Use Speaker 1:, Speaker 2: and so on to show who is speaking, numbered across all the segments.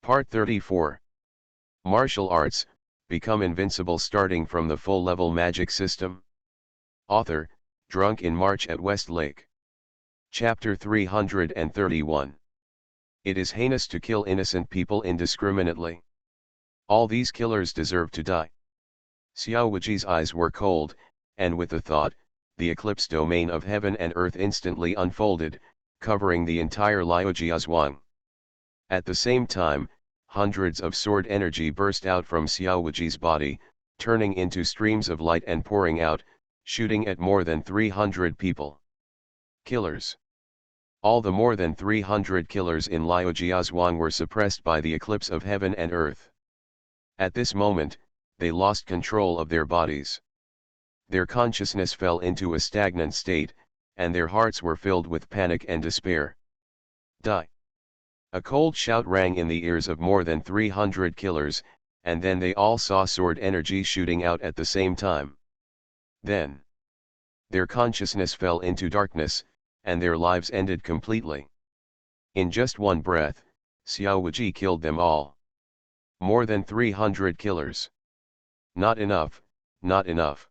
Speaker 1: Part 34. Martial Arts, Become Invincible starting from the full-level magic system. Author, Drunk in March at Westlake. Chapter 331. It is heinous to kill innocent people indiscriminately. All these killers deserve to die. Xiao Wuji's eyes were cold, and with the thought, the eclipse domain of heaven and earth instantly unfolded, covering the entire Liujiazhuang. At the same time, hundreds of sword energy burst out from Xiao Wuji's body, turning into streams of light and pouring out, shooting at more than 300 people. Killers. All the more than 300 killers in Liujiazhuang were suppressed by the eclipse of heaven and earth. At this moment, they lost control of their bodies. Their consciousness fell into a stagnant state, and their hearts were filled with panic and despair. Die! A cold shout rang in the ears of more than 300 killers, and then they all saw sword energy shooting out at the same time. Then, their consciousness fell into darkness, and their lives ended completely. In just one breath, Xiao Wuji killed them all. More than 300 killers. Not enough, not enough.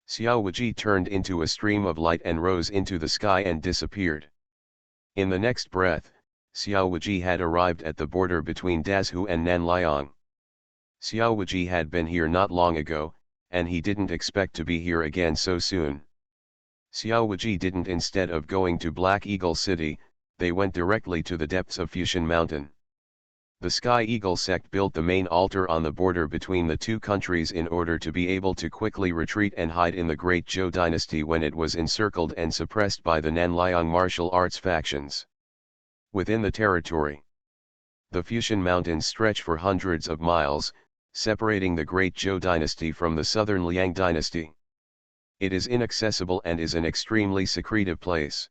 Speaker 1: Xiao Wuji turned into a stream of light and rose into the sky and disappeared. In the next breath, Xiao Wuji had arrived at the border between Dazhu and Nanliang. Xiao Wuji had been here not long ago, and he didn't expect to be here again so soon. Xiao Wuji didn't. Instead of going to Black Eagle City, they went directly to the depths of Fuxian Mountain. The Sky Eagle sect built the main altar on the border between the two countries in order to be able to quickly retreat and hide in the Great Zhou dynasty when it was encircled and suppressed by the Nanliang martial arts factions. Within the territory, the Fuxian Mountains stretch for hundreds of miles, separating the Great Zhou dynasty from the southern Liang dynasty. It is inaccessible and is an extremely secretive place.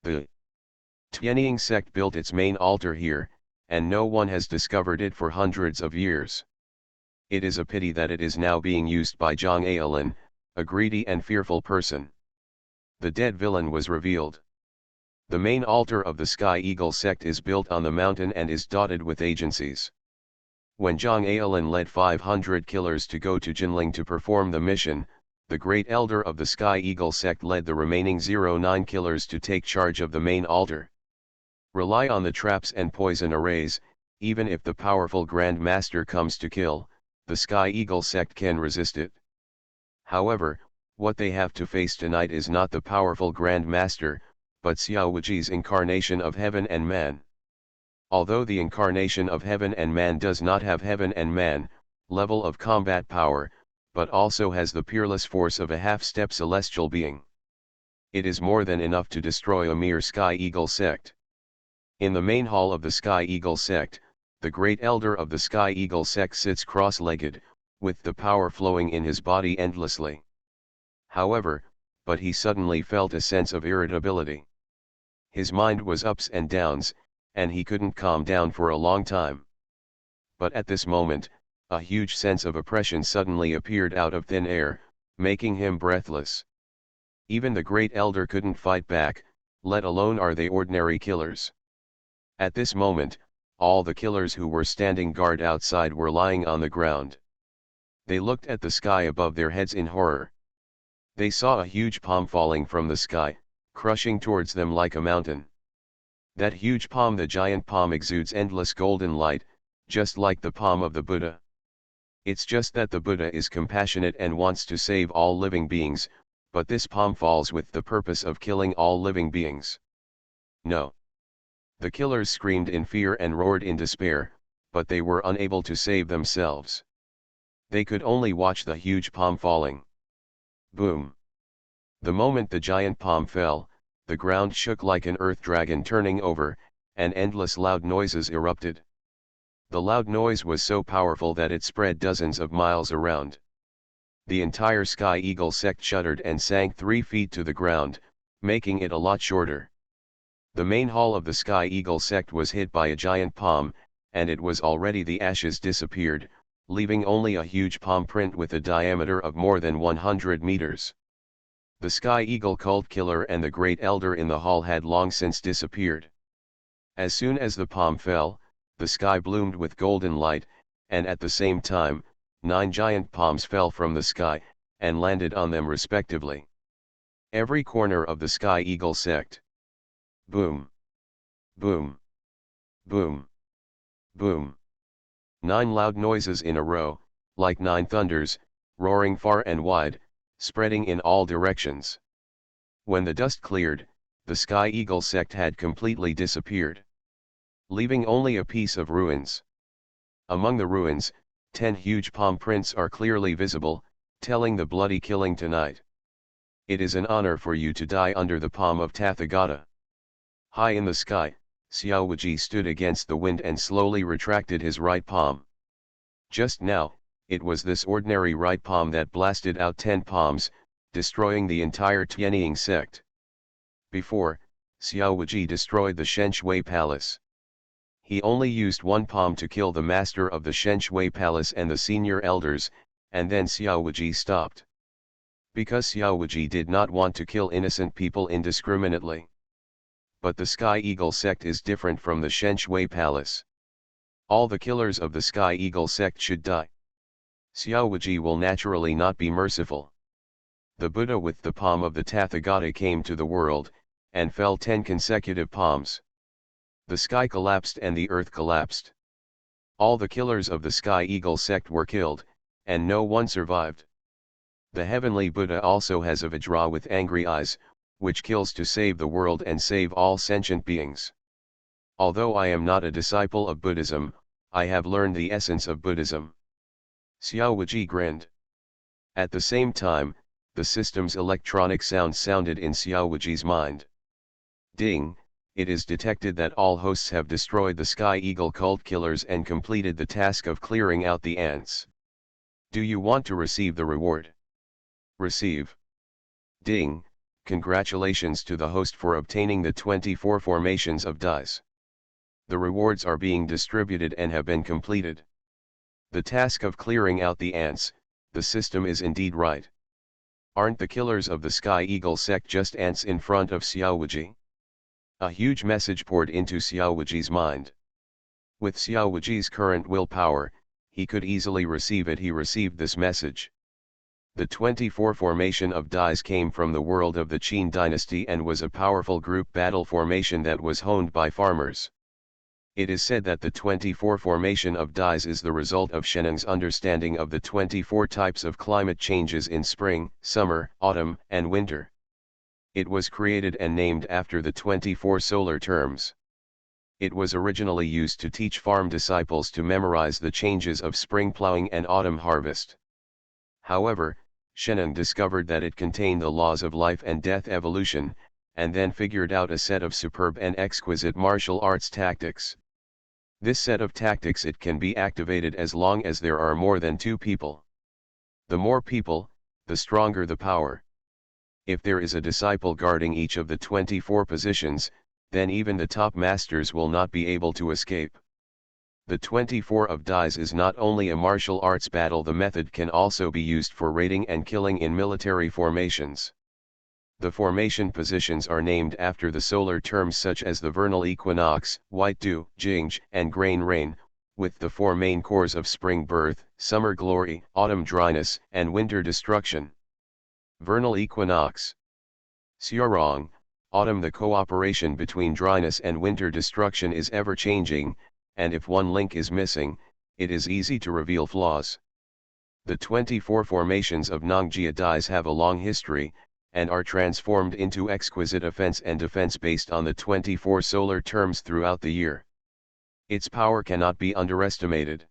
Speaker 1: The Tianying sect built its main altar here, and no one has discovered it for hundreds of years. It is a pity that it is now being used by Zhang Aolin, a greedy and fearful person. The dead villain was revealed. The main altar of the Sky Eagle sect is built on the mountain and is dotted with agencies. When Zhang Aolin led 500 killers to go to Jinling to perform the mission, the great elder of the Sky Eagle sect led the remaining 09 killers to take charge of the main altar. Rely on the traps and poison arrays. Even if the powerful Grand Master comes to kill, the Sky Eagle sect can resist it. However, what they have to face tonight is not the powerful Grand Master, but Xiao Wuji's incarnation of heaven and man. Although the incarnation of heaven and man does not have heaven and man level of combat power, but also has the peerless force of a half-step celestial being, it is more than enough to destroy a mere Sky Eagle sect. In the main hall of the Sky Eagle sect, the great elder of the Sky Eagle sect sits cross-legged, with the power flowing in his body endlessly. However, but he suddenly felt a sense of irritability. His mind was ups and downs, and he couldn't calm down for a long time. But at this moment, a huge sense of oppression suddenly appeared out of thin air, making him breathless. Even the great elder couldn't fight back, let alone are they ordinary killers. At this moment, all the killers who were standing guard outside were lying on the ground. They looked at the sky above their heads in horror. They saw a huge palm falling from the sky, crushing towards them like a mountain. That huge palm, the giant palm, exudes endless golden light, just like the palm of the Buddha. It's just that the Buddha is compassionate and wants to save all living beings, but this palm falls with the purpose of killing all living beings. No. The killers screamed in fear and roared in despair, but they were unable to save themselves. They could only watch the huge palm falling. Boom! The moment the giant palm fell, the ground shook like an earth dragon turning over, and endless loud noises erupted. The loud noise was so powerful that it spread dozens of miles around. The entire Sky Eagle sect shuddered and sank 3 feet to the ground, making it a lot shorter. The main hall of the Sky Eagle sect was hit by a giant palm, and it was already the ashes disappeared, leaving only a huge palm print with a diameter of more than 100 meters. The Sky Eagle cult killer and the great elder in the hall had long since disappeared. As soon as the palm fell, the sky bloomed with golden light, and at the same time, 9 giant palms fell from the sky, and landed on them respectively. Every corner of the Sky Eagle sect. Boom. Boom. Boom. Boom. 9 loud noises in a row, like 9 thunders, roaring far and wide, spreading in all directions. When the dust cleared, the Sky Eagle sect had completely disappeared, leaving only a piece of ruins. Among the ruins, 10 huge palm prints are clearly visible, telling the bloody killing tonight. It is an honor for you to die under the palm of Tathagata. High in the sky, Xiao Wuji stood against the wind and slowly retracted his right palm. Just now, it was this ordinary right palm that blasted out 10 palms, destroying the entire Tianying sect. Before, Xiao Wuji destroyed the Shenshui Palace. He only used one palm to kill the master of the Shenshui Palace and the senior elders, and then Xiao Wuji stopped. Because Xiao Wuji did not want to kill innocent people indiscriminately. But the Sky Eagle sect is different from the Shenshui Palace. All the killers of the Sky Eagle sect should die. Xiao Wuji will naturally not be merciful. The Buddha with the palm of the Tathagata came to the world, and fell 10 consecutive palms. The sky collapsed and the earth collapsed. All the killers of the Sky Eagle sect were killed, and no one survived. The heavenly Buddha also has a Vajra with angry eyes, which kills to save the world and save all sentient beings. Although I am not a disciple of Buddhism, I have learned the essence of Buddhism. Xiao Wuji grinned. At the same time, the system's electronic sound sounded in Xiao Wuji's mind. Ding, it is detected that all hosts have destroyed the Sky Eagle cult killers and completed the task of clearing out the ants. Do you want to receive the reward? Receive. Ding, congratulations to the host for obtaining the 24 formations of dies. The rewards are being distributed and have been completed. The task of clearing out the ants, the system is indeed right. Aren't the killers of the Sky Eagle sect just ants in front of Xiao Wuji? A huge message poured into Xiao Wuji's mind. With Xiao Wuji's current willpower, he could easily receive it. He received this message. The 24 formation of dies came from the world of the Qin dynasty and was a powerful group battle formation that was honed by farmers. It is said that the 24 formation of dies is the result of Shennong's understanding of the 24 types of climate changes in spring, summer, autumn, and winter. It was created and named after the 24 solar terms. It was originally used to teach farm disciples to memorize the changes of spring plowing and autumn harvest. However, Shennong discovered that it contained the laws of life and death evolution, and then figured out a set of superb and exquisite martial arts tactics. This set of tactics it can be activated as long as there are more than 2 people. The more people, the stronger the power. If there is a disciple guarding each of the 24 positions, then even the top masters will not be able to escape. The 24 of dies is not only a martial arts battle, the method can also be used for raiding and killing in military formations. The formation positions are named after the solar terms such as the vernal equinox, white dew, Jingzh, and grain rain, with the 4 main cores of spring birth, summer glory, autumn dryness, and winter destruction. Vernal equinox. Xiaorong, autumn. The cooperation between dryness and winter destruction is ever changing, and if one link is missing, it is easy to reveal flaws. The 24 formations of Nongjia dies have a long history, and are transformed into exquisite offense and defense based on the 24 solar terms throughout the year. Its power cannot be underestimated.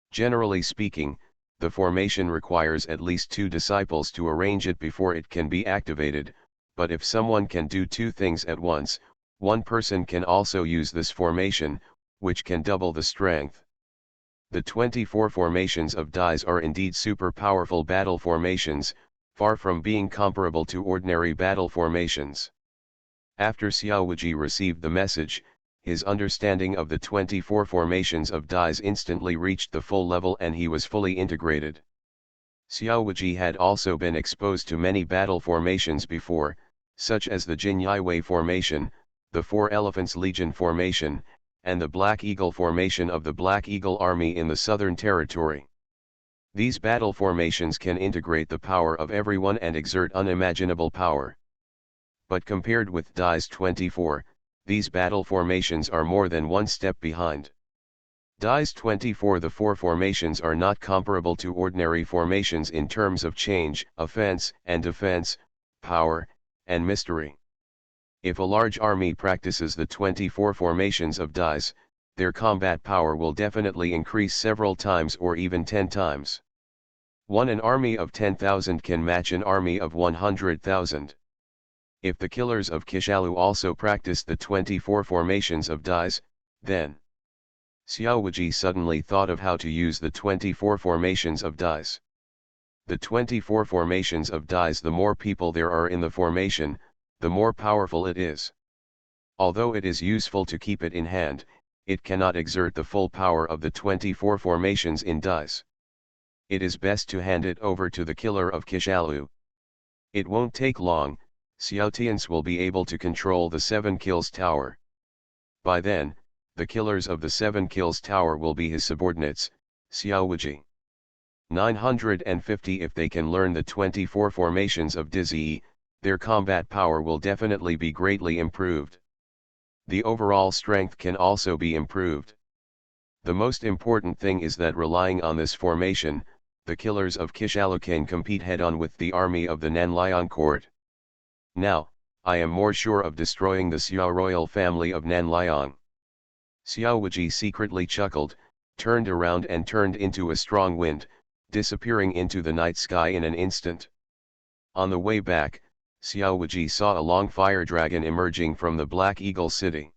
Speaker 1: Generally speaking, the formation requires at least 2 disciples to arrange it before it can be activated, but if someone can do 2 things at once, one person can also use this formation, which can double the strength. The 24 formations of dies are indeed super powerful battle formations, far from being comparable to ordinary battle formations. After Xiao Wuji received the message, his understanding of the 24 formations of dies instantly reached the full level and he was fully integrated. Xiao Wuji had also been exposed to many battle formations before, such as the Jin Yaiwei formation, the 4 Elephants Legion formation, and the Black Eagle Formation of the Black Eagle Army in the Southern Territory. These battle formations can integrate the power of everyone and exert unimaginable power. But compared with Dai's 24, these battle formations are more than one step behind. Dai's 24, the four formations are not comparable to ordinary formations in terms of change, offense and defense, power, and mystery. If a large army practices the 24 formations of Dai's, their combat power will definitely increase several times or even 10 times. An army of 10,000 can match an army of 100,000. If the killers of Kishalu also practiced the 24 formations of Dai's, then Xiao Wuji suddenly thought of how to use the 24 formations of Dai's. The 24 formations of Dai's, the more people there are in the formation, the more powerful it is. Although it is useful to keep it in hand, it cannot exert the full power of the 24 formations in Dai's. It is best to hand it over to the killer of Kishalu. It won't take long, Xiao Tian's will be able to control the 7 Kills Tower. By then, the killers of the 7 Kills Tower will be his subordinates, Xiao Wuji. 950. If they can learn the 24 formations of Dizzy, their combat power will definitely be greatly improved. The overall strength can also be improved. The most important thing is that relying on this formation, the killers of Kishalu can compete head-on with the army of the Nanliang court. Now, I am more sure of destroying the Xiao royal family of Nanliang. Xiao Wuji secretly chuckled, turned around and turned into a strong wind, disappearing into the night sky in an instant. On the way back, Xiao Wuji saw a long fire dragon emerging from the Black Eagle city.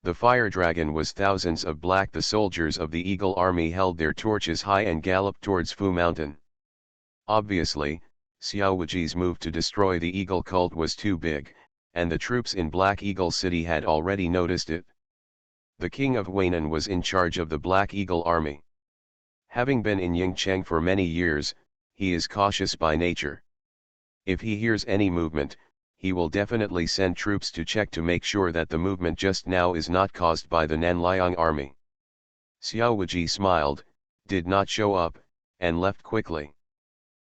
Speaker 1: The fire dragon was thousands of black. The soldiers of the Eagle army held their torches high and galloped towards Fu Mountain. Obviously, Xiao Wuji's move to destroy the Eagle cult was too big, and the troops in Black Eagle city had already noticed it. The king of Huainan was in charge of the Black Eagle army. Having been in Yingcheng for many years, he is cautious by nature. If he hears any movement, he will definitely send troops to check to make sure that the movement just now is not caused by the Nanliang army. Xiao Wuji smiled, did not show up, and left quickly.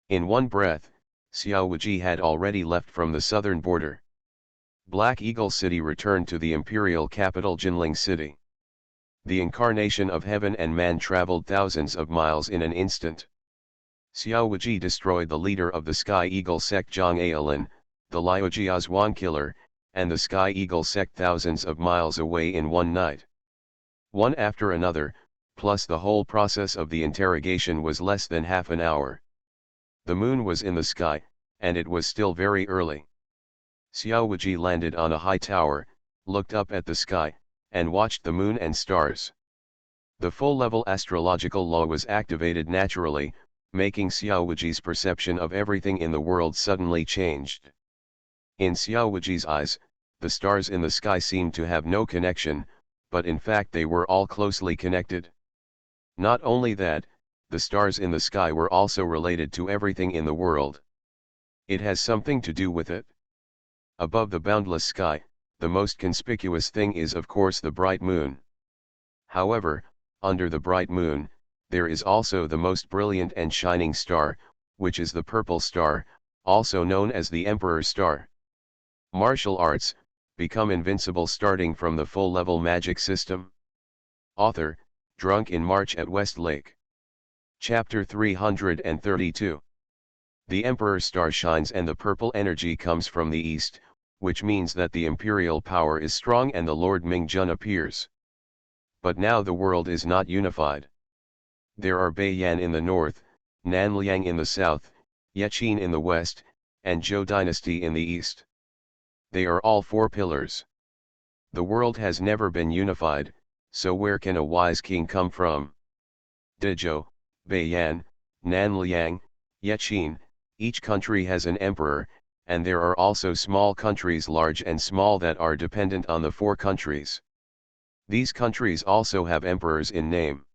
Speaker 1: In one breath, Xiao Wuji had already left from the southern border. Black Eagle City returned to the imperial capital Jinling City. The incarnation of heaven and man traveled thousands of miles in an instant. Xiao Wuji destroyed the leader of the Sky Eagle sect Zhang Aolin, the Liujiazhuan killer, and the Sky Eagle sect thousands of miles away in one night. One after another, plus the whole process of the interrogation was less than half an hour. The moon was in the sky, and it was still very early. Xiao Wuji landed on a high tower, looked up at the sky, and watched the moon and stars. The full-level astrological law was activated naturally, making Xiao Wuji's perception of everything in the world suddenly changed. In Xiao Wuji's eyes, the stars in the sky seemed to have no connection, but in fact they were all closely connected. Not only that, the stars in the sky were also related to everything in the world. It has something to do with it. Above the boundless sky, the most conspicuous thing is of course the bright moon. However, under the bright moon, there is also the most brilliant and shining star, which is the purple star, also known as the Emperor's Star. Martial arts, become invincible starting from the full-level magic system. Author, Drunk in March at West Lake. Chapter 332. The Emperor's Star shines and the purple energy comes from the east, which means that the imperial power is strong and the Lord Mingjun appears. But now the world is not unified. There are Beiyan in the north, Nanliang in the south, Yeqin in the west, and Zhou dynasty in the east. They are all four pillars. The world has never been unified, so where can a wise king come from? Dezhou, Beiyan, Nanliang, Yeqin, each country has an emperor, and there are also small countries large and small that are dependent on the four countries. These countries also have emperors in name.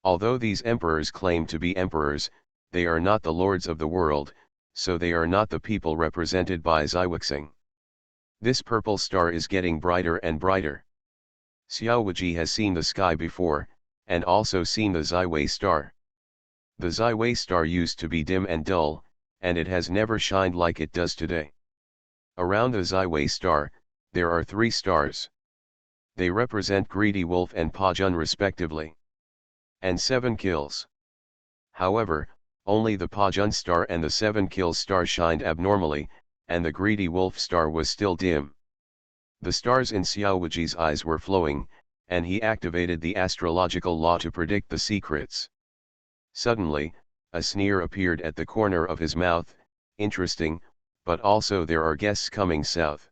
Speaker 1: Although these emperors claim to be emperors, they are not the lords of the world, so they are not the people represented by Ziwixing. This purple star is getting brighter and brighter. Xiaowaji has seen the sky before, and also seen the Ziwei star. The Ziwei star used to be dim and dull, and it has never shined like it does today. Around the Ziwei star, there are 3 stars. They represent Greedy Wolf and Pajun respectively. And 7 kills. However, only the Pajun star and the 7 kills star shined abnormally, and the Greedy Wolf star was still dim. The stars in Xiaowaji's eyes were flowing, and he activated the astrological law to predict the secrets. Suddenly, a sneer appeared at the corner of his mouth. Interesting, but also there are guests coming south.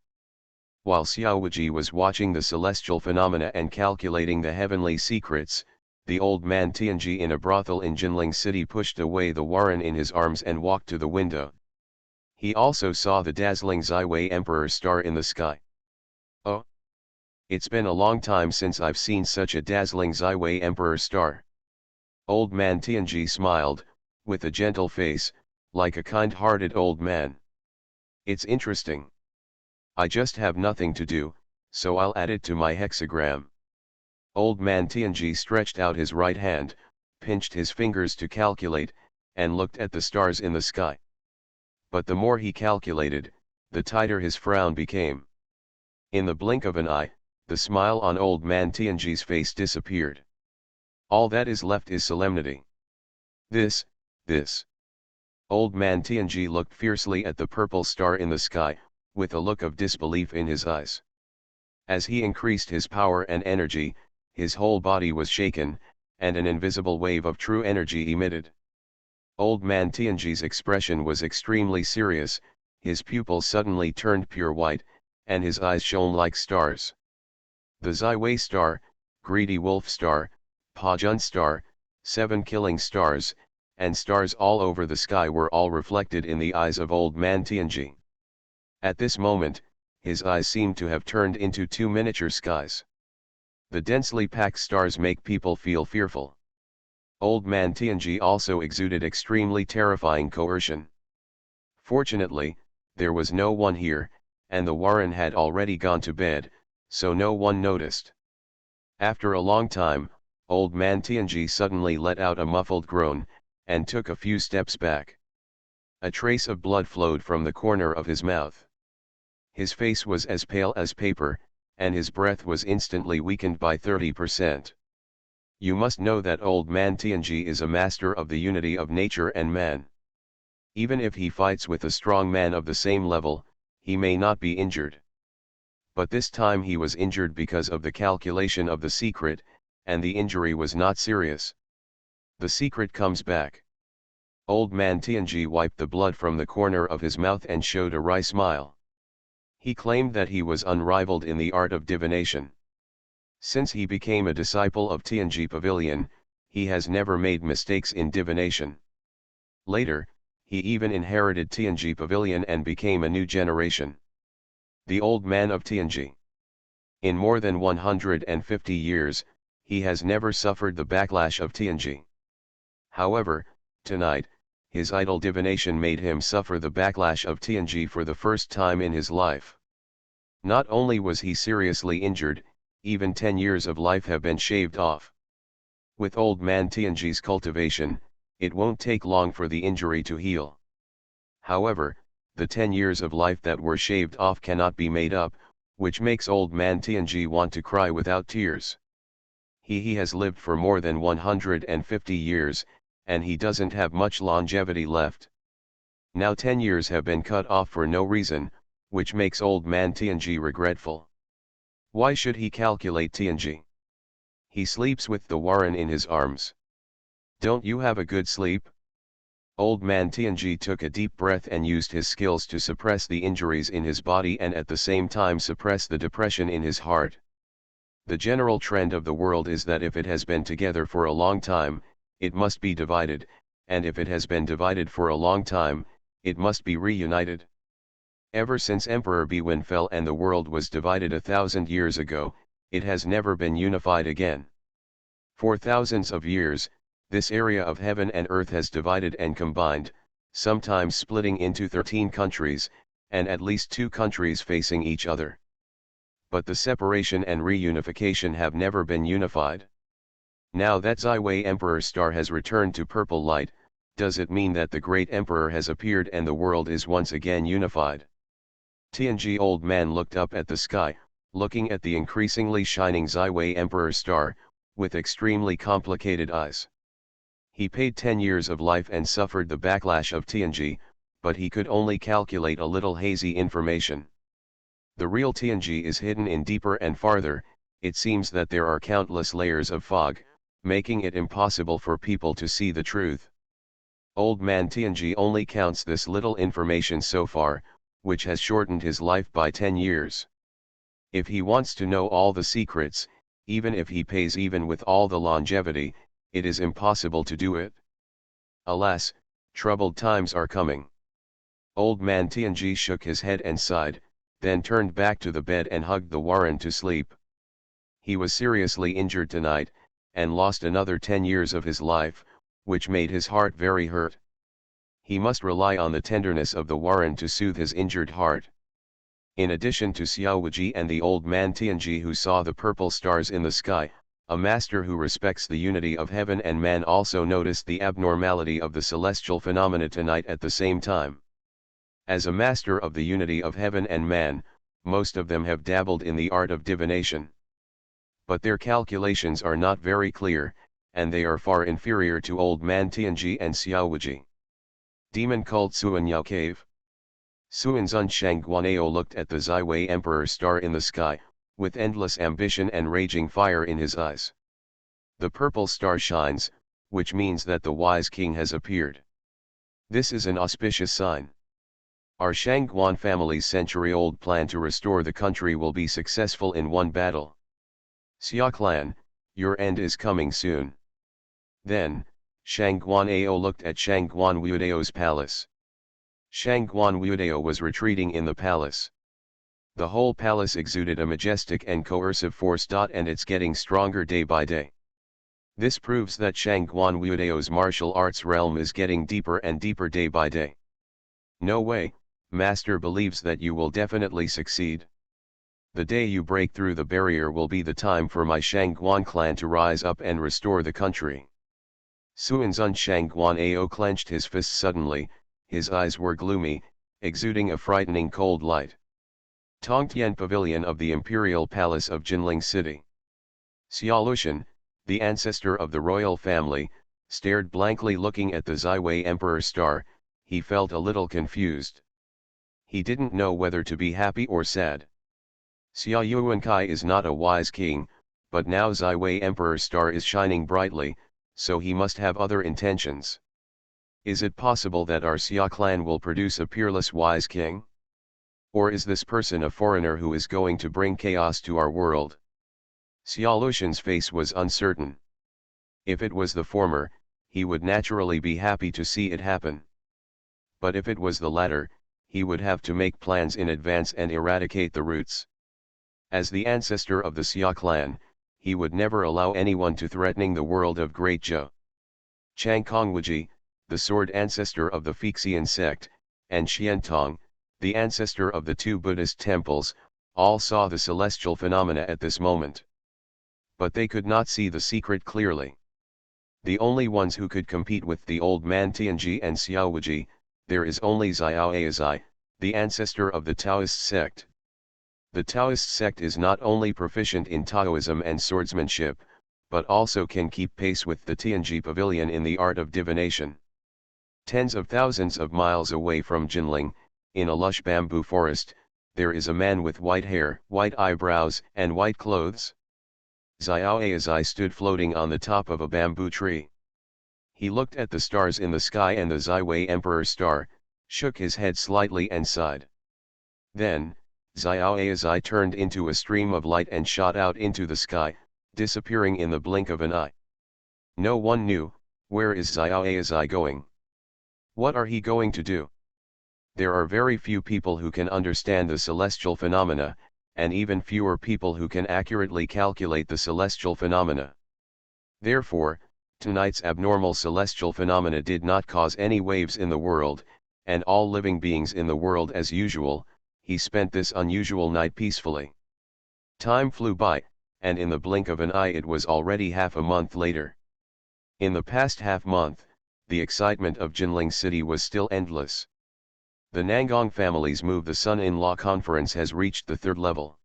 Speaker 1: While Xiaowaji was watching the celestial phenomena and calculating the heavenly secrets, the old man Tianji in a brothel in Jinling City pushed away the warren in his arms and walked to the window. He also saw the dazzling Ziwei Emperor star in the sky. Oh! It's been a long time since I've seen such a dazzling Ziwei Emperor star. Old man Tianji smiled, with a gentle face, like a kind-hearted old man. It's interesting. I just have nothing to do, so I'll add it to my hexagram. Old man Tianji stretched out his right hand, pinched his fingers to calculate, and looked at the stars in the sky. But the more he calculated, the tighter his frown became. In the blink of an eye, the smile on old man Tianji's face disappeared. All that is left is solemnity. This. Old man Tianji looked fiercely at the purple star in the sky, with a look of disbelief in his eyes. As he increased his power and energy, his whole body was shaken, and an invisible wave of true energy emitted. Old man Tianji's expression was extremely serious, his pupils suddenly turned pure white, and his eyes shone like stars. The Ziwei star, Greedy Wolf star, Pajun star, 7 killing stars, and stars all over the sky were all reflected in the eyes of old man Tianji. At this moment, his eyes seemed to have turned into 2 miniature skies. The densely packed stars make people feel fearful. Old man Tianji also exuded extremely terrifying coercion. Fortunately, there was no one here, and the warren had already gone to bed, so no one noticed. After a long time, old man Tianji suddenly let out a muffled groan, and took a few steps back. A trace of blood flowed from the corner of his mouth. His face was as pale as paper, and his breath was instantly weakened by 30%. You must know that old man Tianji is a master of the unity of nature and man. Even if he fights with a strong man of the same level, he may not be injured. But this time he was injured because of the calculation of the secret, and the injury was not serious. The secret comes back. Old man Tianji wiped the blood from the corner of his mouth and showed a wry smile. He claimed that he was unrivaled in the art of divination. Since he became a disciple of Tianji Pavilion, he has never made mistakes in divination. Later, he even inherited Tianji Pavilion and became a new generation. The old man of Tianji. In more than 150 years, he has never suffered the backlash of Tianji. However, tonight, his idle divination made him suffer the backlash of Tianji for the first time in his life. Not only was he seriously injured, even 10 years of life have been shaved off. With old man Tianji's cultivation, it won't take long for the injury to heal. However, the 10 years of life that were shaved off cannot be made up, which makes old man Tianji want to cry without tears. He has lived for more than 150 years, and he doesn't have much longevity left. Now 10 years have been cut off for no reason, which makes old man Tianji regretful. Why should he calculate Tianji? He sleeps with the warren in his arms. Don't you have a good sleep? Old man Tianji took a deep breath and used his skills to suppress the injuries in his body and at the same time suppress the depression in his heart. The general trend of the world is that if it has been together for a long time, it must be divided, and if it has been divided for a long time, it must be reunited. Ever since Emperor Biwen fell and the world was divided 1,000 years ago, it has never been unified again. For thousands of years, this area of heaven and earth has divided and combined, sometimes splitting into 13 countries, and at least 2 countries facing each other. but the separation and reunification have never been unified. Now that Ziwei Emperor star has returned to purple light, does it mean that the great emperor has appeared and the world is once again unified? Tianji old man looked up at the sky, looking at the increasingly shining Ziwei Emperor star, with extremely complicated eyes. He paid 10 years of life and suffered the backlash of Tianji, but he could only calculate a little hazy information. The real Tianji is hidden in deeper and farther. It seems that there are countless layers of fog, making it impossible for people to see the truth. Old man Tianji only counts this little information so far, which has shortened his life by 10 years. If he wants to know all the secrets, even if he pays even with all the longevity, it is impossible to do it. Alas, troubled times are coming. Old man Tianji shook his head and sighed, then turned back to the bed and hugged the Warren to sleep. He was seriously injured tonight, and lost another 10 years of his life, which made his heart very hurt. He must rely on the tenderness of the Warren to soothe his injured heart. In addition to Xiao Wuji and the old man Tianji who saw the purple stars in the sky, a master who respects the unity of heaven and man also noticed the abnormality of the celestial phenomena tonight at the same time. As a master of the unity of heaven and man, most of them have dabbled in the art of divination. But their calculations are not very clear, and they are far inferior to old man Tianji and Xiao Wuji. Demon cult Suanyao Cave. Suanzun Shangguanao looked at the Ziwei Emperor star in the sky, with endless ambition and raging fire in his eyes. The purple star shines, which means that the wise king has appeared. This is an auspicious sign. Our Shangguan family's century-old plan to restore the country will be successful in one battle. Xia clan, your end is coming soon. Then, Shangguan Ao looked at Shangguan Wudao's palace. Shangguan Wudao was retreating in the palace. The whole palace exuded a majestic and coercive force. And it's getting stronger day by day. This proves that Shangguan Wudao's martial arts realm is getting deeper and deeper day by day. No way, Master believes that you will definitely succeed. The day you break through the barrier will be the time for my Shangguan clan to rise up and restore the country. Suanzun Shangguan Ao clenched his fists suddenly, his eyes were gloomy, exuding a frightening cold light. Tongtian Pavilion of the Imperial Palace of Jinling City. Xia Lushan, the ancestor of the royal family, stared blankly looking at the Ziwei Emperor star. He felt a little confused. He didn't know whether to be happy or sad. Xia Yuankai is not a wise king, but now Ziwei Emperor star is shining brightly, so he must have other intentions. Is it possible that our Xia clan will produce a peerless wise king? Or is this person a foreigner who is going to bring chaos to our world? Xia Lushan's face was uncertain. If it was the former, he would naturally be happy to see it happen. But if it was the latter, he would have to make plans in advance and eradicate the roots. As the ancestor of the Xia clan, he would never allow anyone to threatening the world of Great Zhou. Chang Kongwuji, the sword ancestor of the Fixian sect, and Xiantong, the ancestor of the two Buddhist temples, all saw the celestial phenomena at this moment. But they could not see the secret clearly. The only ones who could compete with the old man Tianji and Xiao Wuji, there is only Xiao Aizai, the ancestor of the Taoist sect. The Taoist sect is not only proficient in Taoism and swordsmanship, but also can keep pace with the Tianji pavilion in the art of divination. Tens of thousands of miles away from Jinling, in a lush bamboo forest, there is a man with white hair, white eyebrows, and white clothes. Xiao Aizai stood floating on the top of a bamboo tree. He looked at the stars in the sky and the Ziwei Emperor star, shook his head slightly and sighed. Then, Xiao Aizai turned into a stream of light and shot out into the sky, disappearing in the blink of an eye. No one knew, where is Xiao Aizai going? What are he going to do? There are very few people who can understand the celestial phenomena, and even fewer people who can accurately calculate the celestial phenomena. Therefore, tonight's abnormal celestial phenomena did not cause any waves in the world, and all living beings in the world as usual. He spent this unusual night peacefully. Time flew by, and in the blink of an eye it was already half a month later. In the past half-month, the excitement of Jinling City was still endless. The Nangong family's Move the Son-in-Law conference has reached the third level.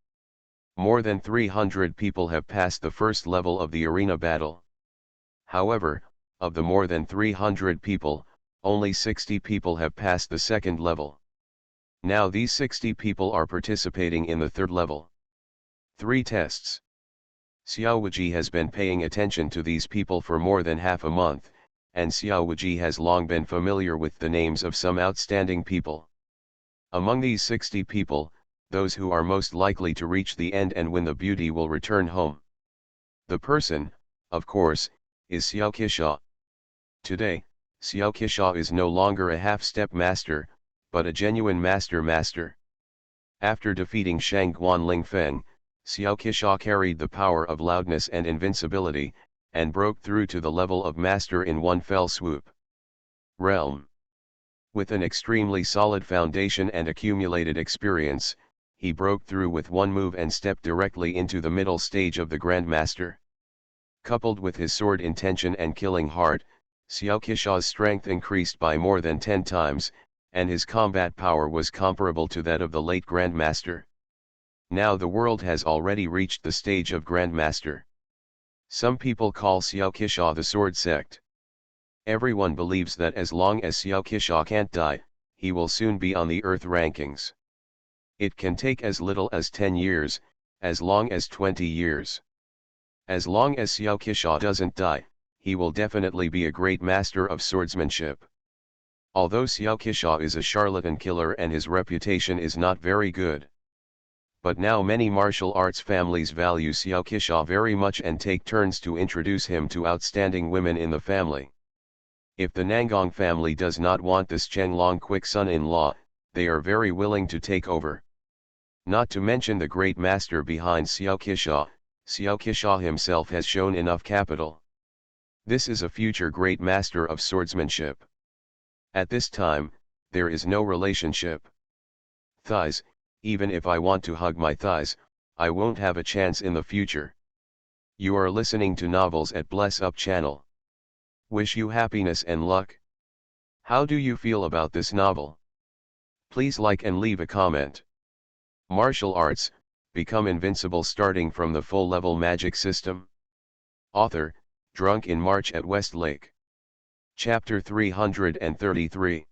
Speaker 1: More than 300 people have passed the first level of the arena battle. However, of the more than 300 people, only 60 people have passed the second level. Now these 60 people are participating in the third level. 3 tests. Xiao Wuji has been paying attention to these people for more than half a month, and Xiao Wuji has long been familiar with the names of some outstanding people. Among these 60 people, those who are most likely to reach the end and win the beauty will return home. The person, of course, is Xiao Qisha. Today, Xiao Qisha is no longer a half-step master, but a genuine master. After defeating Shang Guanling Feng, Xiao Qisha carried the power of loudness and invincibility, and broke through to the level of master in one fell swoop. Realm. With an extremely solid foundation and accumulated experience, he broke through with one move and stepped directly into the middle stage of the Grandmaster. Coupled with his sword intention and killing heart, Xiao Qisha's strength increased by more than 10 times, and his combat power was comparable to that of the late Grandmaster. Now the world has already reached the stage of Grandmaster. Some people call Xiao Qisha the Sword Sect. Everyone believes that as long as Xiao Qisha can't die, he will soon be on the Earth rankings. It can take as little as 10 years, as long as 20 years. As long as Xiao Qisha doesn't die, he will definitely be a great master of swordsmanship. Although Xiao Qisha is a charlatan killer and his reputation is not very good. But now many martial arts families value Xiao Qisha very much and take turns to introduce him to outstanding women in the family. If the Nangong family does not want this Chenglong quick son-in-law, they are very willing to take over. Not to mention the great master behind Xiao Qisha himself has shown enough capital. This is a future great master of swordsmanship. At this time, there is no relationship. Thighs, even if I want to hug my thighs, I won't have a chance in the future. You are listening to Novels at Bless Up channel. Wish you happiness and luck. How do you feel about this novel? Please like and leave a comment. Martial arts, become invincible starting from the full level magic system. Author, Drunk in March at Westlake. Chapter 333.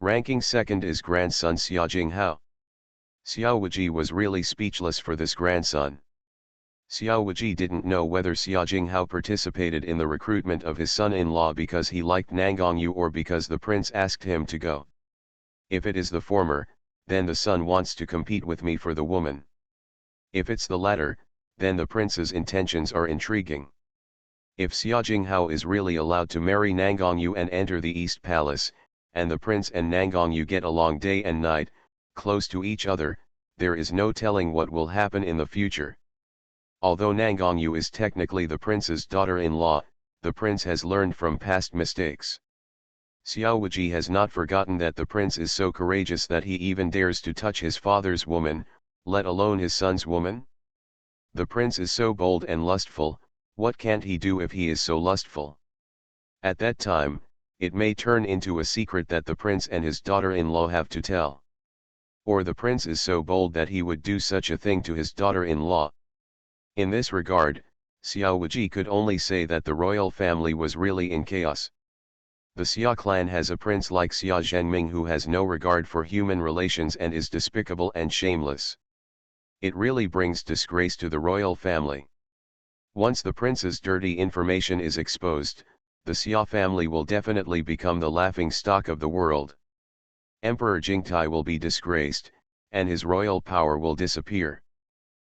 Speaker 1: Ranking second is grandson Xia Jinghao. Xiao Wuji was really speechless for this grandson. Xiao Wuji didn't know whether Xia Jinghao participated in the recruitment of his son-in-law because he liked Nangong Yu or because the prince asked him to go. If it is the former, then the son wants to compete with me for the woman. If it's the latter, then the prince's intentions are intriguing. If Xia Jinghao is really allowed to marry Nangong Yu and enter the East Palace, and the prince and Nangong Yu get along day and night, close to each other, there is no telling what will happen in the future. Although Nangong Yu is technically the prince's daughter-in-law, the prince has learned from past mistakes. Xiao Wuji has not forgotten that the prince is so courageous that he even dares to touch his father's woman, let alone his son's woman. The prince is so bold and lustful, what can't he do if he is so lustful? At that time, it may turn into a secret that the prince and his daughter-in-law have to tell. Or the prince is so bold that he would do such a thing to his daughter-in-law. In this regard, Xiao Wuji could only say that the royal family was really in chaos. The Xia clan has a prince like Xia Zhengming who has no regard for human relations and is despicable and shameless. It really brings disgrace to the royal family. Once the prince's dirty information is exposed, the Xia family will definitely become the laughing stock of the world. Emperor Jingtai will be disgraced, and his royal power will disappear.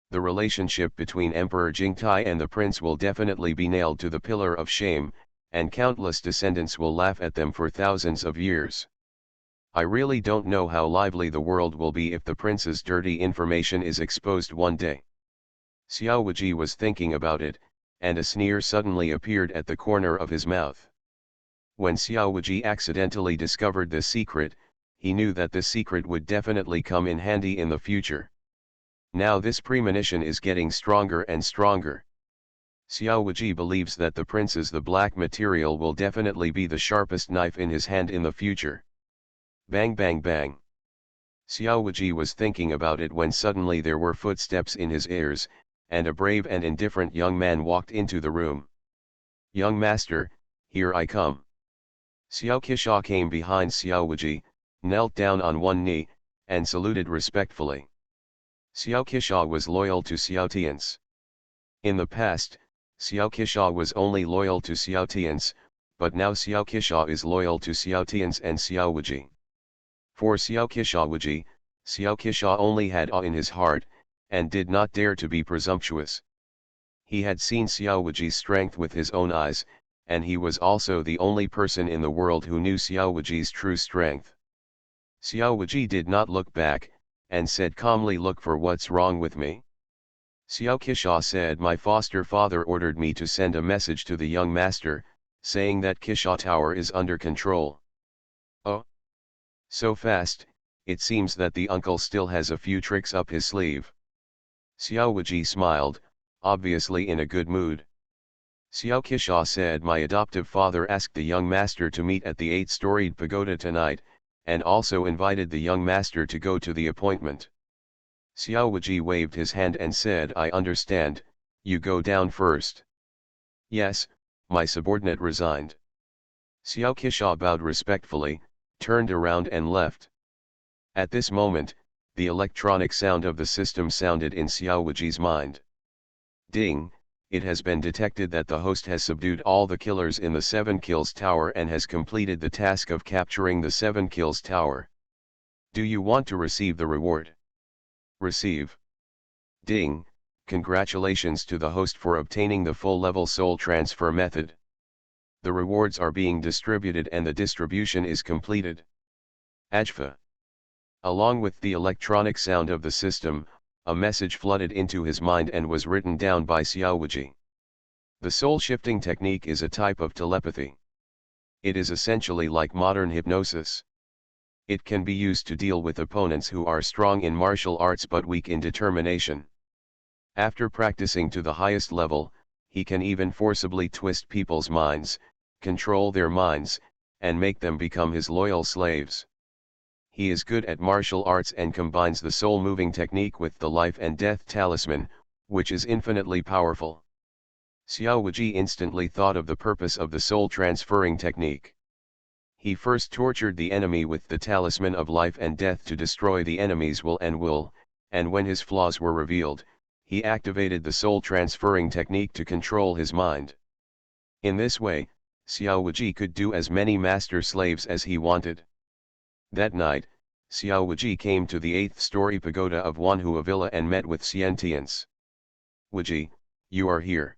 Speaker 1: The relationship between Emperor Jingtai and the prince will definitely be nailed to the pillar of shame, and countless descendants will laugh at them for thousands of years. I really don't know how lively the world will be if the prince's dirty information is exposed one day. Xiao Wuji was thinking about it, and a sneer suddenly appeared at the corner of his mouth. When Xiao Wuji accidentally discovered this secret, he knew that this secret would definitely come in handy in the future. Now this premonition is getting stronger and stronger. Xiao Wuji believes that the prince's the black material will definitely be the sharpest knife in his hand in the future. Bang bang bang. Xiao Wuji was thinking about it when suddenly there were footsteps in his ears, and a brave and indifferent young man walked into the room. Young master, here I come. Xiao Qisha came behind Xiao Wuji, knelt down on one knee, and saluted respectfully. Xiao Qisha was loyal to Xiao Tian's. In the past, Xiao Qisha was only loyal to Xiao Tian's, but now Xiao Qisha is loyal to Xiao Tian's and Xiao Wuji. For Xiao Qisha Wuji, Xiao Qisha only had awe in his heart, and did not dare to be presumptuous. He had seen Xiao Wuji's strength with his own eyes, and he was also the only person in the world who knew Xiao Wuji's true strength. Xiao Wuji did not look back, and said calmly, "Look for what's wrong with me." Xiao Qisha said, "My foster father ordered me to send a message to the young master, saying that Qisha Tower is under control." Oh! So fast, it seems that the uncle still has a few tricks up his sleeve. Xiao Wuji smiled, obviously in a good mood. Xiao Qisha said, "My adoptive father asked the young master to meet at the 8-storied pagoda tonight, and also invited the young master to go to the appointment." Xiao Wuji waved his hand and said, "I understand, you go down first." "Yes," my subordinate resigned. Xiao Qisha bowed respectfully, turned around and left. At this moment, the electronic sound of the system sounded in Xiao Wuji's mind. Ding! It has been detected that the host has subdued all the killers in the 7 Kills Tower and has completed the task of capturing the 7 Kills Tower. Do you want to receive the reward? Receive. Ding! Congratulations to the host for obtaining the full-level soul transfer method. The rewards are being distributed and the distribution is completed. Ajfa. Along with the electronic sound of the system, a message flooded into his mind and was written down by Xiao Wuji. The soul-shifting technique is a type of telepathy. It is essentially like modern hypnosis. It can be used to deal with opponents who are strong in martial arts but weak in determination. After practicing to the highest level, he can even forcibly twist people's minds, control their minds, and make them become his loyal slaves. He is good at martial arts and combines the soul-moving technique with the life and death talisman, which is infinitely powerful. Xiao Wuji instantly thought of the purpose of the soul-transferring technique. He first tortured the enemy with the talisman of life and death to destroy the enemy's will, and when his flaws were revealed, he activated the soul-transferring technique to control his mind. In this way, Xiao Wuji could do as many master slaves as he wanted. That night, Xiao Wuji came to the 8th-story pagoda of Wanhua Villa and met with Xiantians. "Wuji, you are here."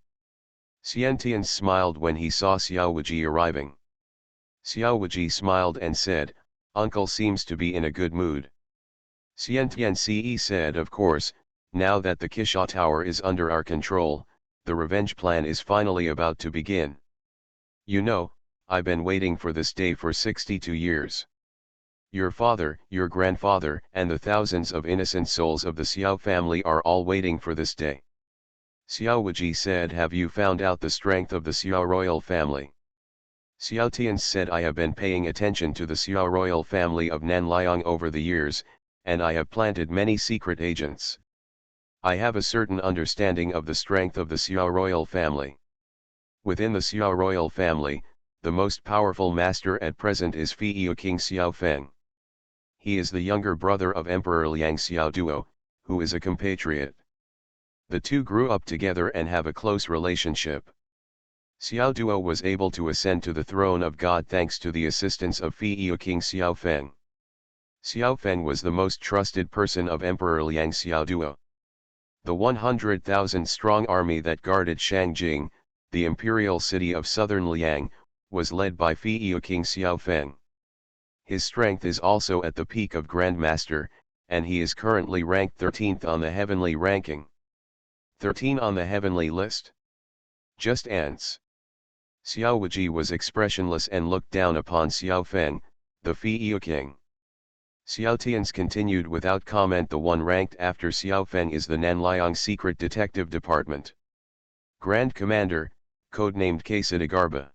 Speaker 1: Xiantians smiled when he saw Xiao Wuji arriving. Xiao Wuji smiled and said, "Uncle seems to be in a good mood." Xiantian said, "Of course, now that the Qisha Tower is under our control, the revenge plan is finally about to begin. You know, I've been waiting for this day for 62 years. Your father, your grandfather, and the thousands of innocent souls of the Xiao family are all waiting for this day." Xiao Wuji said, "Have you found out the strength of the Xiao royal family?" Xiao Tian said, "I have been paying attention to the Xiao royal family of Nanliang over the years, and I have planted many secret agents. I have a certain understanding of the strength of the Xiao royal family. Within the Xiao royal family, the most powerful master at present is Feiyu King Xiao Feng. He is the younger brother of Emperor Liang Xiao Duo, who is a compatriot. The two grew up together and have a close relationship. Xiao Duo was able to ascend to the throne of God thanks to the assistance of Feiyu King Xiao Feng. Xiao Feng was the most trusted person of Emperor Liang Xiao Duo. The 100,000-strong army that guarded Shangjing, the imperial city of southern Liang, was led by Feiyu King Xiao Feng. His strength is also at the peak of Grandmaster, and he is currently ranked 13th on the heavenly ranking. 13 on the heavenly list. Just ants. Xiao Wuji was expressionless and looked down upon Xiao Feng, the Feiyu King. Xiao Tian's continued without comment. The one ranked after Xiao Feng is the Nanliang Secret Detective Department. Grand Commander, codenamed Kesidagarba.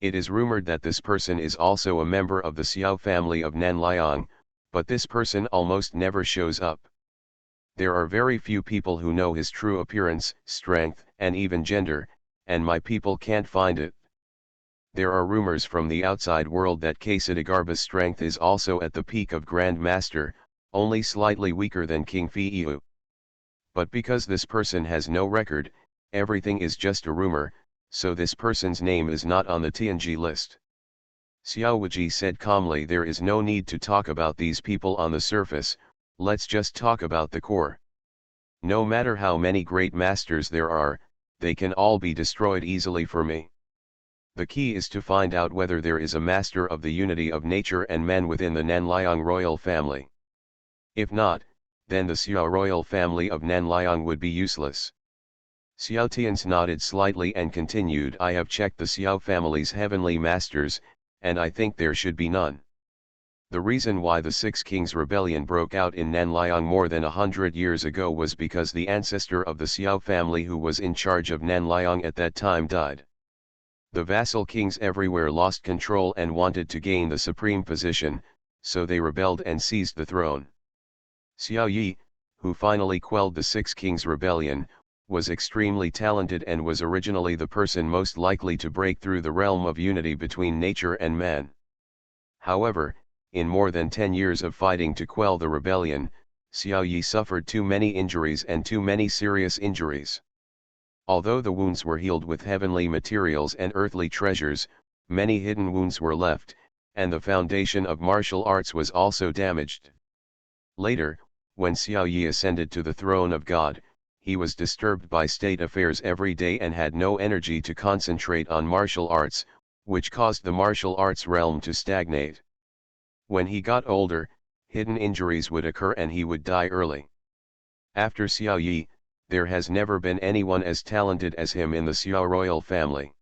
Speaker 1: It is rumored that this person is also a member of the Xiao family of Nanliang, but this person almost never shows up. There are very few people who know his true appearance, strength, and even gender, and my people can't find it. There are rumors from the outside world that Kesidagarba's strength is also at the peak of Grand Master, only slightly weaker than King Fiyu. But because this person has no record, everything is just a rumor, so this person's name is not on the Tianji list. Xiao Wuji said calmly, there is no need to talk about these people on the surface, let's just talk about the core. No matter how many great masters there are, they can all be destroyed easily for me. The key is to find out whether there is a master of the unity of nature and men within the Nanliang royal family. If not, then the Xiao royal family of Nanliang would be useless. Xiao Tians nodded slightly and continued, I have checked the Xiao family's heavenly masters, and I think there should be none. The reason why the Six Kings Rebellion broke out in Nanliang more than 100 years ago was because the ancestor of the Xiao family who was in charge of Nanliang at that time died. The vassal kings everywhere lost control and wanted to gain the supreme position, so they rebelled and seized the throne. Xiao Yi, who finally quelled the Six Kings Rebellion, was extremely talented and was originally the person most likely to break through the realm of unity between nature and man. However, in more than 10 years of fighting to quell the rebellion, Xiao Yi suffered too many injuries and too many serious injuries. Although the wounds were healed with heavenly materials and earthly treasures, many hidden wounds were left, and the foundation of martial arts was also damaged. Later, when Xiao Yi ascended to the throne of God, he was disturbed by state affairs every day and had no energy to concentrate on martial arts, which caused the martial arts realm to stagnate. When he got older, hidden injuries would occur and he would die early. After Xiao Yi, there has never been anyone as talented as him in the Xiao royal family.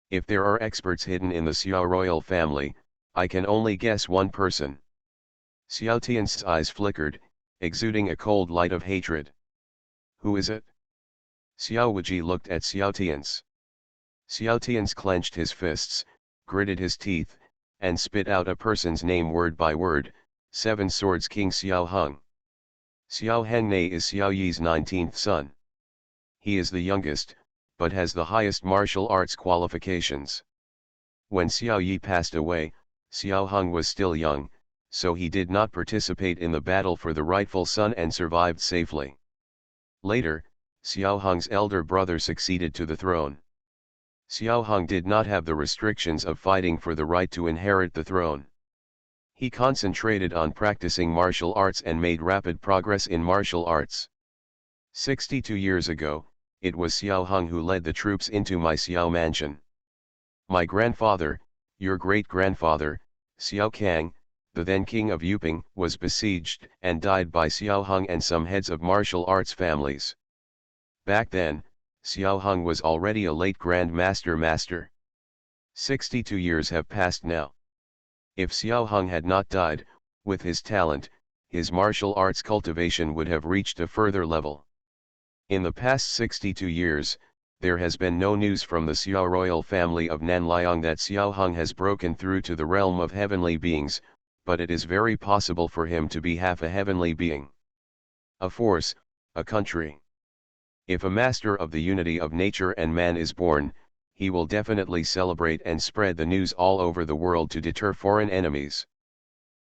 Speaker 1: If there are experts hidden in the Xiao royal family, I can only guess one person. Xiao Tian's eyes flickered, exuding a cold light of hatred. Who is it? Xiao Wuji looked at Xiao Tian's. Xiao Tian's clenched his fists, gritted his teeth, and spit out a person's name word by word, Seven Swords King Xiao Hung. Xiao Hengnei is Xiao Yi's 19th son. He is the youngest, but has the highest martial arts qualifications. When Xiao Yi passed away, Xiao Hung was still young, so he did not participate in the battle for the rightful son and survived safely. Later, Xiao Hung's elder brother succeeded to the throne. Xiao Hung did not have the restrictions of fighting for the right to inherit the throne. He concentrated on practicing martial arts and made rapid progress in martial arts. 62 years ago, it was Xiao Hung who led the troops into my Xiao mansion. My grandfather, your great-grandfather, Xiao Kang, the then king of Yuping, was besieged and died by Xiao Hung and some heads of martial arts families. Back then, Xiao Hung was already a late Grand Master. 62 years have passed now. If Xiao Hung had not died, with his talent, his martial arts cultivation would have reached a further level. In the past 62 years, there has been no news from the Xiao royal family of Nanliang that Xiao Hung has broken through to the realm of heavenly beings, but it is very possible for him to be half a heavenly being. A force, a country. If a master of the unity of nature and man is born, he will definitely celebrate and spread the news all over the world to deter foreign enemies.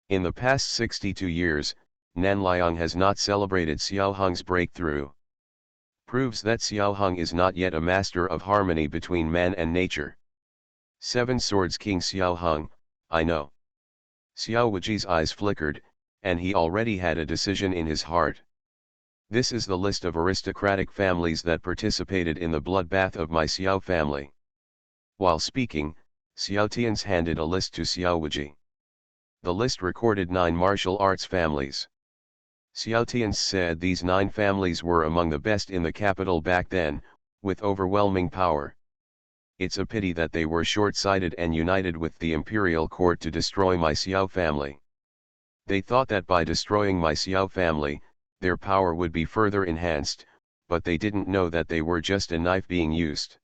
Speaker 1: In the past 62 years, Nanliang has not celebrated Xiao Hung's breakthrough. Proves that Xiao Hung is not yet a master of harmony between man and nature. Seven Swords King Xiao Hung, I know. Xiao Wuji's eyes flickered, and he already had a decision in his heart. This is the list of aristocratic families that participated in the bloodbath of my Xiao family. While speaking, Xiao Tian's handed a list to Xiao Wuji. The list recorded 9 martial arts families. Xiao Tian's said these 9 families were among the best in the capital back then, with overwhelming power. It's a pity that they were short-sighted and united with the imperial court to destroy my Xiao family. They thought that by destroying my Xiao family, their power would be further enhanced, but they didn't know that they were just a knife being used.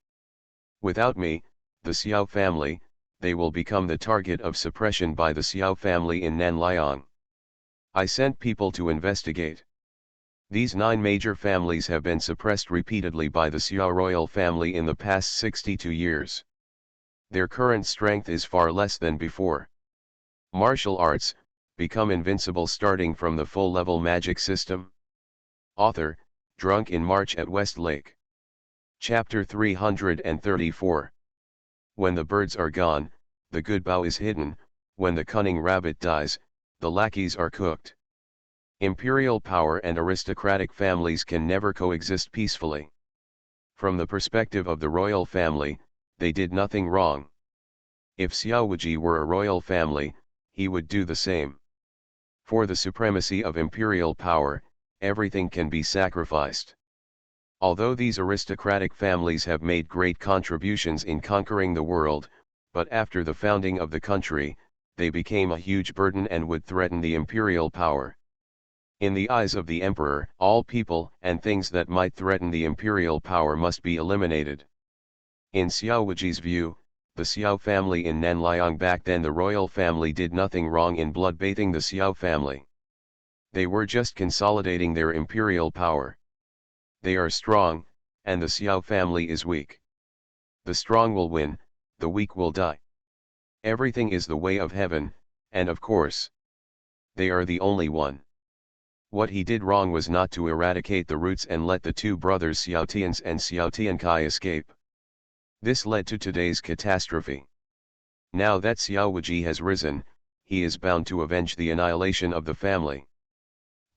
Speaker 1: Without me, the Xiao family, they will become the target of suppression by the Xiao family in Nanliang. I sent people to investigate. These 9 major families have been suppressed repeatedly by the Xiao royal family in the past 62 years. Their current strength is far less than before. Martial arts, become invincible starting from the full-level magic system. Author, Drunk in March at West Lake. Chapter 334. When the birds are gone, the good bough is hidden, when the cunning rabbit dies, the lackeys are cooked. Imperial power and aristocratic families can never coexist peacefully. From the perspective of the royal family, they did nothing wrong. If Xiao Wuji were a royal family, he would do the same. For the supremacy of imperial power, everything can be sacrificed. Although these aristocratic families have made great contributions in conquering the world, but after the founding of the country, they became a huge burden and would threaten the imperial power. In the eyes of the emperor, all people and things that might threaten the imperial power must be eliminated. In Xiao Wuji's view, the Xiao family in Nanliang back then, the royal family did nothing wrong in bloodbathing the Xiao family. They were just consolidating their imperial power. They are strong, and the Xiao family is weak. The strong will win, the weak will die. Everything is the way of heaven, and of course, they are the only one. What he did wrong was not to eradicate the roots and let the 2 brothers Xiao Tians and Xiao Tiankai escape. This led to today's catastrophe. Now that Xiao Wuji has risen, he is bound to avenge the annihilation of the family.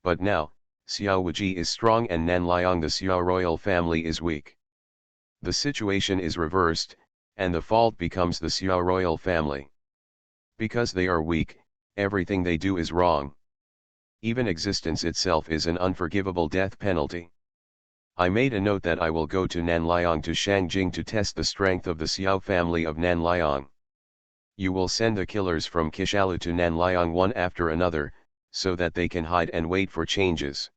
Speaker 1: But now, Xiao Wuji is strong and Nanliang, the Xiao royal family, is weak. The situation is reversed, and the fault becomes the Xiao royal family. Because they are weak, everything they do is wrong. Even existence itself is an unforgivable death penalty. I made a note that I will go to Nanliang to Shangjing to test the strength of the Xiao family of Nanliang. You will send the killers from Kishalu to Nanliang one after another, so that they can hide and wait for changes.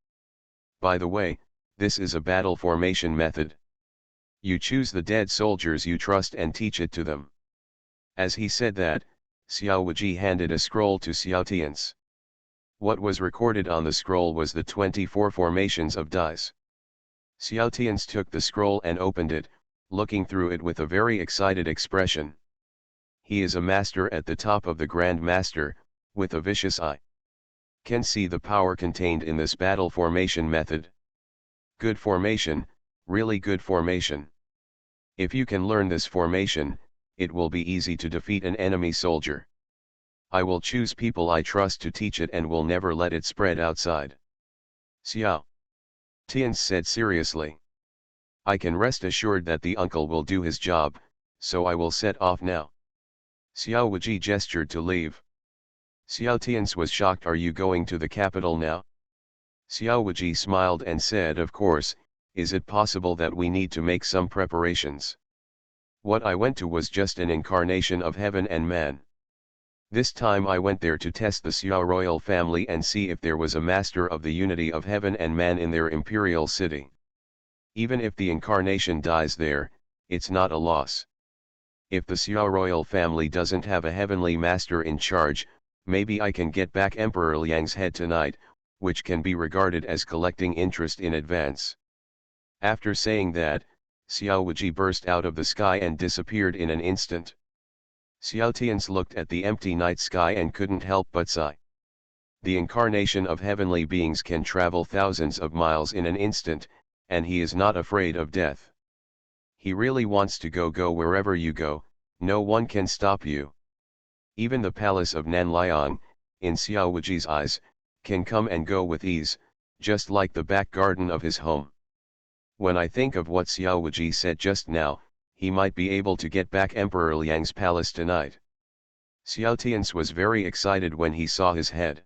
Speaker 1: By the way, this is a battle formation method. You choose the dead soldiers you trust and teach it to them. As he said that, Xiao Wuji handed a scroll to Xiao Tians. What was recorded on the scroll was the 24 formations of dice. Xiao Tians took the scroll and opened it, looking through it with a very excited expression. He is a master at the top of the Grand Master, with a vicious eye. Can see the power contained in this battle formation method. Good formation, really good formation. If you can learn this formation, it will be easy to defeat an enemy soldier. I will choose people I trust to teach it and will never let it spread outside. Xiao Tians said seriously. I can rest assured that the uncle will do his job, so I will set off now. Xiao Wuji gestured to leave. Xiao Tians was shocked. Are you going to the capital now? Xiao Wuji smiled and said, of course. Is it possible that we need to make some preparations? What I went to was just an incarnation of heaven and man. This time I went there to test the Xiao royal family and see if there was a master of the unity of heaven and man in their imperial city. Even if the incarnation dies there, it's not a loss. If the Xiao royal family doesn't have a heavenly master in charge, maybe I can get back Emperor Liang's head tonight, which can be regarded as collecting interest in advance. After saying that, Xiao Wuji burst out of the sky and disappeared in an instant. Xiao Tians looked at the empty night sky and couldn't help but sigh. The incarnation of heavenly beings can travel thousands of miles in an instant, and he is not afraid of death. He really wants to go wherever you go, no one can stop you. Even the palace of Nanliang, in Xiao Wuji's eyes, can come and go with ease, just like the back garden of his home. When I think of what Xiao Wuji said just now, he might be able to get back Emperor Liang's palace tonight. Xiao Tians was very excited when he saw his head.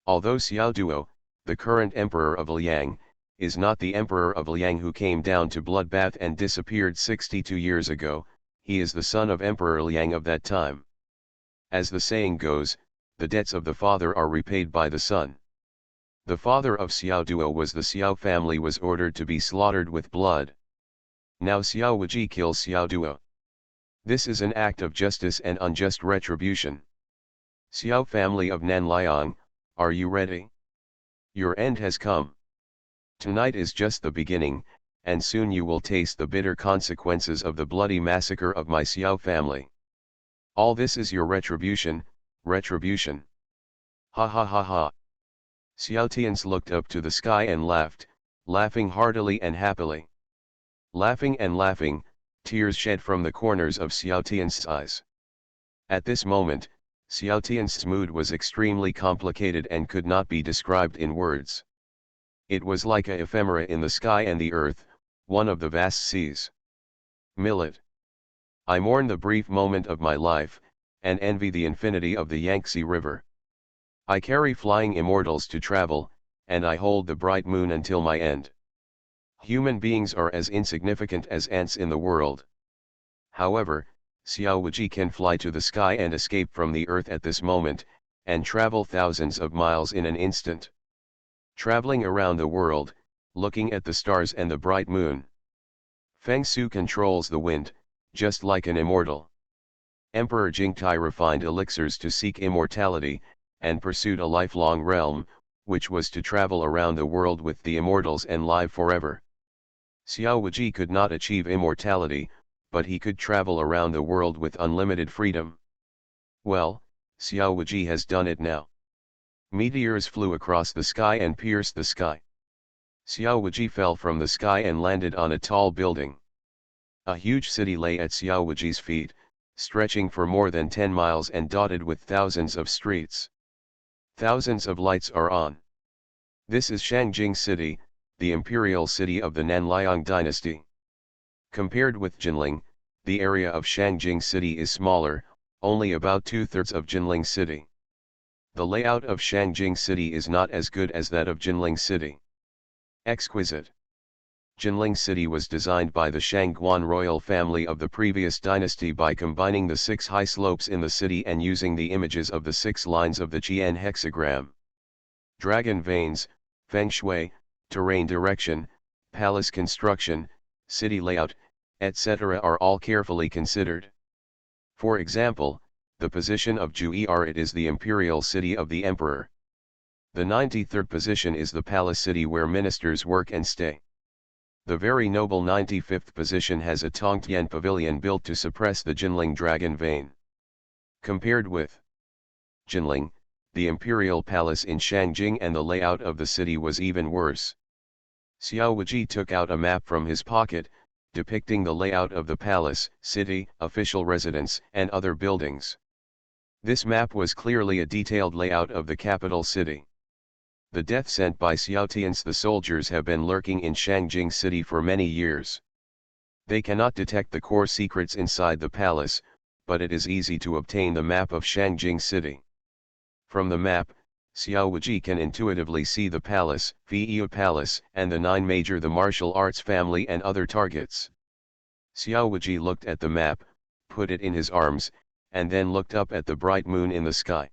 Speaker 1: Although Xiao Duo, the current emperor of Liang, is not the emperor of Liang who came down to bloodbath and disappeared 62 years ago, he is the son of Emperor Liang of that time. As the saying goes, the debts of the father are repaid by the son. The father of Xiao Duo was the Xiao family was ordered to be slaughtered with blood. Now Xiao Wuji kills Xiao Duo. This is an act of justice and unjust retribution. Xiao family of Nanliang, are you ready? Your end has come. Tonight is just the beginning, and soon you will taste the bitter consequences of the bloody massacre of my Xiao family. All this is your retribution, retribution. Ha ha ha ha. Xiao Tians looked up to the sky and laughed, laughing heartily and happily. Laughing and laughing, tears shed from the corners of Xiao Tian's eyes. At this moment, Xiao Tian's mood was extremely complicated and could not be described in words. It was like a ephemera in the sky and the earth, one of the vast seas. Millet. I mourn the brief moment of my life, and envy the infinity of the Yangtze River. I carry flying immortals to travel, and I hold the bright moon until my end. Human beings are as insignificant as ants in the world. However, Xiao Wuji can fly to the sky and escape from the earth at this moment, and travel thousands of miles in an instant. Traveling around the world, looking at the stars and the bright moon. Feng Su controls the wind, just like an immortal. Emperor Jingtai refined elixirs to seek immortality, and pursued a lifelong realm, which was to travel around the world with the immortals and live forever. Xiao Wuji could not achieve immortality, but he could travel around the world with unlimited freedom. Well, Xiao Wuji has done it now. Meteors flew across the sky and pierced the sky. Xiao Wuji fell from the sky and landed on a tall building. A huge city lay at Xiao Wuji's feet, stretching for more than 10 miles and dotted with thousands of streets. Thousands of lights are on. This is Shangjing City, the imperial city of the Nanliang dynasty. Compared with Jinling, the area of Shangjing City is smaller, only about 2/3 of Jinling City. The layout of Shangjing City is not as good as that of Jinling City. Exquisite. Jinling City was designed by the Shangguan royal family of the previous dynasty by combining the 6 high slopes in the city and using the images of the 6 lines of the Qian hexagram. Dragon veins, feng shui, terrain direction, palace construction, city layout, etc. are all carefully considered. For example, the position of Ju'er, it is the imperial city of the emperor. The 93rd position is the palace city where ministers work and stay. The very noble 95th position has a Tongtian pavilion built to suppress the Jinling dragon vein. Compared with Jinling, the imperial palace in Shangjing and the layout of the city was even worse. Xiao Wuji took out a map from his pocket, depicting the layout of the palace, city, official residence, and other buildings. This map was clearly a detailed layout of the capital city. The death sent by Xiao Tian's the soldiers have been lurking in Shangjing City for many years. They cannot detect the core secrets inside the palace, but it is easy to obtain the map of Shangjing City. From the map, Xiao Wuji can intuitively see the palace, Feiyu Palace, and the 9 major the martial arts family and other targets. Xiao Wuji looked at the map, put it in his arms, and then looked up at the bright moon in the sky.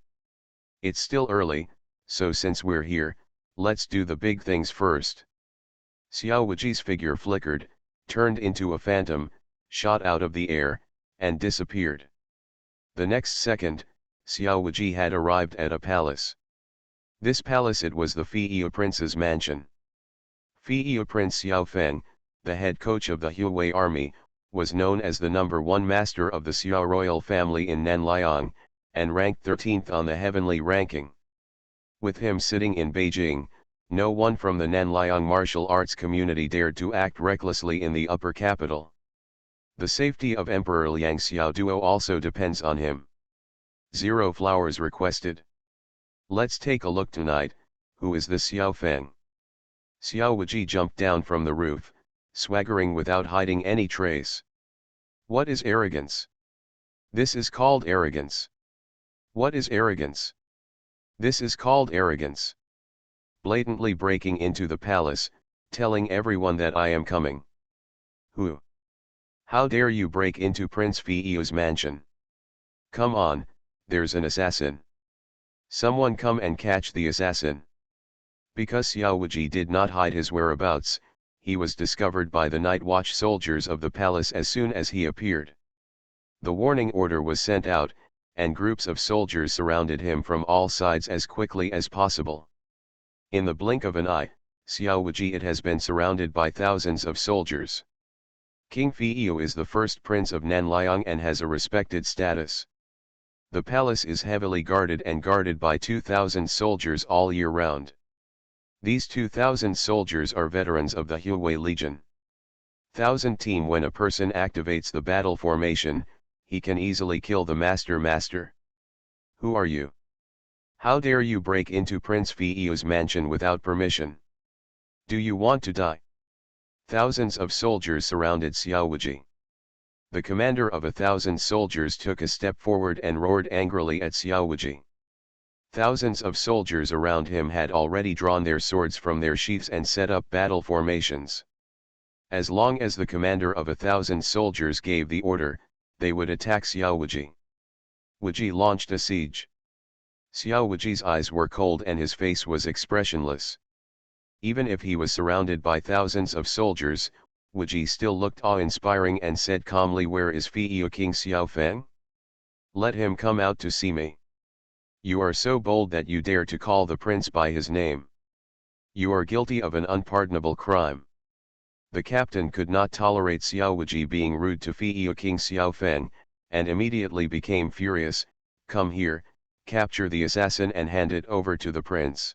Speaker 1: It's still early, so since we're here, let's do the big things first. Xiao Wuji's figure flickered, turned into a phantom, shot out of the air, and disappeared. The next second, Xiao Wuji had arrived at a palace. This palace, it was the Feiyu prince's mansion. Feiyu Prince Xiao Feng, the head coach of the Hui army, was known as the #1 master of the Xiao royal family in Nanliang, and ranked 13th on the heavenly ranking. With him sitting in Beijing, no one from the Nanliang martial arts community dared to act recklessly in the upper capital. The safety of Emperor Liang Xiaoduo also depends on him. 0 flowers requested. Let's take a look tonight. Who is this Xiao Feng? Xiao Wuji jumped down from the roof, swaggering without hiding any trace. What is arrogance? This is called arrogance. What is arrogance? This is called arrogance. Blatantly breaking into the palace, telling everyone that I am coming. Who? How dare you break into Prince Feiyu's mansion? Come on, there's an assassin. Someone come and catch the assassin. Because Xiao Wuji did not hide his whereabouts, he was discovered by the night watch soldiers of the palace as soon as he appeared. The warning order was sent out, and groups of soldiers surrounded him from all sides as quickly as possible. In the blink of an eye, Xiao Wuji has been surrounded by thousands of soldiers. King Fiyu is the first prince of Nanliang and has a respected status. The palace is heavily guarded and guarded by 2,000 soldiers all year round. These 2,000 soldiers are veterans of the Huawei Legion. 1,000 team. When a person activates the battle formation, he can easily kill the master. Who are you? How dare you break into Prince Fiyu's mansion without permission? Do you want to die? Thousands of soldiers surrounded Xiao Wuji. The commander of 1,000 soldiers took a step forward and roared angrily at Xiao Wuji. Thousands of soldiers around him had already drawn their swords from their sheaths and set up battle formations. As long as the commander of 1,000 soldiers gave the order, they would attack Xiao Wuji. Wuji launched a siege. Xiao Wuji's eyes were cold and his face was expressionless. Even if he was surrounded by thousands of soldiers, Wuji still looked awe-inspiring and said calmly, "Where is Fiyu King Xiao Feng? Let him come out to see me. You are so bold that you dare to call the prince by his name. You are guilty of an unpardonable crime." The captain could not tolerate Xiao Wuji being rude to Fiyu King Xiao Feng, and immediately became furious. "Come here, capture the assassin and hand it over to the prince.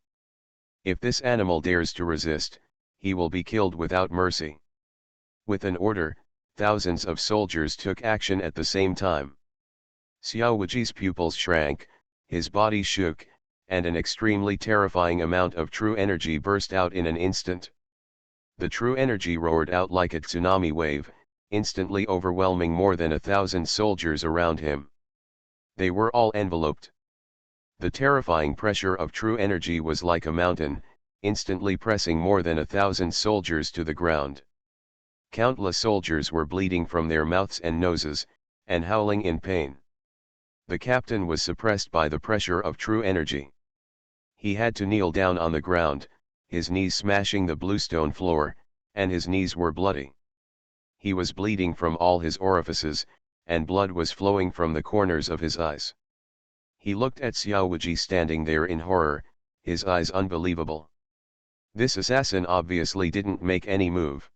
Speaker 1: If this animal dares to resist, he will be killed without mercy." With an order, thousands of soldiers took action at the same time. Xiao Wuji's pupils shrank, his body shook, and an extremely terrifying amount of true energy burst out in an instant. The true energy roared out like a tsunami wave, instantly overwhelming more than 1,000 soldiers around him. They were all enveloped. The terrifying pressure of true energy was like a mountain, instantly pressing more than 1,000 soldiers to the ground. Countless soldiers were bleeding from their mouths and noses, and howling in pain. The captain was suppressed by the pressure of true energy. He had to kneel down on the ground, his knees smashing the bluestone floor, and his knees were bloody. He was bleeding from all his orifices, and blood was flowing from the corners of his eyes. He looked at Xiao Wuji standing there in horror, his eyes unbelievable. This assassin obviously didn't make any move.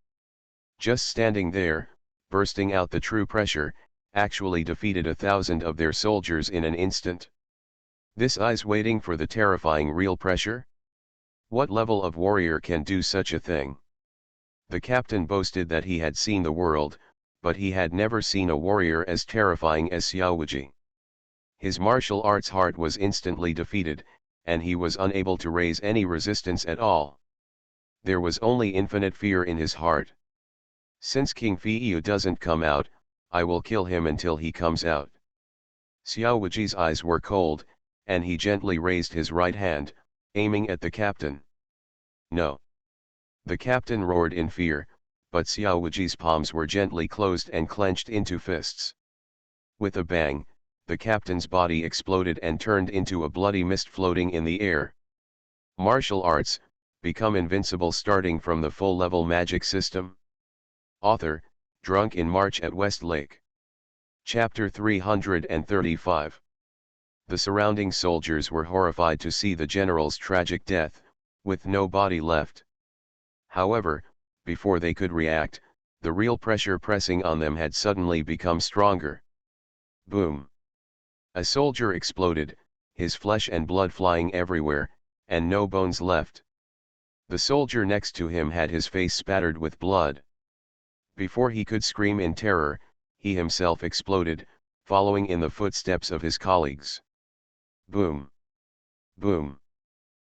Speaker 1: Just standing there, bursting out the true pressure, actually defeated 1,000 of their soldiers in an instant. This eyes waiting for the terrifying real pressure? What level of warrior can do such a thing? The captain boasted that he had seen the world, but he had never seen a warrior as terrifying as Xiao Wuji. His martial arts heart was instantly defeated, and he was unable to raise any resistance at all. There was only infinite fear in his heart. Since King Fiyu doesn't come out, I will kill him until he comes out. Xiao Wuji's eyes were cold, and he gently raised his right hand, aiming at the captain. No. The captain roared in fear, but Xiao Wuji's palms were gently closed and clenched into fists. With a bang, the captain's body exploded and turned into a bloody mist floating in the air. Martial arts, become invincible starting from the full-level magic system. Author, Drunk in March at Westlake. Chapter 335. The surrounding soldiers were horrified to see the general's tragic death, with no body left. However, before they could react, the real pressure pressing on them had suddenly become stronger. Boom! A soldier exploded, his flesh and blood flying everywhere, and no bones left. The soldier next to him had his face spattered with blood. Before he could scream in terror, he himself exploded, following in the footsteps of his colleagues. Boom! Boom!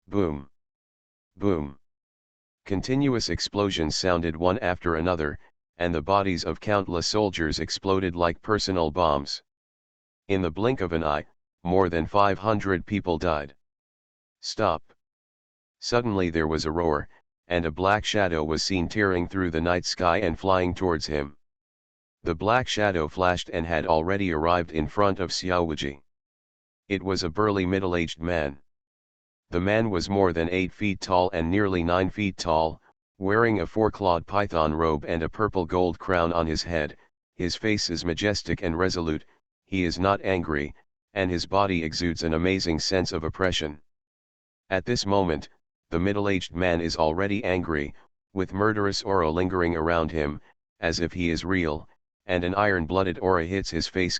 Speaker 1: Boom! Boom! Continuous explosions sounded one after another, and the bodies of countless soldiers exploded like personal bombs. In the blink of an eye, more than 500 people died. Stop! Suddenly there was a roar, and a black shadow was seen tearing through the night sky and flying towards him. The black shadow flashed and had already arrived in front of Xiao Wuji. It was a burly middle-aged man. The man was more than 8 feet tall and nearly 9 feet tall, wearing a four-clawed python robe and a purple gold crown on his head. His face is majestic and resolute, he is not angry, and his body exudes an amazing sense of oppression. At this moment, the middle-aged man is already angry, with murderous aura lingering around him, as if he is real, and an iron-blooded aura hits his face.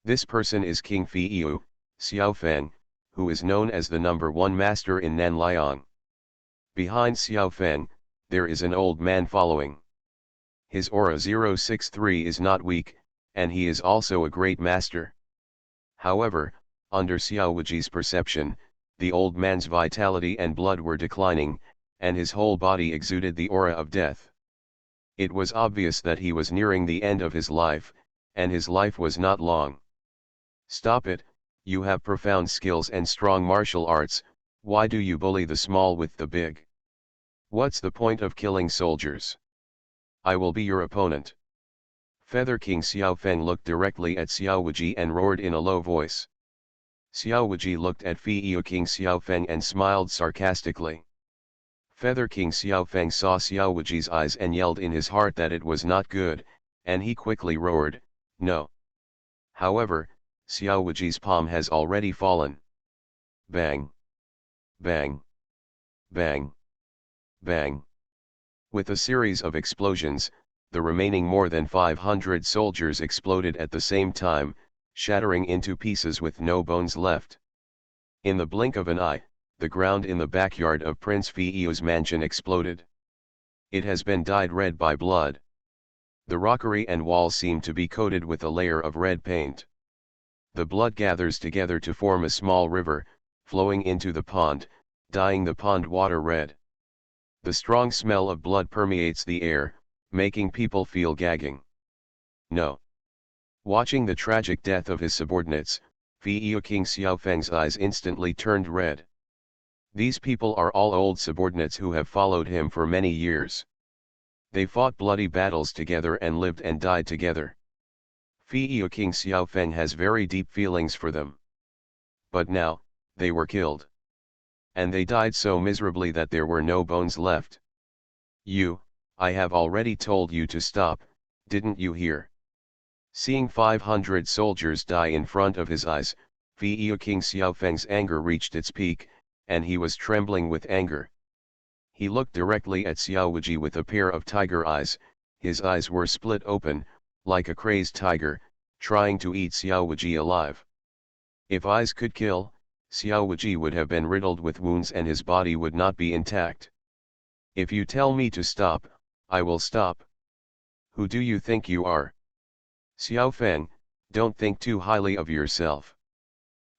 Speaker 1: This person is King Fiyu, Xiaofeng, who is known as the #1 master in Nanliang. Behind Xiaofeng, there is an old man following. His aura 063 is not weak, and he is also a great master. However, under Xiao Wuji's perception, the old man's vitality and blood were declining, and his whole body exuded the aura of death. It was obvious that he was nearing the end of his life, and his life was not long. Stop it, you have profound skills and strong martial arts, why do you bully the small with the big? What's the point of killing soldiers? I will be your opponent. Feather King Xiaofeng looked directly at Xiao Wuji and roared in a low voice. Xiao Wuji looked at Fiyu King Xiaofeng and smiled sarcastically. Feather King Xiaofeng saw Xiao Wuji's eyes and yelled in his heart that it was not good, and he quickly roared, no. However, Xiao Wuji's palm has already fallen. Bang! Bang! Bang! Bang! With a series of explosions, the remaining more than 500 soldiers exploded at the same time, shattering into pieces with no bones left. In the blink of an eye, the ground in the backyard of Prince Fiyu's mansion exploded. It has been dyed red by blood. The rockery and walls seem to be coated with a layer of red paint. The blood gathers together to form a small river, flowing into the pond, dyeing the pond water red. The strong smell of blood permeates the air, making people feel gagging. No. Watching the tragic death of his subordinates, Fiyu King Xiaofeng's eyes instantly turned red. These people are all old subordinates who have followed him for many years. They fought bloody battles together and lived and died together. Fiyu King Xiaofeng has very deep feelings for them. But now, they were killed. And they died so miserably that there were no bones left. I have already told you to stop, didn't you hear? Seeing 500 soldiers die in front of his eyes, Fiyu King Xiaofeng's anger reached its peak, and he was trembling with anger. He looked directly at Xiao Wuji with a pair of tiger eyes, his eyes were split open, like a crazed tiger, trying to eat Xiao Wuji alive. If eyes could kill, Xiao Wuji would have been riddled with wounds and his body would not be intact. If you tell me to stop, I will stop. Who do you think you are? Xiaofeng, don't think too highly of yourself.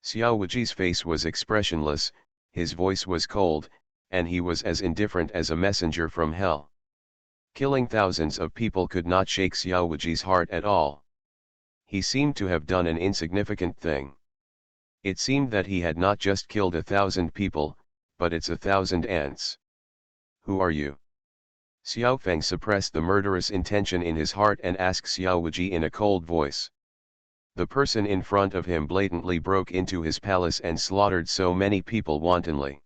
Speaker 1: Xiao Wuji's face was expressionless, his voice was cold, and he was as indifferent as a messenger from hell. Killing thousands of people could not shake Xiao Wuji's heart at all. He seemed to have done an insignificant thing. It seemed that he had not just killed 1,000 people, but it's 1,000 ants. Who are you? Xiaofeng suppressed the murderous intention in his heart and asked Xiao Wuji in a cold voice. The person in front of him blatantly broke into his palace and slaughtered so many people wantonly.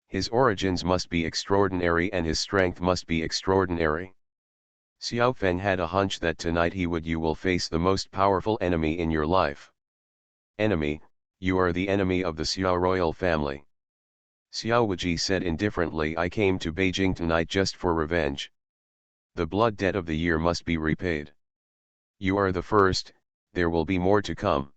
Speaker 1: His origins must be extraordinary and his strength must be extraordinary. Xiaofeng had a hunch that tonight you will face the most powerful enemy in your life. Enemy, you are the enemy of the Xiao royal family. Xiao Wuji said indifferently, I came to Beijing tonight just for revenge. The blood debt of the year must be repaid. You are the first, there will be more to come.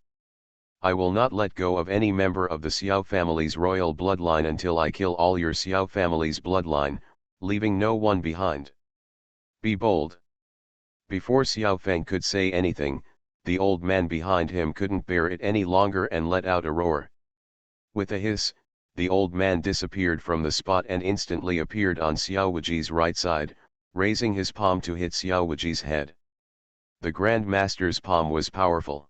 Speaker 1: I will not let go of any member of the Xiao family's royal bloodline until I kill all your Xiao family's bloodline, leaving no one behind. Be bold. Before Xiaofeng could say anything, the old man behind him couldn't bear it any longer and let out a roar. With a hiss, the old man disappeared from the spot and instantly appeared on Xiao Wuji's right side, raising his palm to hit Xiao Wuji's head. The Grand Master's palm was powerful.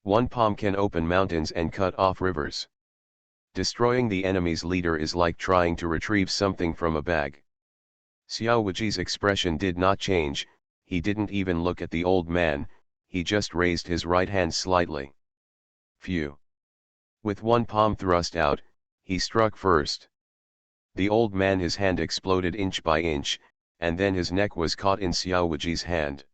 Speaker 1: One palm can open mountains and cut off rivers. Destroying the enemy's leader is like trying to retrieve something from a bag. Xiao Wuji's expression did not change, he didn't even look at the old man, he just raised his right hand slightly. Phew! With one palm thrust out, he struck first. The old man, his hand exploded inch by inch, and then his neck was caught in Xiao Wuji's hand.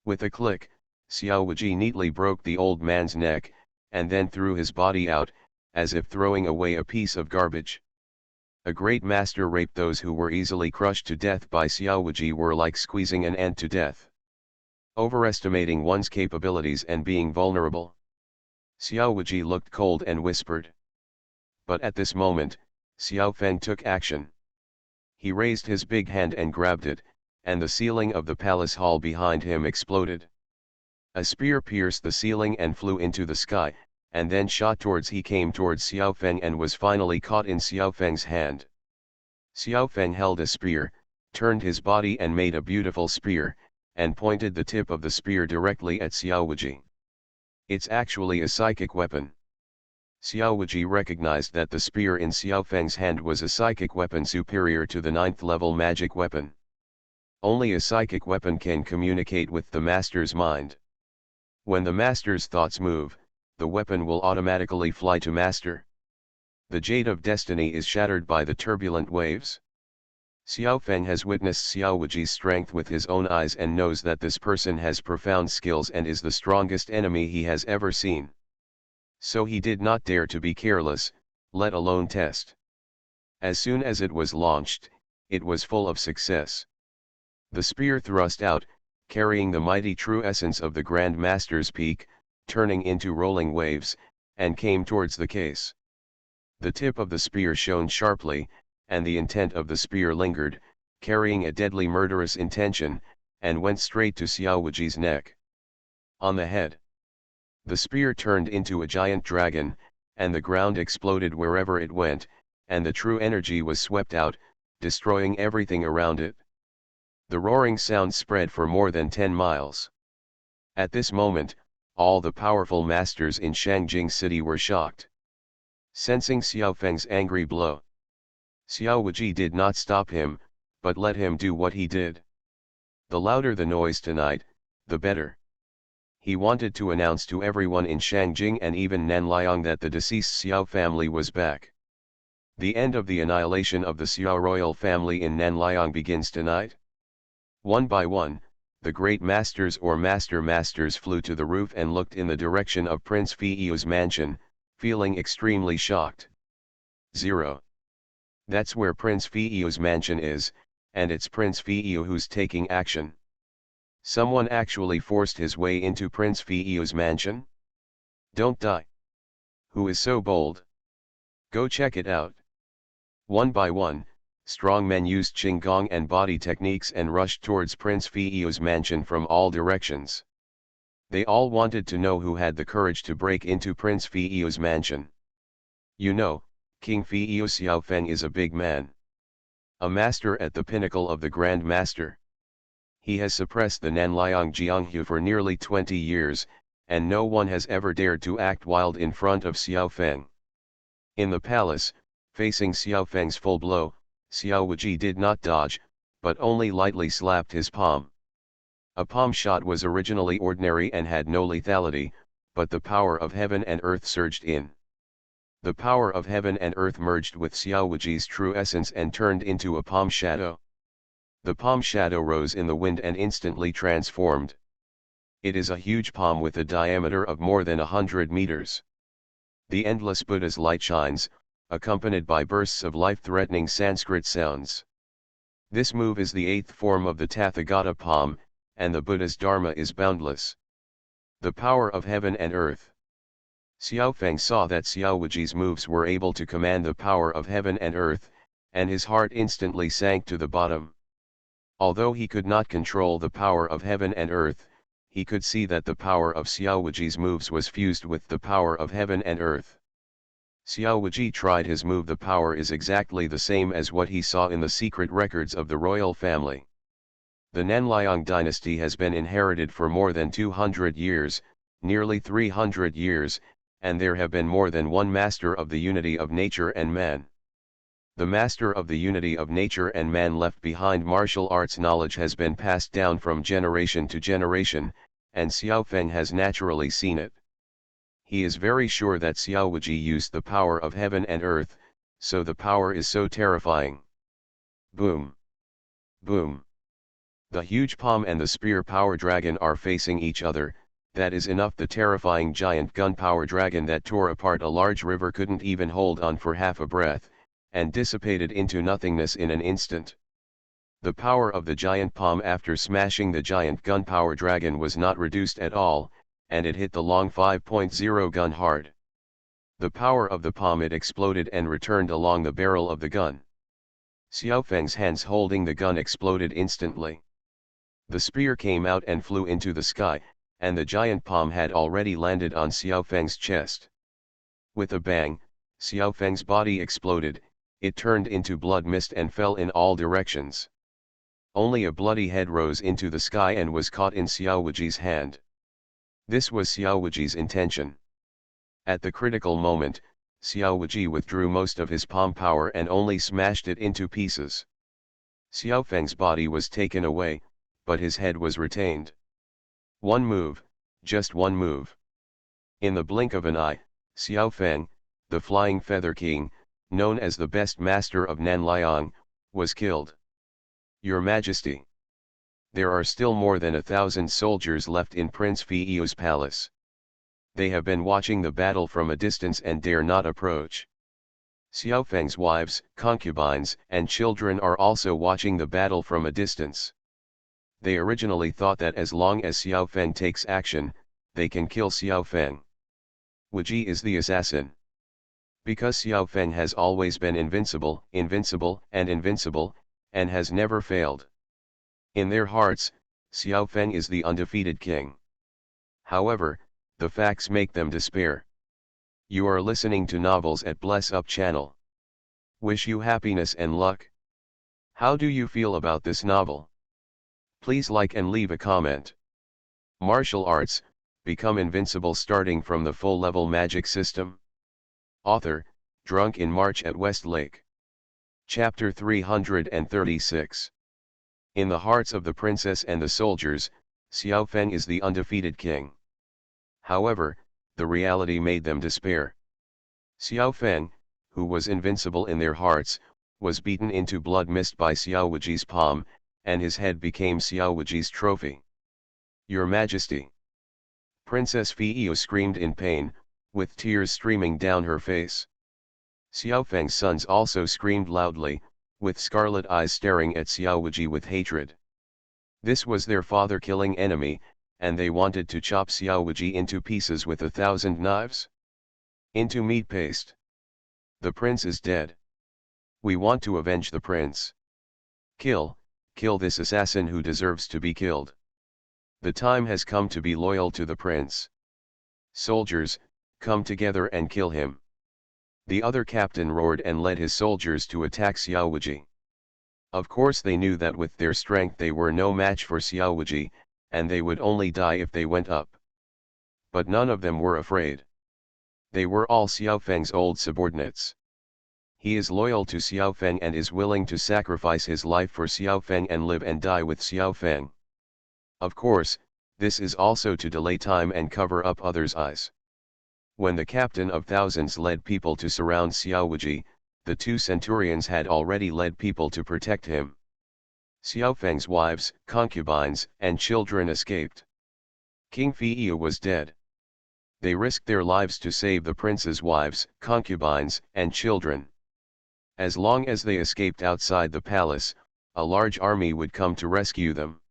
Speaker 1: With a click, Xiao Wuji neatly broke the old man's neck, and then threw his body out, as if throwing away a piece of garbage. A great master raped those who were easily crushed to death by Xiao Wuji were like squeezing an ant to death. Overestimating one's capabilities and being vulnerable. Xiao Wuji looked cold and whispered. But at this moment, Xiao Feng took action. He raised his big hand and grabbed it, and the ceiling of the palace hall behind him exploded. A spear pierced the ceiling and flew into the sky, and then shot towards he came towards Xiao Feng and was finally caught in Xiao Feng's hand. Xiao Feng held a spear, turned his body and made a beautiful spear, and pointed the tip of the spear directly at Xiao Wuji. It's actually a psychic weapon. Xiao Wuji recognized that the spear in Xiao Feng's hand was a psychic weapon superior to the 9th level magic weapon. Only a psychic weapon can communicate with the master's mind. When the master's thoughts move, the weapon will automatically fly to master. The jade of destiny is shattered by the turbulent waves. Xiao Feng has witnessed Xiao Wuji's strength with his own eyes and knows that this person has profound skills and is the strongest enemy he has ever seen. So he did not dare to be careless, let alone test. As soon as it was launched, it was full of success. The spear thrust out, carrying the mighty true essence of the Grand Master's peak, turning into rolling waves, and came towards the case. The tip of the spear shone sharply, and the intent of the spear lingered, carrying a deadly murderous intention, and went straight to Xiao Wuji's neck. On the head. The spear turned into a giant dragon, and the ground exploded wherever it went, and the true energy was swept out, destroying everything around it. The roaring sound spread for more than 10 miles. At this moment, all the powerful masters in Shangjing City were shocked. Sensing Xiao Feng's angry blow, Xiao Wuji did not stop him, but let him do what he did. The louder the noise tonight, the better. He wanted to announce to everyone in Shangjing and even Nanliang that the deceased Xiao family was back. The end of the annihilation of the Xiao royal family in Nanliang begins tonight. One by one, the great masters or masters flew to the roof and looked in the direction of Prince Fiu's mansion, feeling extremely shocked. 0. That's where Prince Fiu's mansion is, and it's Prince Fiu who's taking action. Someone actually forced his way into Prince Fiu's mansion? Don't die. Who is so bold? Go check it out. One by one, strong men used Qinggong and body techniques and rushed towards Prince Fiu's mansion from all directions. They all wanted to know who had the courage to break into Prince Fiu's mansion. You know, King Fiu Xiao Feng is a big man. A master at the pinnacle of the Grand Master. He has suppressed the Nanliang Jianghu for nearly 20 years, and no one has ever dared to act wild in front of Xiao Feng. In the palace, facing Xiao Feng's full blow, Xiao Wuji did not dodge, but only lightly slapped his palm. A palm shot was originally ordinary and had no lethality, but the power of heaven and earth surged in. The power of heaven and earth merged with Xiao Wuji's true essence and turned into a palm shadow. The palm shadow rose in the wind and instantly transformed. It is a huge palm with a diameter of more than 100 meters. The endless Buddha's light shines, accompanied by bursts of life-threatening Sanskrit sounds. This move is the 8th form of the Tathagata palm, and the Buddha's Dharma is boundless. The power of heaven and earth. Xiao Feng saw that Xiao Wuji's moves were able to command the power of heaven and earth, and his heart instantly sank to the bottom. Although he could not control the power of heaven and earth, he could see that the power of Xiao Wuji's moves was fused with the power of heaven and earth. Xiao Wuji tried his move. The power is exactly the same as what he saw in the secret records of the royal family. The Nanliang dynasty has been inherited for more than 200 years, nearly 300 years, and there have been more than one master of the unity of nature and man. The master of the unity of nature and man left behind martial arts knowledge has been passed down from generation to generation, and Xiao Feng has naturally seen it. He is very sure that Xiao Wuji used the power of heaven and earth, so the power is so terrifying. Boom! Boom! The huge palm and the spear power dragon are facing each other. That is enough. The terrifying giant gun power dragon that tore apart a large river couldn't even hold on for half a breath, and dissipated into nothingness in an instant. The power of the giant palm after smashing the giant gun power dragon was not reduced at all, and it hit the long 5.0 gun hard. The power of the palm, it exploded and returned along the barrel of the gun. Xiao Feng's hands holding the gun exploded instantly. The spear came out and flew into the sky, and the giant palm had already landed on Xiao Feng's chest. With a bang, Xiao Feng's body exploded, it turned into blood mist and fell in all directions. Only a bloody head rose into the sky and was caught in Xiao Wuji's hand. This was Xiao Wuji's intention. At the critical moment, Xiao Wuji withdrew most of his palm power and only smashed it into pieces. Xiao Feng's body was taken away, but his head was retained. One move, just one move. In the blink of an eye, Xiao Feng, the Flying Feather King, known as the best master of Nanliang, was killed. Your Majesty. There are still more than 1,000 soldiers left in Prince Fiu's palace. They have been watching the battle from a distance and dare not approach. Xiao Feng's wives, concubines, and children are also watching the battle from a distance. They originally thought that as long as Xiao Feng takes action, they can kill Xiao Feng. Wuji is the assassin. Because Xiao Feng has always been invincible, and has never failed. In their hearts, Xiao Feng is the undefeated king. However, the facts make them despair. You are listening to Novels at Bless Up channel. Wish you happiness and luck. How do you feel about this novel? Please like and leave a comment. Martial arts, become invincible starting from the full level magic system. Author, Drunk in March at Westlake. Chapter 336. In the hearts of the princess and the soldiers, Xiao Feng is the undefeated king. However, the reality made them despair. Xiao Feng, who was invincible in their hearts, was beaten into blood mist by Xiao Wuji's palm, and his head became Xiao Wuji's trophy. Your Majesty. Princess Fiu screamed in pain, with tears streaming down her face. Xiao Feng's sons also screamed loudly, with scarlet eyes staring at Xiao Wuji with hatred. This was their father-killing enemy, and they wanted to chop Xiao Wuji into pieces with 1,000 knives. Into meat paste. The prince is dead. We want to avenge the prince. Kill this assassin who deserves to be killed. The time has come to be loyal to the prince. Soldiers, come together and kill him. The other captain roared and led his soldiers to attack Xiao Wuji. Of course they knew that with their strength they were no match for Xiao Wuji, and they would only die if they went up. But none of them were afraid. They were all Xiao Feng's old subordinates. He is loyal to Xiao Feng and is willing to sacrifice his life for Xiao Feng and live and die with Xiao Feng. Of course, this is also to delay time and cover up others' eyes. When the captain of thousands led people to surround Xiao Wuji, the two centurions had already led people to protect him. Xiao Feng's wives, concubines, and children escaped. King Fiu was dead. They risked their lives to save the prince's wives, concubines, and children. As long as they escaped outside the palace, a large army would come to rescue them.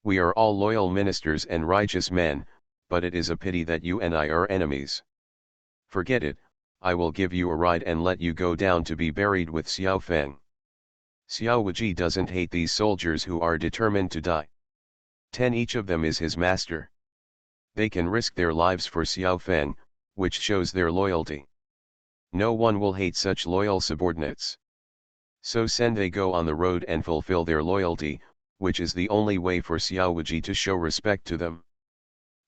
Speaker 1: We are all loyal ministers and righteous men, but it is a pity that you and I are enemies. Forget it, I will give you a ride and let you go down to be buried with Xiao Feng. Xiao Wuji doesn't hate these soldiers who are determined to die. 10 each of them is his master. They can risk their lives for Xiao Feng, which shows their loyalty. No one will hate such loyal subordinates. So send they go on the road and fulfill their loyalty, which is the only way for Xiao Wuji to show respect to them.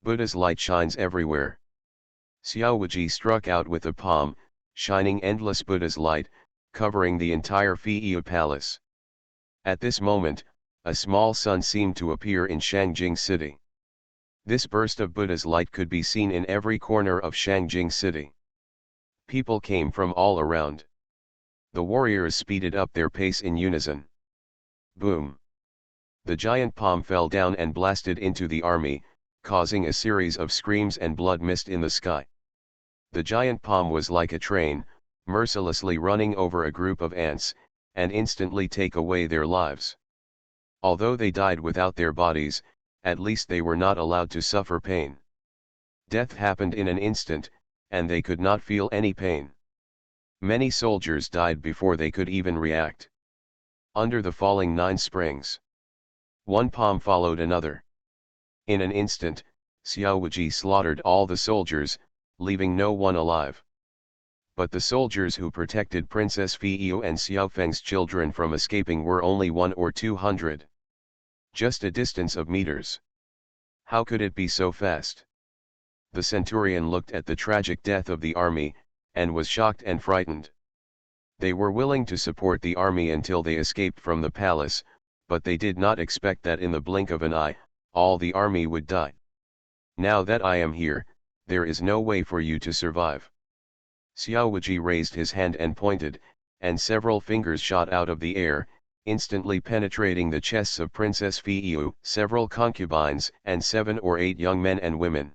Speaker 1: Buddha's light shines everywhere. Xiao Wuji struck out with a palm, shining endless Buddha's light, covering the entire Fiyu palace. At this moment, a small sun seemed to appear in Shangjing city. This burst of Buddha's light could be seen in every corner of Shangjing city. People came from all around. The warriors speeded up their pace in unison. Boom! The giant palm fell down and blasted into the army, causing a series of screams and blood mist in the sky. The giant palm was like a train, mercilessly running over a group of ants, and instantly take away their lives. Although they died without their bodies, at least they were not allowed to suffer pain. Death happened in an instant, and they could not feel any pain. Many soldiers died before they could even react. Under the falling 9 springs, one palm followed another. In an instant, Xiao Wuji slaughtered all the soldiers, leaving no one alive. But the soldiers who protected Princess Fiyu and Xiao Feng's children from escaping were only 100 or 200. Just a distance of meters. How could it be so fast? The centurion looked at the tragic death of the army, and was shocked and frightened. They were willing to support the army until they escaped from the palace, but they did not expect that in the blink of an eye, all the army would die. Now that I am here, there is no way for you to survive. Xiao Wuji raised his hand and pointed, and several fingers shot out of the air, instantly penetrating the chests of Princess Fiyu, several concubines, and 7 or 8 young men and women.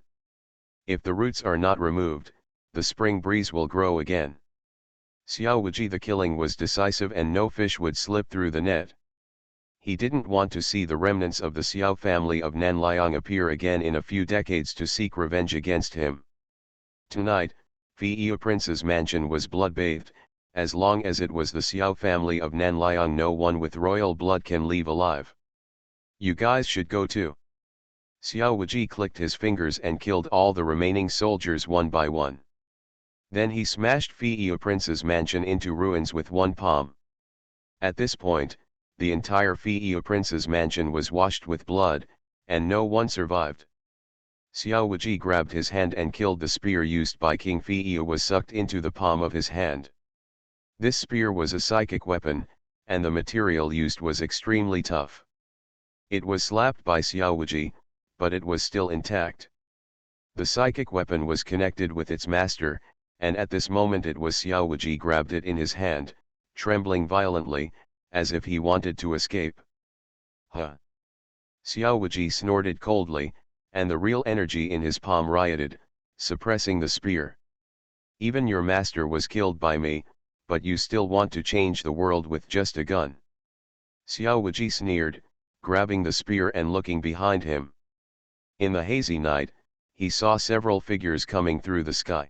Speaker 1: If the roots are not removed, the spring breeze will grow again. Xiao Wuji, the killing was decisive and no fish would slip through the net. He didn't want to see the remnants of the Xiao family of Nanliang appear again in a few decades to seek revenge against him. Tonight, Fiyu Prince's mansion was blood-bathed. As long as it was the Xiao family of Nanliang, no one with royal blood can leave alive. You guys should go too. Xiao Wuji clicked his fingers and killed all the remaining soldiers one by one. Then he smashed Fiyu Prince's mansion into ruins with one palm. At this point, the entire Fiyu Prince's mansion was washed with blood, and no one survived. Xiao Wuji grabbed his hand and killed the spear used by King Fiyu was sucked into the palm of his hand. This spear was a psychic weapon, and the material used was extremely tough. It was slapped by Xiao Wuji, but it was still intact. The psychic weapon was connected with its master, and at this moment it was Xiao Wuji grabbed it in his hand, trembling violently, as if he wanted to escape. Huh! Xiao Wuji snorted coldly, and the real energy in his palm rioted, suppressing the spear. Even your master was killed by me, but you still want to change the world with just a gun. Xiao Wuji sneered, grabbing the spear and looking behind him. In the hazy night, he saw several figures coming through the sky.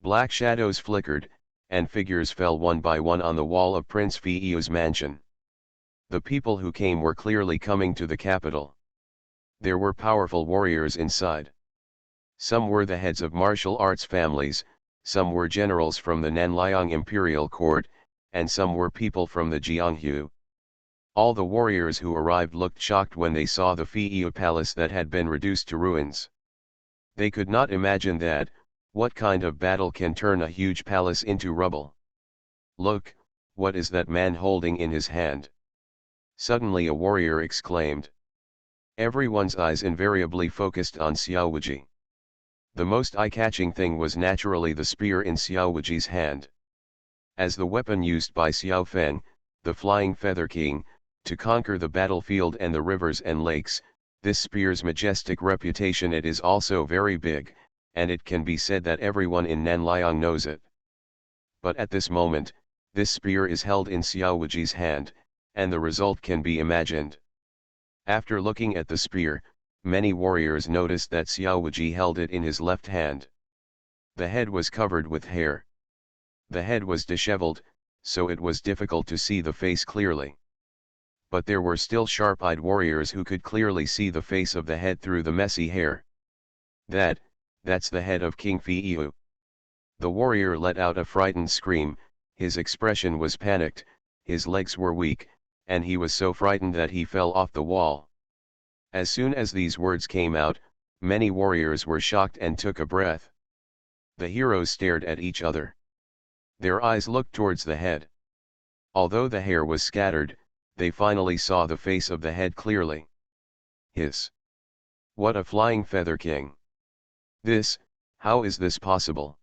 Speaker 1: Black shadows flickered, and figures fell one by one on the wall of Prince Fiyu's mansion. The people who came were clearly coming to the capital. There were powerful warriors inside. Some were the heads of martial arts families, some were generals from the Nanliang imperial court, and some were people from the Jianghu. All the warriors who arrived looked shocked when they saw the Fiyu palace that had been reduced to ruins. They could not imagine that. What kind of battle can turn a huge palace into rubble? Look, what is that man holding in his hand? Suddenly a warrior exclaimed. Everyone's eyes invariably focused on Xiao Wuji. The most eye-catching thing was naturally the spear in Xiao Wuji's hand. As the weapon used by Xiao Feng, the Flying Feather King, to conquer the battlefield and the rivers and lakes, this spear's majestic reputation, it is also very big, and it can be said that everyone in Nanliang knows it. But at this moment, this spear is held in Xiao Wuji's hand, and the result can be imagined. After looking at the spear, many warriors noticed that Xiao Wuji held it in his left hand. The head was covered with hair. The head was disheveled, so it was difficult to see the face clearly. But there were still sharp-eyed warriors who could clearly see the face of the head through the messy hair. That's the head of King Fiyu. The warrior let out a frightened scream, his expression was panicked, his legs were weak, and he was so frightened that he fell off the wall. As soon as these words came out, many warriors were shocked and took a breath. The heroes stared at each other. Their eyes looked towards the head. Although the hair was scattered, they finally saw the face of the head clearly. Hiss! What a flying feather king! How is this possible?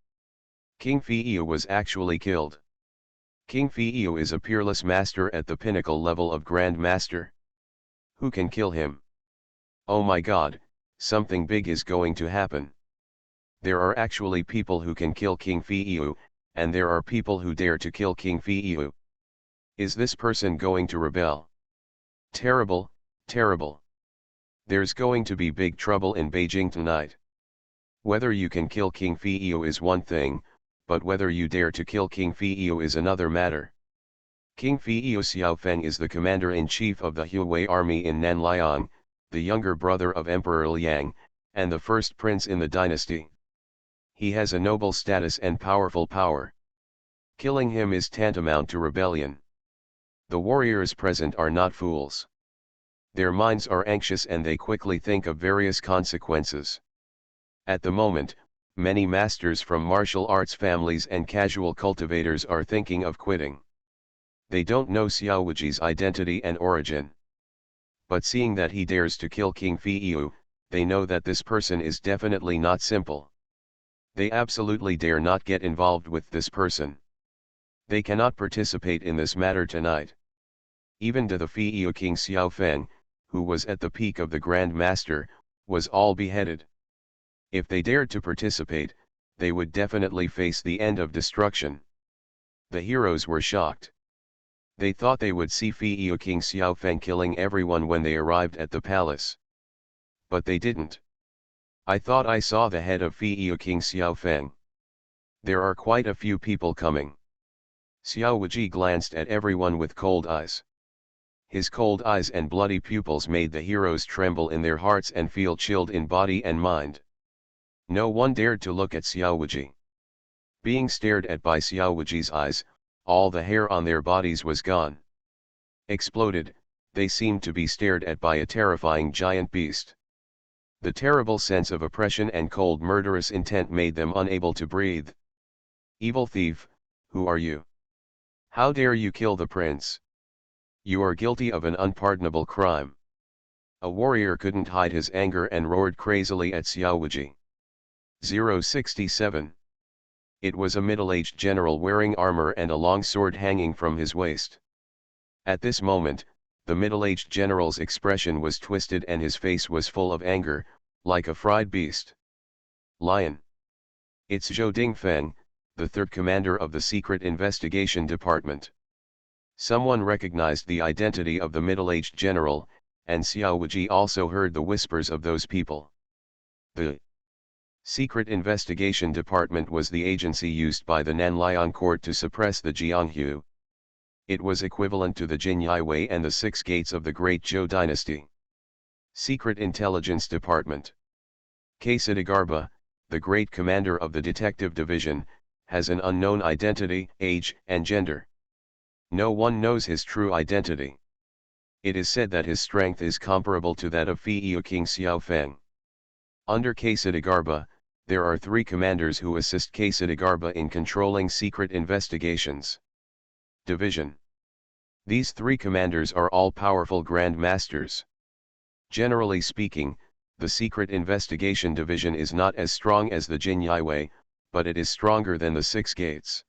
Speaker 1: King Fiyu was actually killed. King Fiyu is a peerless master at the pinnacle level of Grand Master. Who can kill him? Oh my god, something big is going to happen. There are actually people who can kill King Fiyu, and there are people who dare to kill King Fiyu. Is this person going to rebel? Terrible, terrible. There's going to be big trouble in Beijing tonight. Whether you can kill King Fiyu is one thing, but whether you dare to kill King Fiyu is another matter. King Fiyu Xiaofeng is the commander-in-chief of the Hui army in Nanliang, the younger brother of Emperor Liang, and the first prince in the dynasty. He has a noble status and powerful power. Killing him is tantamount to rebellion. The warriors present are not fools. Their minds are anxious and they quickly think of various consequences. At the moment, many masters from martial arts families and casual cultivators are thinking of quitting. They don't know Xiao Wuji's identity and origin. But seeing that he dares to kill King Fiyu, they know that this person is definitely not simple. They absolutely dare not get involved with this person. They cannot participate in this matter tonight. Even to the Fiyu King Xiaofeng, who was at the peak of the Grand Master, was all beheaded. If they dared to participate, they would definitely face the end of destruction. The heroes were shocked. They thought they would see Fiyu King Xiaofeng killing everyone when they arrived at the palace. But they didn't. I thought I saw the head of Fiyu King Xiaofeng. There are quite a few people coming. Xiao Wuji glanced at everyone with cold eyes. His cold eyes and bloody pupils made the heroes tremble in their hearts and feel chilled in body and mind. No one dared to look at Xiao Wuji. Being stared at by Xiao Wuji's eyes, all the hair on their bodies was gone. Exploded, they seemed to be stared at by a terrifying giant beast. The terrible sense of oppression and cold murderous intent made them unable to breathe. Evil thief, who are you? How dare you kill the prince? You are guilty of an unpardonable crime. A warrior couldn't hide his anger and roared crazily at Xiao Wuji. 067. It was a middle-aged general wearing armor and a long sword hanging from his waist. At this moment, the middle-aged general's expression was twisted and his face was full of anger, like a fried beast. Lion. It's Zhou Dingfeng, the third commander of the Secret Investigation Department. Someone recognized the identity of the middle-aged general, and Xiao Wuji also heard the whispers of those people. The Secret Investigation Department was the agency used by the Nanliang court to suppress the Jianghu. It was equivalent to the Jinyaiwei and the Six Gates of the Great Zhou dynasty. Secret Intelligence Department. Kasidagarba, the great commander of the detective division, has an unknown identity, age, and gender. No one knows his true identity. It is said that his strength is comparable to that of Fiyu King Xiaofeng. Under Kasidagarba, there are 3 commanders who assist Kasidagarba in controlling secret investigations. Division. These 3 commanders are all powerful Grand Masters. Generally speaking, the Secret Investigation Division is not as strong as the Jinyaiwei, but it is stronger than the Six Gates.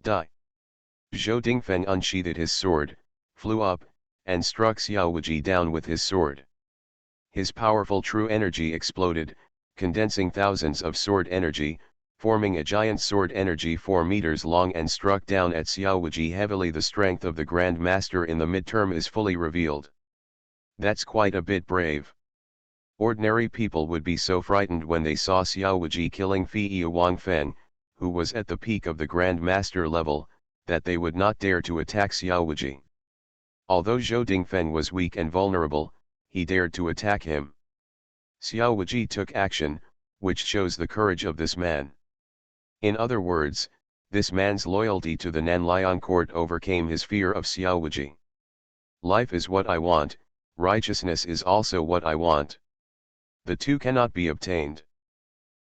Speaker 1: Zhou Dingfeng unsheathed his sword, flew up, and struck Xiao Wuji down with his sword. His powerful true energy exploded, condensing thousands of sword energy, forming a giant sword energy 4 meters long and struck down at Xiao Wuji heavily. The strength of the Grand Master in the midterm is fully revealed. That's quite a bit brave. Ordinary people would be so frightened when they saw Xiao Wuji killing Fiyu Wangfeng, who was at the peak of the Grand Master level, that they would not dare to attack Xiao Wuji. Although Zhou Dingfeng was weak and vulnerable, he dared to attack him. Xiao Wuji took action, which shows the courage of this man. In other words, this man's loyalty to the Nanliang court overcame his fear of Xiao Wuji. Life is what I want, righteousness is also what I want. The two cannot be obtained.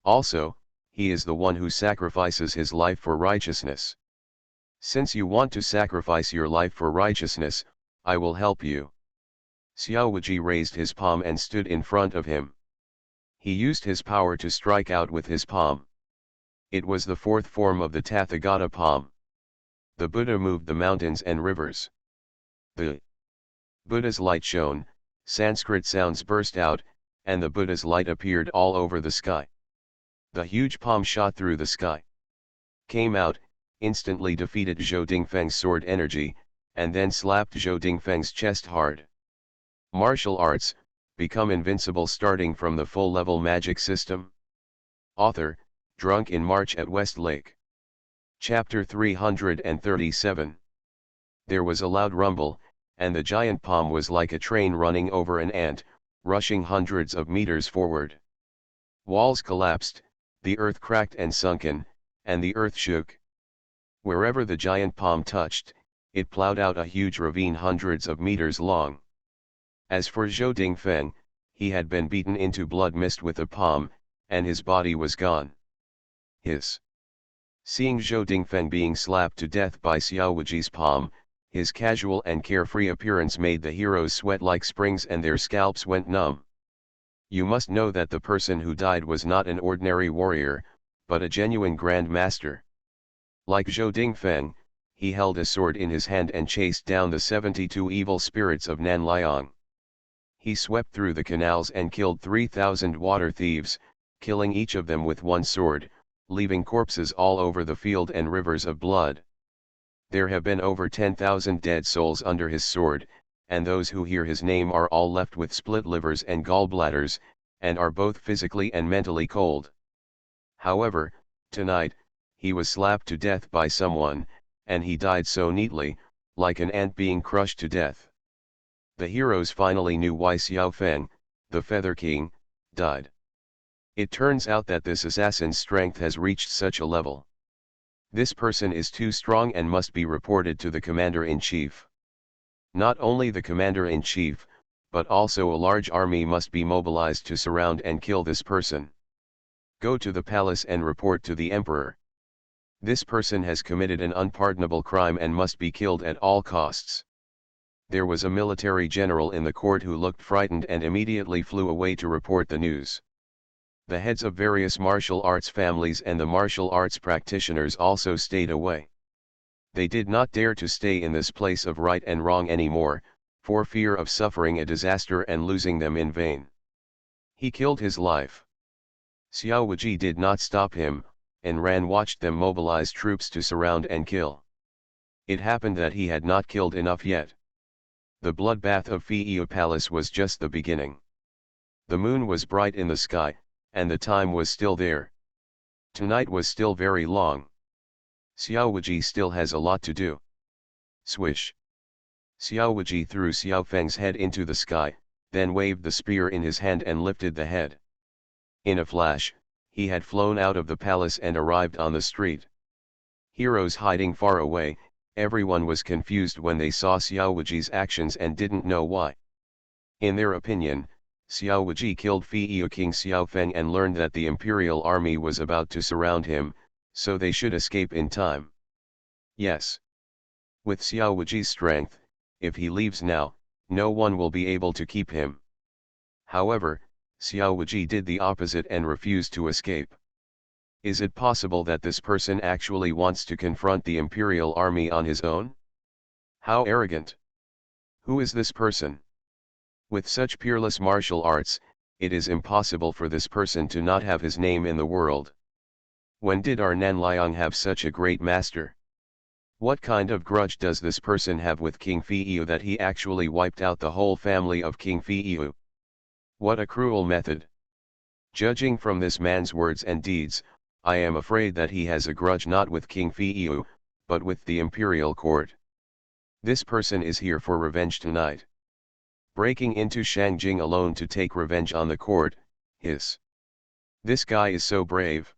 Speaker 1: Also, he is the one who sacrifices his life for righteousness. Since you want to sacrifice your life for righteousness, I will help you. Xiao Wuji raised his palm and stood in front of him. He used his power to strike out with his palm. It was the fourth form of the Tathagata palm. The Buddha moved the mountains and rivers. The Buddha's light shone, Sanskrit sounds burst out, and the Buddha's light appeared all over the sky. The huge palm shot through the sky, came out, instantly defeated Zhou Dingfeng's sword energy, and then slapped Zhou Dingfeng's chest hard. Martial arts, become invincible starting from the full-level magic system. Author, Drunk in March at Westlake. Chapter 337. There was a loud rumble, and the giant palm was like a train running over an ant, rushing hundreds of meters forward. Walls collapsed, the earth cracked and sunken, and the earth shook. Wherever the giant palm touched, it plowed out a huge ravine hundreds of meters long. As for Zhou Dingfeng, he had been beaten into blood mist with a palm, and his body was gone. Seeing Zhou Dingfeng being slapped to death by Xiao Wuji's palm, his casual and carefree appearance made the heroes sweat like springs and their scalps went numb. You must know that the person who died was not an ordinary warrior, but a genuine Grand Master. Like Zhou Dingfeng, he held a sword in his hand and chased down the 72 evil spirits of Nanliang. He swept through the canals and killed 3,000 water thieves, killing each of them with one sword, leaving corpses all over the field and rivers of blood. There have been over 10,000 dead souls under his sword, and those who hear his name are all left with split livers and gallbladders, and are both physically and mentally cold. However, tonight, he was slapped to death by someone, and he died so neatly, like an ant being crushed to death. The heroes finally knew why Xiao Feng, the Feather King, died. It turns out that this assassin's strength has reached such a level. This person is too strong and must be reported to the Commander-in-Chief. Not only the Commander-in-Chief, but also a large army must be mobilized to surround and kill this person. Go to the palace and report to the Emperor. This person has committed an unpardonable crime and must be killed at all costs. There was a military general in the court who looked frightened and immediately flew away to report the news. The heads of various martial arts families and the martial arts practitioners also stayed away. They did not dare to stay in this place of right and wrong anymore, for fear of suffering a disaster and losing them in vain. He killed his life. Xiao Wuji did not stop him, and watched them mobilize troops to surround and kill. It happened that he had not killed enough yet. The bloodbath of Feiyu Palace was just the beginning. The moon was bright in the sky, and the time was still there. Tonight was still very long. Xiao Wuji still has a lot to do. Swish. Xiao Wuji threw Xiao Feng's head into the sky, then waved the spear in his hand and lifted the head. In a flash, he had flown out of the palace and arrived on the street. Heroes hiding far away, everyone was confused when they saw Xiao Wuji's actions and didn't know why. In their opinion, Xiao Wuji killed Feiyu King Xiao Feng and learned that the imperial army was about to surround him, so they should escape in time. Yes. With Xiao Wuji's strength, if he leaves now, no one will be able to keep him. However, Xiao Wuji did the opposite and refused to escape. Is it possible that this person actually wants to confront the imperial army on his own? How arrogant! Who is this person? With such peerless martial arts, it is impossible for this person to not have his name in the world. When did our Nanliang have such a great master? What kind of grudge does this person have with King Feiyu that he actually wiped out the whole family of King Feiyu? What a cruel method! Judging from this man's words and deeds, I am afraid that he has a grudge not with King Feiyu, but with the imperial court. This person is here for revenge tonight. Breaking into Shangjing alone to take revenge on the court, This guy is so brave.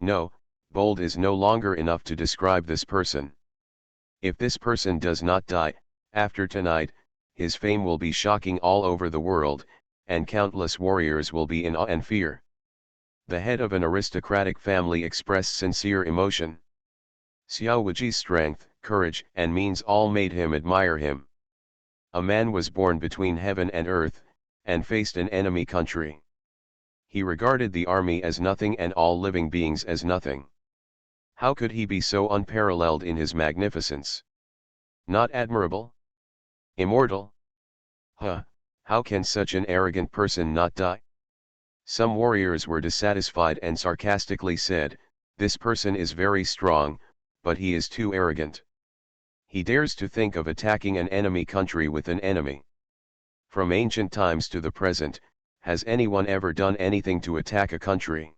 Speaker 1: No, bold is no longer enough to describe this person. If this person does not die, after tonight, his fame will be shocking all over the world, and countless warriors will be in awe and fear. The head of an aristocratic family expressed sincere emotion. Xiao Wuji's strength, courage, and means all made him admire him. A man was born between heaven and earth, and faced an enemy country. He regarded the army as nothing and all living beings as nothing. How could he be so unparalleled in his magnificence? Not admirable? Immortal? How can such an arrogant person not die? Some warriors were dissatisfied and sarcastically said, "This person is very strong, but he is too arrogant. He dares to think of attacking an enemy country with an enemy." From ancient times to the present, has anyone ever done anything to attack a country?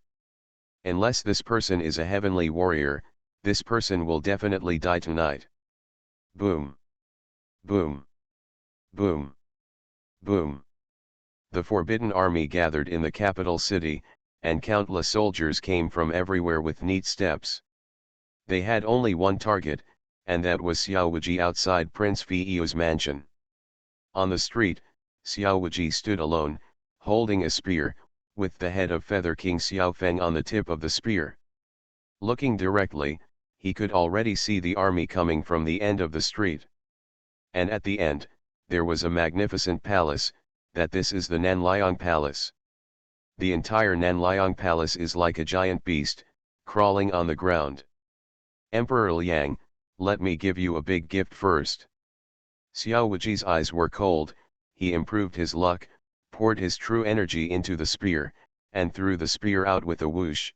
Speaker 1: Unless this person is a heavenly warrior, this person will definitely die tonight. Boom. Boom. Boom. Boom. The forbidden army gathered in the capital city, and countless soldiers came from everywhere with neat steps. They had only one target, and that was Xiao Wuji outside Prince Fi'u's mansion. On the street, Xiao Wuji stood alone, holding a spear, with the head of Feather King Xiao Feng on the tip of the spear. Looking directly, he could already see the army coming from the end of the street. And at the end, there was a magnificent palace, that this is the Nanliang Palace. The entire Nanliang Palace is like a giant beast, crawling on the ground. "Emperor Liang, let me give you a big gift first." Xiao Wuji's eyes were cold, he improved his luck, poured his true energy into the spear, and threw the spear out with a whoosh.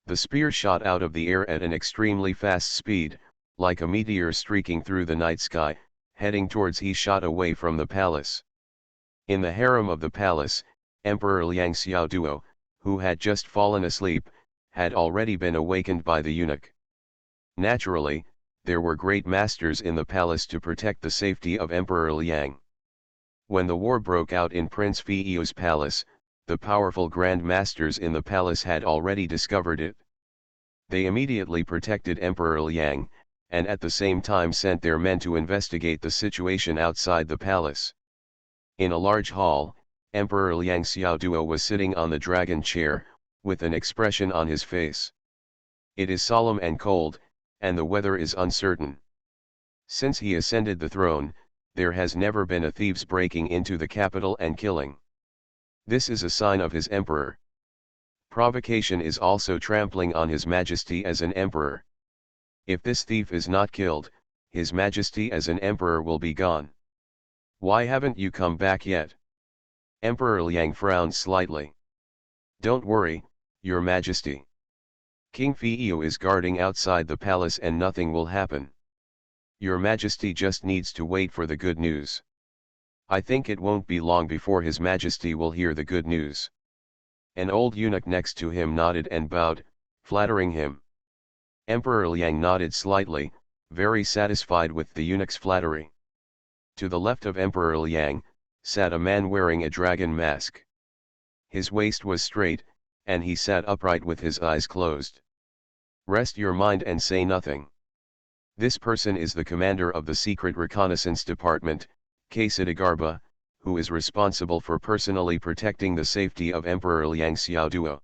Speaker 1: The spear shot out of the air at an extremely fast speed, like a meteor streaking through the night sky, heading towards he shot away from the palace. In the harem of the palace, Emperor Liang Xiaoduo, who had just fallen asleep, had already been awakened by the eunuch. Naturally, there were great masters in the palace to protect the safety of Emperor Liang. When the war broke out in Prince Fi'u's palace, the powerful grand masters in the palace had already discovered it. They immediately protected Emperor Liang, and at the same time sent their men to investigate the situation outside the palace. In a large hall, Emperor Liang Xiaoduo was sitting on the dragon chair, with an expression on his face. It is solemn and cold, and the weather is uncertain. Since he ascended the throne, there has never been a thieves breaking into the capital and killing. This is a sign of his emperor. Provocation is also trampling on his majesty as an emperor. If this thief is not killed, his majesty as an emperor will be gone. Why haven't you come back yet? Emperor Liang frowned slightly. Don't worry, your majesty. King Fi'u is guarding outside the palace and nothing will happen. Your majesty just needs to wait for the good news. I think it won't be long before his majesty will hear the good news. An old eunuch next to him nodded and bowed, flattering him. Emperor Liang nodded slightly, very satisfied with the eunuch's flattery. To the left of Emperor Liang, sat a man wearing a dragon mask. His waist was straight, and he sat upright with his eyes closed. Rest your mind and say nothing. This person is the commander of the Secret Reconnaissance Department, Kasidagarba, who is responsible for personally protecting the safety of Emperor Liang Xiaoduo.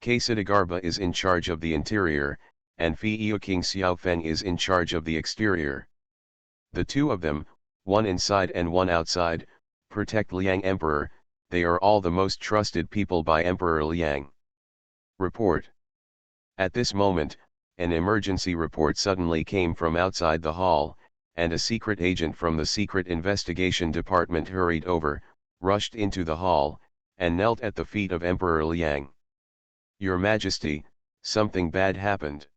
Speaker 1: Kasidagarba is in charge of the interior, and Fi'u King Xiaofeng is in charge of the exterior. The two of them, one inside and one outside, protect Liang Emperor. They are all the most trusted people by Emperor Liang. Report. At this moment, an emergency report suddenly came from outside the hall, and a secret agent from the Secret Investigation Department hurried over, rushed into the hall, and knelt at the feet of Emperor Liang. Your Majesty, something bad happened.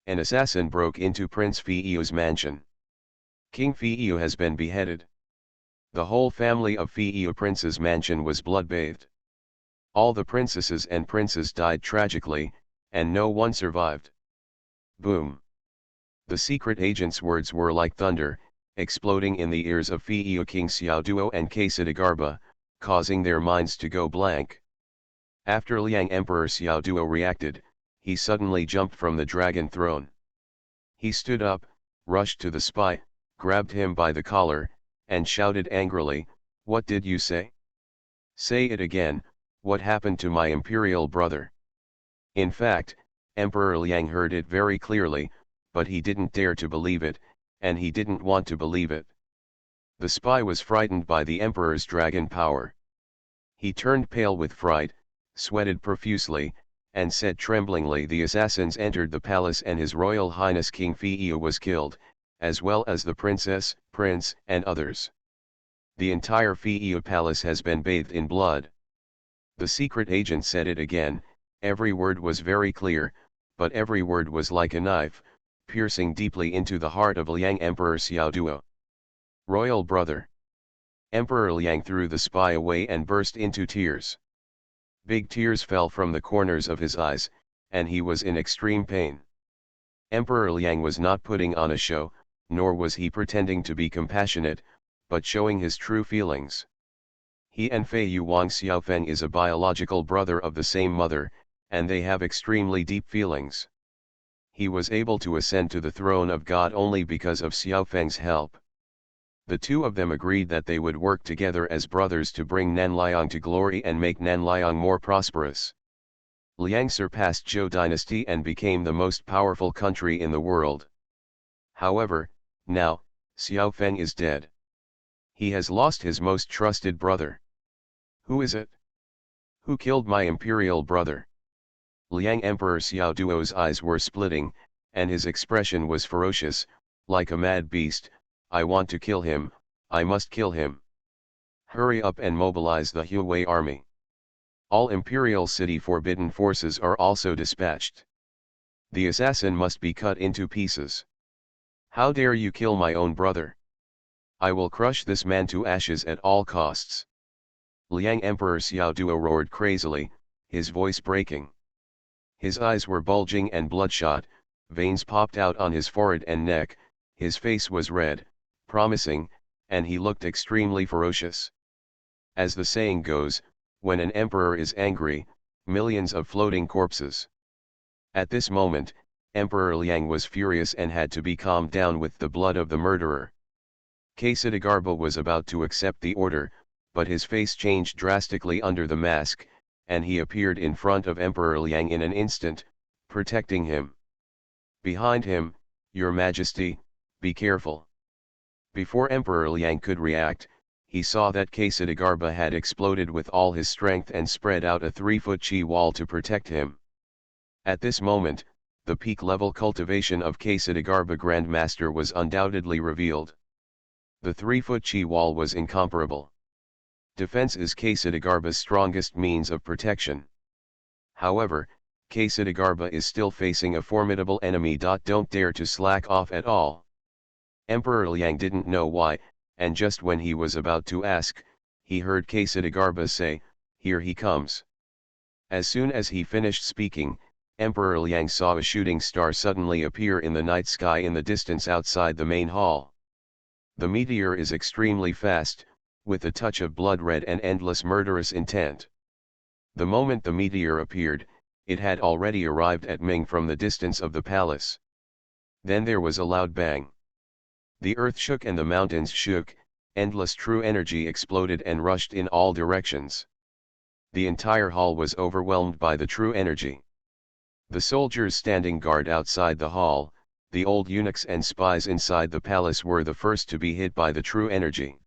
Speaker 1: An assassin broke into Prince Fi'u's mansion. King Fi'u has been beheaded. The whole family of Fi'u Prince's mansion was blood-bathed. All the princesses and princes died tragically, and no one survived. Boom. The secret agent's words were like thunder, exploding in the ears of Fi'u King Xiaoduo and Kasidagarba, causing their minds to go blank. After Liang Emperor Xiaoduo reacted, he suddenly jumped from the dragon throne. He stood up, rushed to the spy, grabbed him by the collar, and shouted angrily, "What did you say? Say it again, what happened to my imperial brother?" In fact, Emperor Liang heard it very clearly, but he didn't dare to believe it, and he didn't want to believe it. The spy was frightened by the emperor's dragon power. He turned pale with fright, sweated profusely, and said tremblingly, "The assassins entered the palace and His Royal Highness King Fi'ia was killed, as well as the princess, prince, and others. The entire Fi'ia palace has been bathed in blood." The secret agent said it again. Every word was very clear, but every word was like a knife, piercing deeply into the heart of Liang. Emperor Xiaoduo. Royal brother. Emperor Liang threw the spy away and burst into tears. Big tears fell from the corners of his eyes, and he was in extreme pain. Emperor Liang was not putting on a show, nor was he pretending to be compassionate, but showing his true feelings. He and Fei Yuang Xiaofeng is a biological brother of the same mother, and they have extremely deep feelings. He was able to ascend to the throne of God only because of Xiaofeng's help. The two of them agreed that they would work together as brothers to bring Nanliang to glory and make Nanliang more prosperous. Liang surpassed Zhou dynasty and became the most powerful country in the world. However, now, Xiaofeng is dead. He has lost his most trusted brother. Who is it? Who killed my imperial brother? Liang Emperor Xiaoduo's eyes were splitting, and his expression was ferocious, like a mad beast. "I want to kill him, I must kill him. Hurry up and mobilize the Huawei army. All Imperial City forbidden forces are also dispatched. The assassin must be cut into pieces. How dare you kill my own brother? I will crush this man to ashes at all costs." Liang Emperor Xiaoduo roared crazily, his voice breaking. His eyes were bulging and bloodshot, veins popped out on his forehead and neck, his face was red, promising, and he looked extremely ferocious. As the saying goes, when an emperor is angry, millions of floating corpses. At this moment, Emperor Liang was furious and had to be calmed down with the blood of the murderer. Ksitagarba was about to accept the order, but his face changed drastically under the mask, and he appeared in front of Emperor Liang in an instant, protecting him. Behind him, "Your Majesty, be careful." Before Emperor Liang could react, he saw that Ksitagarba had exploded with all his strength and spread out a 3-foot chi wall to protect him. At this moment, the peak-level cultivation of Ksitagarba Grandmaster was undoubtedly revealed. The 3-foot chi wall was incomparable. Defense is Ksitagarba's strongest means of protection. However, Ksitagarba is still facing a formidable enemy. Don't dare to slack off at all. Emperor Liang didn't know why, and just when he was about to ask, he heard Ksitagarba say, "Here he comes." As soon as he finished speaking, Emperor Liang saw a shooting star suddenly appear in the night sky in the distance outside the main hall. The meteor is extremely fast, with a touch of blood red and endless murderous intent. The moment the meteor appeared, it had already arrived at Ming from the distance of the palace. Then there was a loud bang. The earth shook and the mountains shook, endless true energy exploded and rushed in all directions. The entire hall was overwhelmed by the true energy. The soldiers standing guard outside the hall, the old eunuchs and spies inside the palace were the first to be hit by the true energy.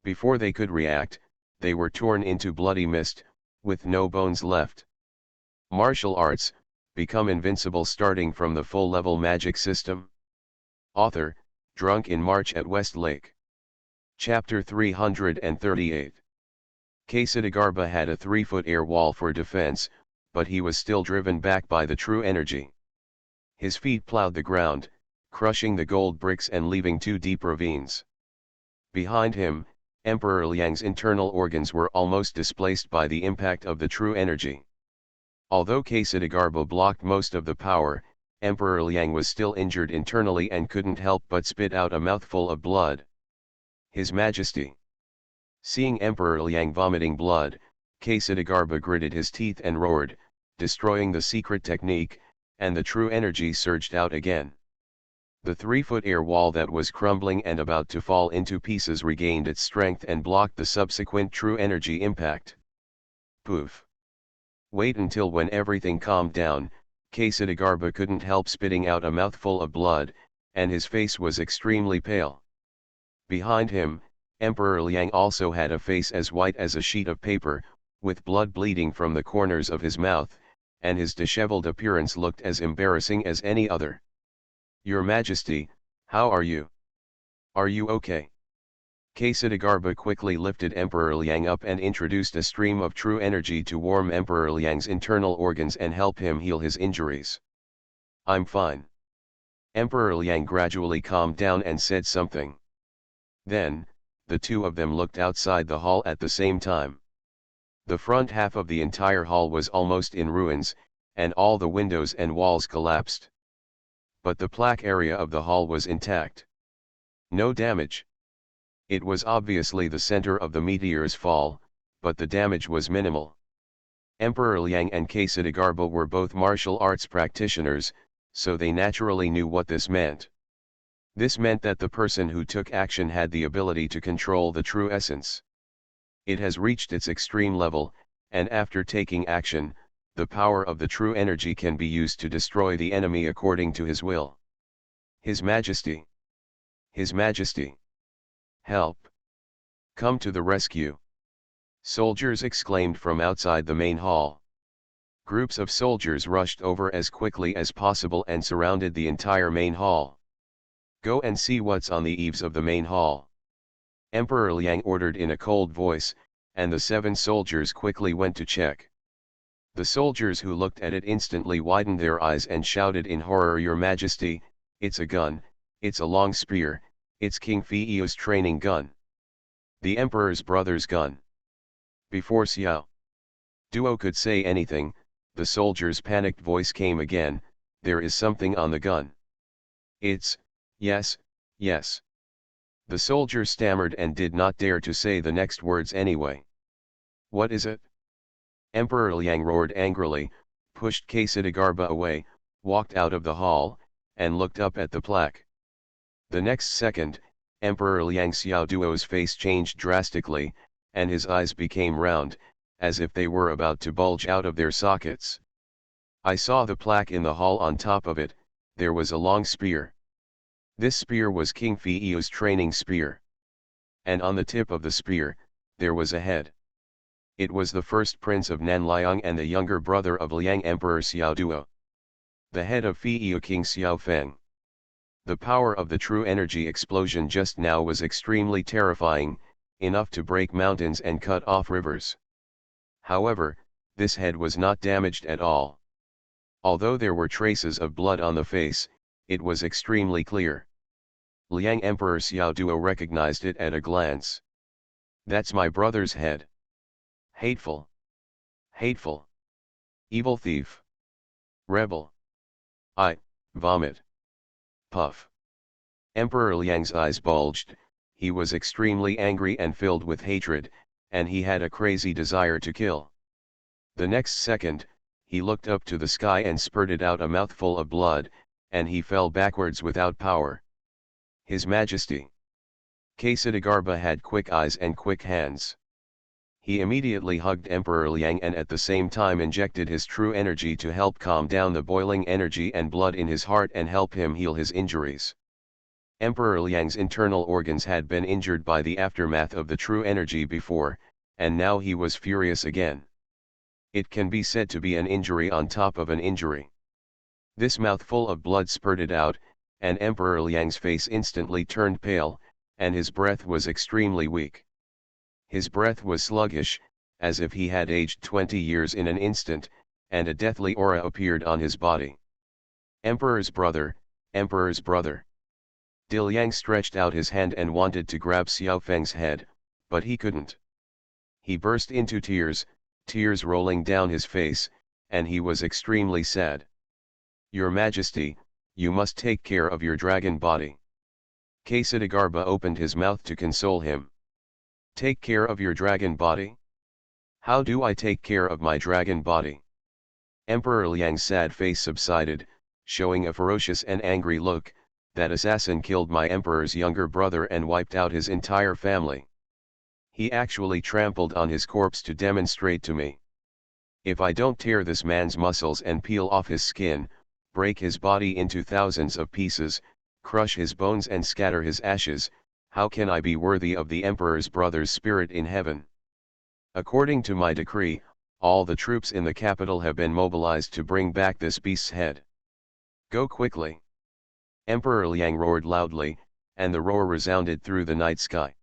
Speaker 1: Before they could react, they were torn into bloody mist, with no bones left. Martial arts, become invincible starting from the full-level magic system. Author, Drunk in March at West Lake. Chapter 338. Ksitagarba had a 3-foot air wall for defense, but he was still driven back by the true energy. His feet plowed the ground, crushing the gold bricks and leaving 2 deep ravines. Behind him, Emperor Liang's internal organs were almost displaced by the impact of the true energy. Although Ksitagarba blocked most of the power, Emperor Liang was still injured internally and couldn't help but spit out a mouthful of blood. His Majesty. Seeing Emperor Liang vomiting blood, Ksitagarba gritted his teeth and roared, destroying the secret technique, and the true energy surged out again. The 3-foot air wall that was crumbling and about to fall into pieces regained its strength and blocked the subsequent true energy impact. Poof. Wait until when everything calmed down. Ksitagarba couldn't help spitting out a mouthful of blood, and his face was extremely pale. Behind him, Emperor Liang also had a face as white as a sheet of paper, with blood bleeding from the corners of his mouth, and his disheveled appearance looked as embarrassing as any other. "Your Majesty, how are you? Are you okay?" Ksitagarba quickly lifted Emperor Liang up and introduced a stream of true energy to warm Emperor Liang's internal organs and help him heal his injuries. "I'm fine." Emperor Liang gradually calmed down and said something. Then, the two of them looked outside the hall at the same time. The front half of the entire hall was almost in ruins, and all the windows and walls collapsed. But the plaque area of the hall was intact. No damage. It was obviously the center of the meteor's fall, but the damage was minimal. Emperor Liang and Ksitagarba were both martial arts practitioners, so they naturally knew what this meant. This meant that the person who took action had the ability to control the true essence. It has reached its extreme level, and after taking action, the power of the true energy can be used to destroy the enemy according to his will. His Majesty! His Majesty! Help! Come to the rescue! Soldiers exclaimed from outside the main hall. Groups of soldiers rushed over as quickly as possible and surrounded the entire main hall. "Go and see what's on the eaves of the main hall," Emperor Liang ordered in a cold voice, and the 7 soldiers quickly went to check. The soldiers who looked at it instantly widened their eyes and shouted in horror, "Your Majesty, it's a gun, it's a long spear, it's King Fi'io's training gun. The Emperor's brother's gun." Before Xiao Duo could say anything, the soldier's panicked voice came again, "There is something on the gun." Yes, yes." The soldier stammered and did not dare to say the next words anyway. "What is it?" Emperor Liang roared angrily, pushed Ksitagarba away, walked out of the hall, and looked up at the plaque. The next second, Emperor Liang Xiaoduo's face changed drastically, and his eyes became round, as if they were about to bulge out of their sockets. "I saw the plaque in the hall. On top of it, there was a long spear. This spear was King Fi'io's training spear. And on the tip of the spear, there was a head. It was the first prince of Nanliang and the younger brother of Liang Emperor Xiaoduo. The head of Fi'io King Xiaofeng. The power of the true energy explosion just now was extremely terrifying, enough to break mountains and cut off rivers. However, this head was not damaged at all. Although there were traces of blood on the face, it was extremely clear. Liang Emperor Xiaoduo recognized it at a glance. That's my brother's head. Hateful. Hateful. Evil thief. Rebel. I vomit. Puff. Emperor Liang's eyes bulged, he was extremely angry and filled with hatred, and he had a crazy desire to kill. The next second, he looked up to the sky and spurted out a mouthful of blood, and he fell backwards without power. His Majesty. Ksitagarba had quick eyes and quick hands. He immediately hugged Emperor Liang and at the same time injected his true energy to help calm down the boiling energy and blood in his heart and help him heal his injuries. Emperor Liang's internal organs had been injured by the aftermath of the true energy before, and now he was furious again. It can be said to be an injury on top of an injury. This mouthful of blood spurted out, and Emperor Liang's face instantly turned pale, and his breath was extremely weak. His breath was sluggish, as if he had aged 20 years in an instant, and a deathly aura appeared on his body. Emperor's brother, Emperor's brother. Liang stretched out his hand and wanted to grab Xiaofeng's head, but he couldn't. He burst into tears, tears rolling down his face, and he was extremely sad. Your Majesty, you must take care of your dragon body. Ksitagarba opened his mouth to console him. Take care of your dragon body? How do I take care of my dragon body? Emperor Liang's sad face subsided, showing a ferocious and angry look. That assassin killed my emperor's younger brother and wiped out his entire family. He actually trampled on his corpse to demonstrate to me. If I don't tear this man's muscles and peel off his skin, break his body into thousands of pieces, crush his bones and scatter his ashes, how can I be worthy of the emperor's brother's spirit in heaven? According to my decree, all the troops in the capital have been mobilized to bring back this beast's head. Go quickly. Emperor Liang roared loudly, and the roar resounded through the night sky.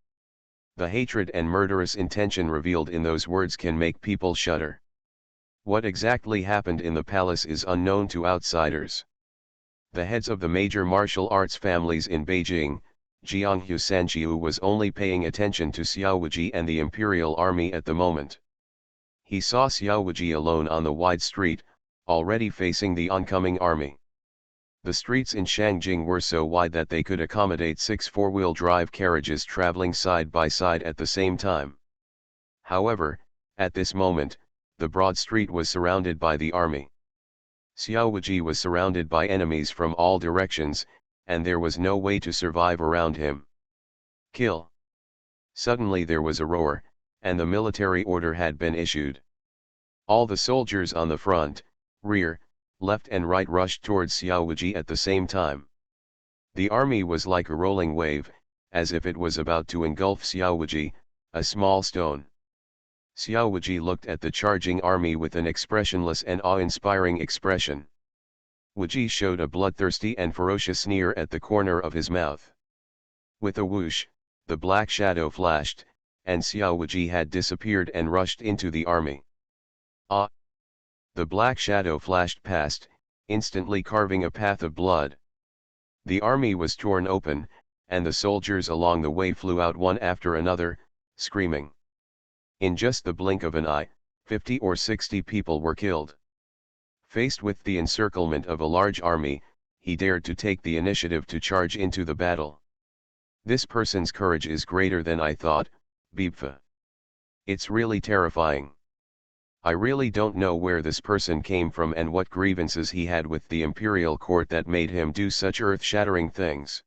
Speaker 1: The hatred and murderous intention revealed in those words can make people shudder. What exactly happened in the palace is unknown to outsiders. The heads of the major martial arts families in Beijing, Jianghu Sanjiu was only paying attention to Xiao Wuji and the imperial army at the moment. He saw Xiao Wuji alone on the wide street, already facing the oncoming army. The streets in Shangjing were so wide that they could accommodate 6 four-wheel drive carriages traveling side by side at the same time. However, at this moment, the broad street was surrounded by the army. Xiao Wuji was surrounded by enemies from all directions, and there was no way to survive around him. Kill! Suddenly there was a roar, and the military order had been issued. All the soldiers on the front, rear, left and right rushed towards Xiao Wuji at the same time. The army was like a rolling wave, as if it was about to engulf Xiao Wuji, a small stone. Xiao Wuji looked at the charging army with an expressionless and awe-inspiring expression. Wuji showed a bloodthirsty and ferocious sneer at the corner of his mouth. With a whoosh, the black shadow flashed, and Xiao Wuji had disappeared and rushed into the army. Ah! The black shadow flashed past, instantly carving a path of blood. The army was torn open, and the soldiers along the way flew out one after another, screaming. In just the blink of an eye, 50 or 60 people were killed. Faced with the encirclement of a large army, he dared to take the initiative to charge into the battle. This person's courage is greater than I thought, Bibfa. It's really terrifying. I really don't know where this person came from and what grievances he had with the imperial court that made him do such earth-shattering things.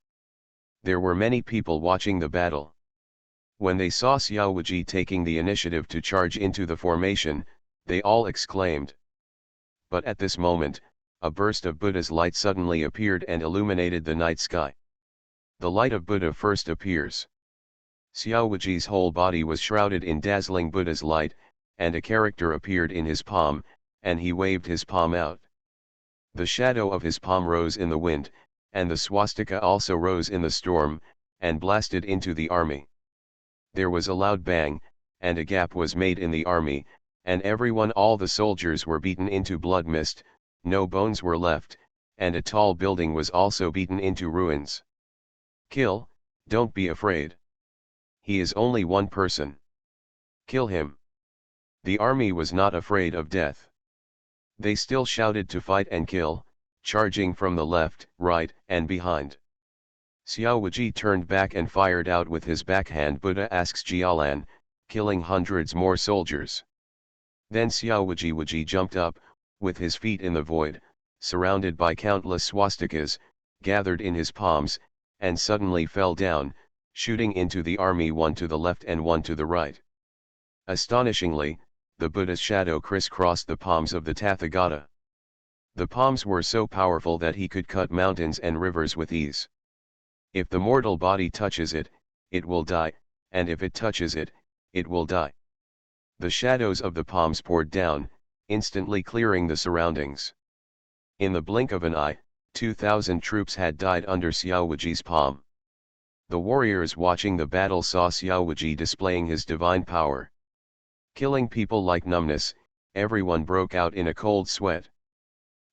Speaker 1: There were many people watching the battle. When they saw Xiao Wuji taking the initiative to charge into the formation, they all exclaimed. But at this moment, a burst of Buddha's light suddenly appeared and illuminated the night sky. The light of Buddha first appears. Xiao Wuji's whole body was shrouded in dazzling Buddha's light, and a character appeared in his palm, and he waved his palm out. The shadow of his palm rose in the wind, and the swastika also rose in the storm, and blasted into the army. There was a loud bang, and a gap was made in the army, and all the soldiers were beaten into blood mist, no bones were left, and a tall building was also beaten into ruins. Kill, don't be afraid. He is only one person. Kill him. The army was not afraid of death. They still shouted to fight and kill, charging from the left, right, and behind. Xiao Wuji turned back and fired out with his backhand Buddha asks Jialan, killing hundreds more soldiers. Then Xiao Wuji jumped up, with his feet in the void, surrounded by countless swastikas, gathered in his palms, and suddenly fell down, shooting into the army one to the left and one to the right. Astonishingly, the Buddha's shadow crisscrossed the palms of the Tathagata. The palms were so powerful that he could cut mountains and rivers with ease. If the mortal body touches it, it will die, and if it touches it, it will die. The shadows of the palms poured down, instantly clearing the surroundings. In the blink of an eye, 2,000 troops had died under Xiao Wuji's palm. The warriors watching the battle saw Xiao Wuji displaying his divine power. Killing people like numbness, everyone broke out in a cold sweat.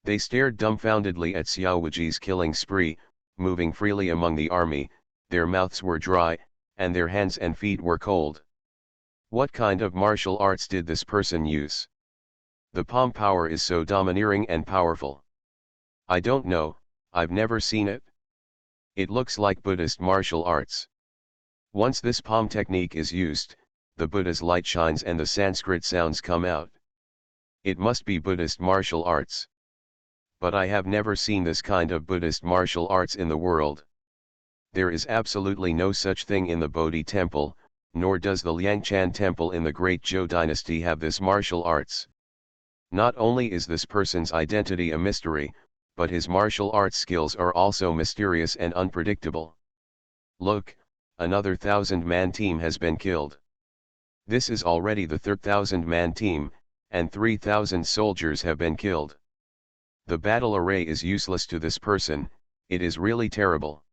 Speaker 1: They stared dumbfoundedly at Xiao Wuji's killing spree, moving freely among the army, their mouths were dry, and their hands and feet were cold. What kind of martial arts did this person use? The palm power is so domineering and powerful. I don't know, I've never seen it. It looks like Buddhist martial arts. Once this palm technique is used, the Buddha's light shines and the Sanskrit sounds come out. It must be Buddhist martial arts. But I have never seen this kind of Buddhist martial arts in the world. There is absolutely no such thing in the Bodhi temple, nor does the Liangchan temple in the Great Zhou dynasty have this martial arts. Not only is this person's identity a mystery, but his martial arts skills are also mysterious and unpredictable. Look, another 1,000-man team has been killed. This is already the 3,000-man team, and 3,000 soldiers have been killed. The battle array is useless to this person, it is really terrible.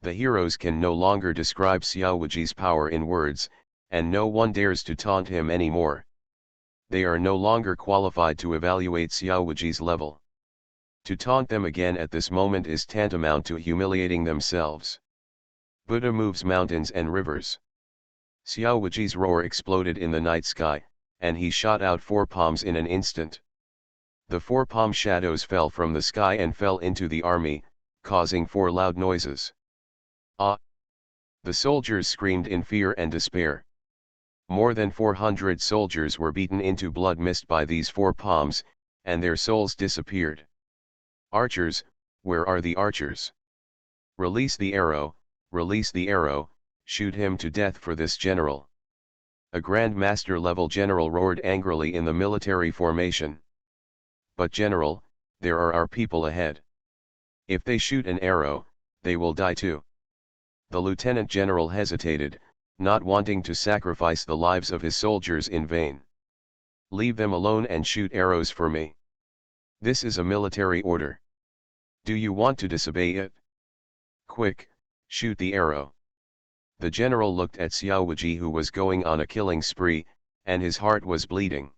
Speaker 1: The heroes can no longer describe Xiao Wuji's power in words, and no one dares to taunt him anymore. They are no longer qualified to evaluate Xiao Wuji's level. To taunt them again at this moment is tantamount to humiliating themselves. Buddha moves mountains and rivers. Xiao Wuji's roar exploded in the night sky, and he shot out 4 palms in an instant. The 4 palm shadows fell from the sky and fell into the army, causing 4 loud noises. Ah! The soldiers screamed in fear and despair. More than 400 soldiers were beaten into blood mist by these 4 palms, and their souls disappeared. Archers, where are the archers? Release the arrow, shoot him to death for this general. A Grand Master level general roared angrily in the military formation. But general, there are our people ahead. If they shoot an arrow, they will die too. The lieutenant general hesitated, not wanting to sacrifice the lives of his soldiers in vain. Leave them alone and shoot arrows for me. This is a military order. Do you want to disobey it? Quick, shoot the arrow. The general looked at Xiao Wuji, who was going on a killing spree, and his heart was bleeding.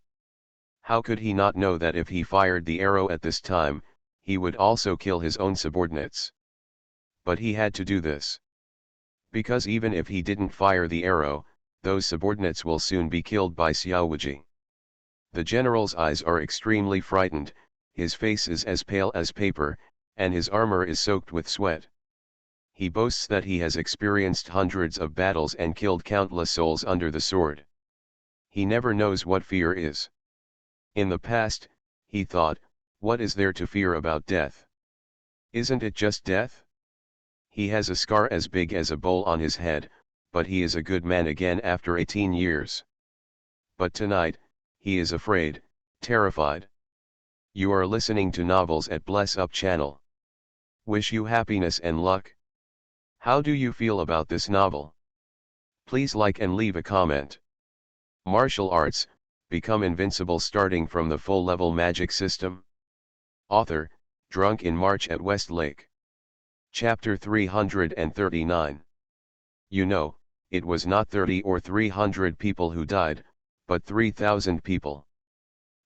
Speaker 1: How could he not know that if he fired the arrow at this time, he would also kill his own subordinates? But he had to do this. Because even if he didn't fire the arrow, those subordinates will soon be killed by Xiao Wuji. The general's eyes are extremely frightened, his face is as pale as paper, and his armor is soaked with sweat. He boasts that he has experienced hundreds of battles and killed countless souls under the sword. He never knows what fear is. In the past, he thought, what is there to fear about death? Isn't it just death? He has a scar as big as a bowl on his head, but he is a good man again after 18 years. But tonight, he is afraid, terrified. You are listening to Novels at Bless Up channel. Wish you happiness and luck. How do you feel about this novel? Please like and leave a comment. Martial arts, become invincible starting from the full level magic system. Author, Drunk in March at West Lake. Chapter 339. You know, it was not 30 or 300 people who died, but 3,000 people.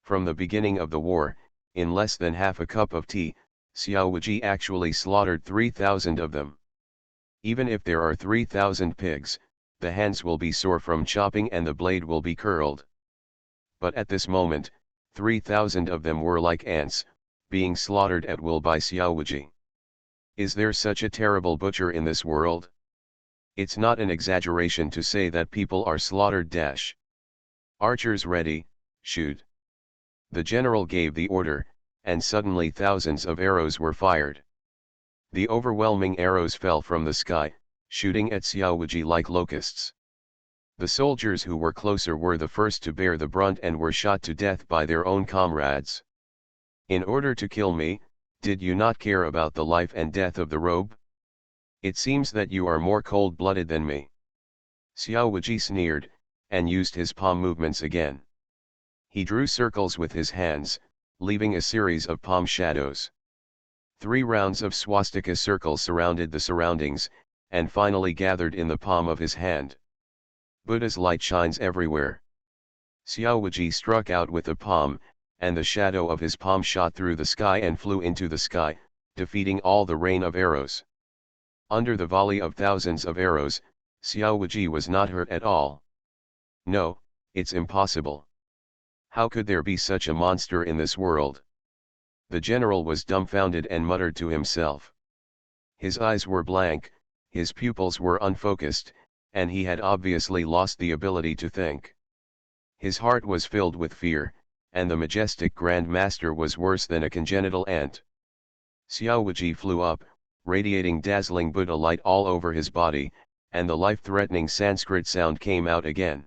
Speaker 1: From the beginning of the war, in less than half a cup of tea, Xiao Wuji actually slaughtered 3,000 of them. Even if there are 3,000 pigs, the hands will be sore from chopping and the blade will be curled. But at this moment, 3,000 of them were like ants, being slaughtered at will by Xiao Wuji. Is there such a terrible butcher in this world? It's not an exaggeration to say that people are slaughtered. Archers ready, shoot. The general gave the order, and suddenly thousands of arrows were fired. The overwhelming arrows fell from the sky, shooting at Xiao Wuji like locusts. The soldiers who were closer were the first to bear the brunt and were shot to death by their own comrades. In order to kill me, did you not care about the life and death of the robe? It seems that you are more cold-blooded than me. Xiao Wuji sneered, and used his palm movements again. He drew circles with his hands, leaving a series of palm shadows. 3 rounds of swastika circles surrounded the surroundings, and finally gathered in the palm of his hand. Buddha's light shines everywhere. Xiao Wuji struck out with a palm, and the shadow of his palm shot through the sky and flew into the sky, defeating all the rain of arrows. Under the volley of thousands of arrows, Xiao Wuji was not hurt at all. No, it's impossible. How could there be such a monster in this world? The general was dumbfounded and muttered to himself. His eyes were blank, his pupils were unfocused, and he had obviously lost the ability to think. His heart was filled with fear, and the majestic Grand Master was worse than a congenital ant. Xiao Wuji flew up, radiating dazzling Buddha light all over his body, and the life-threatening Sanskrit sound came out again.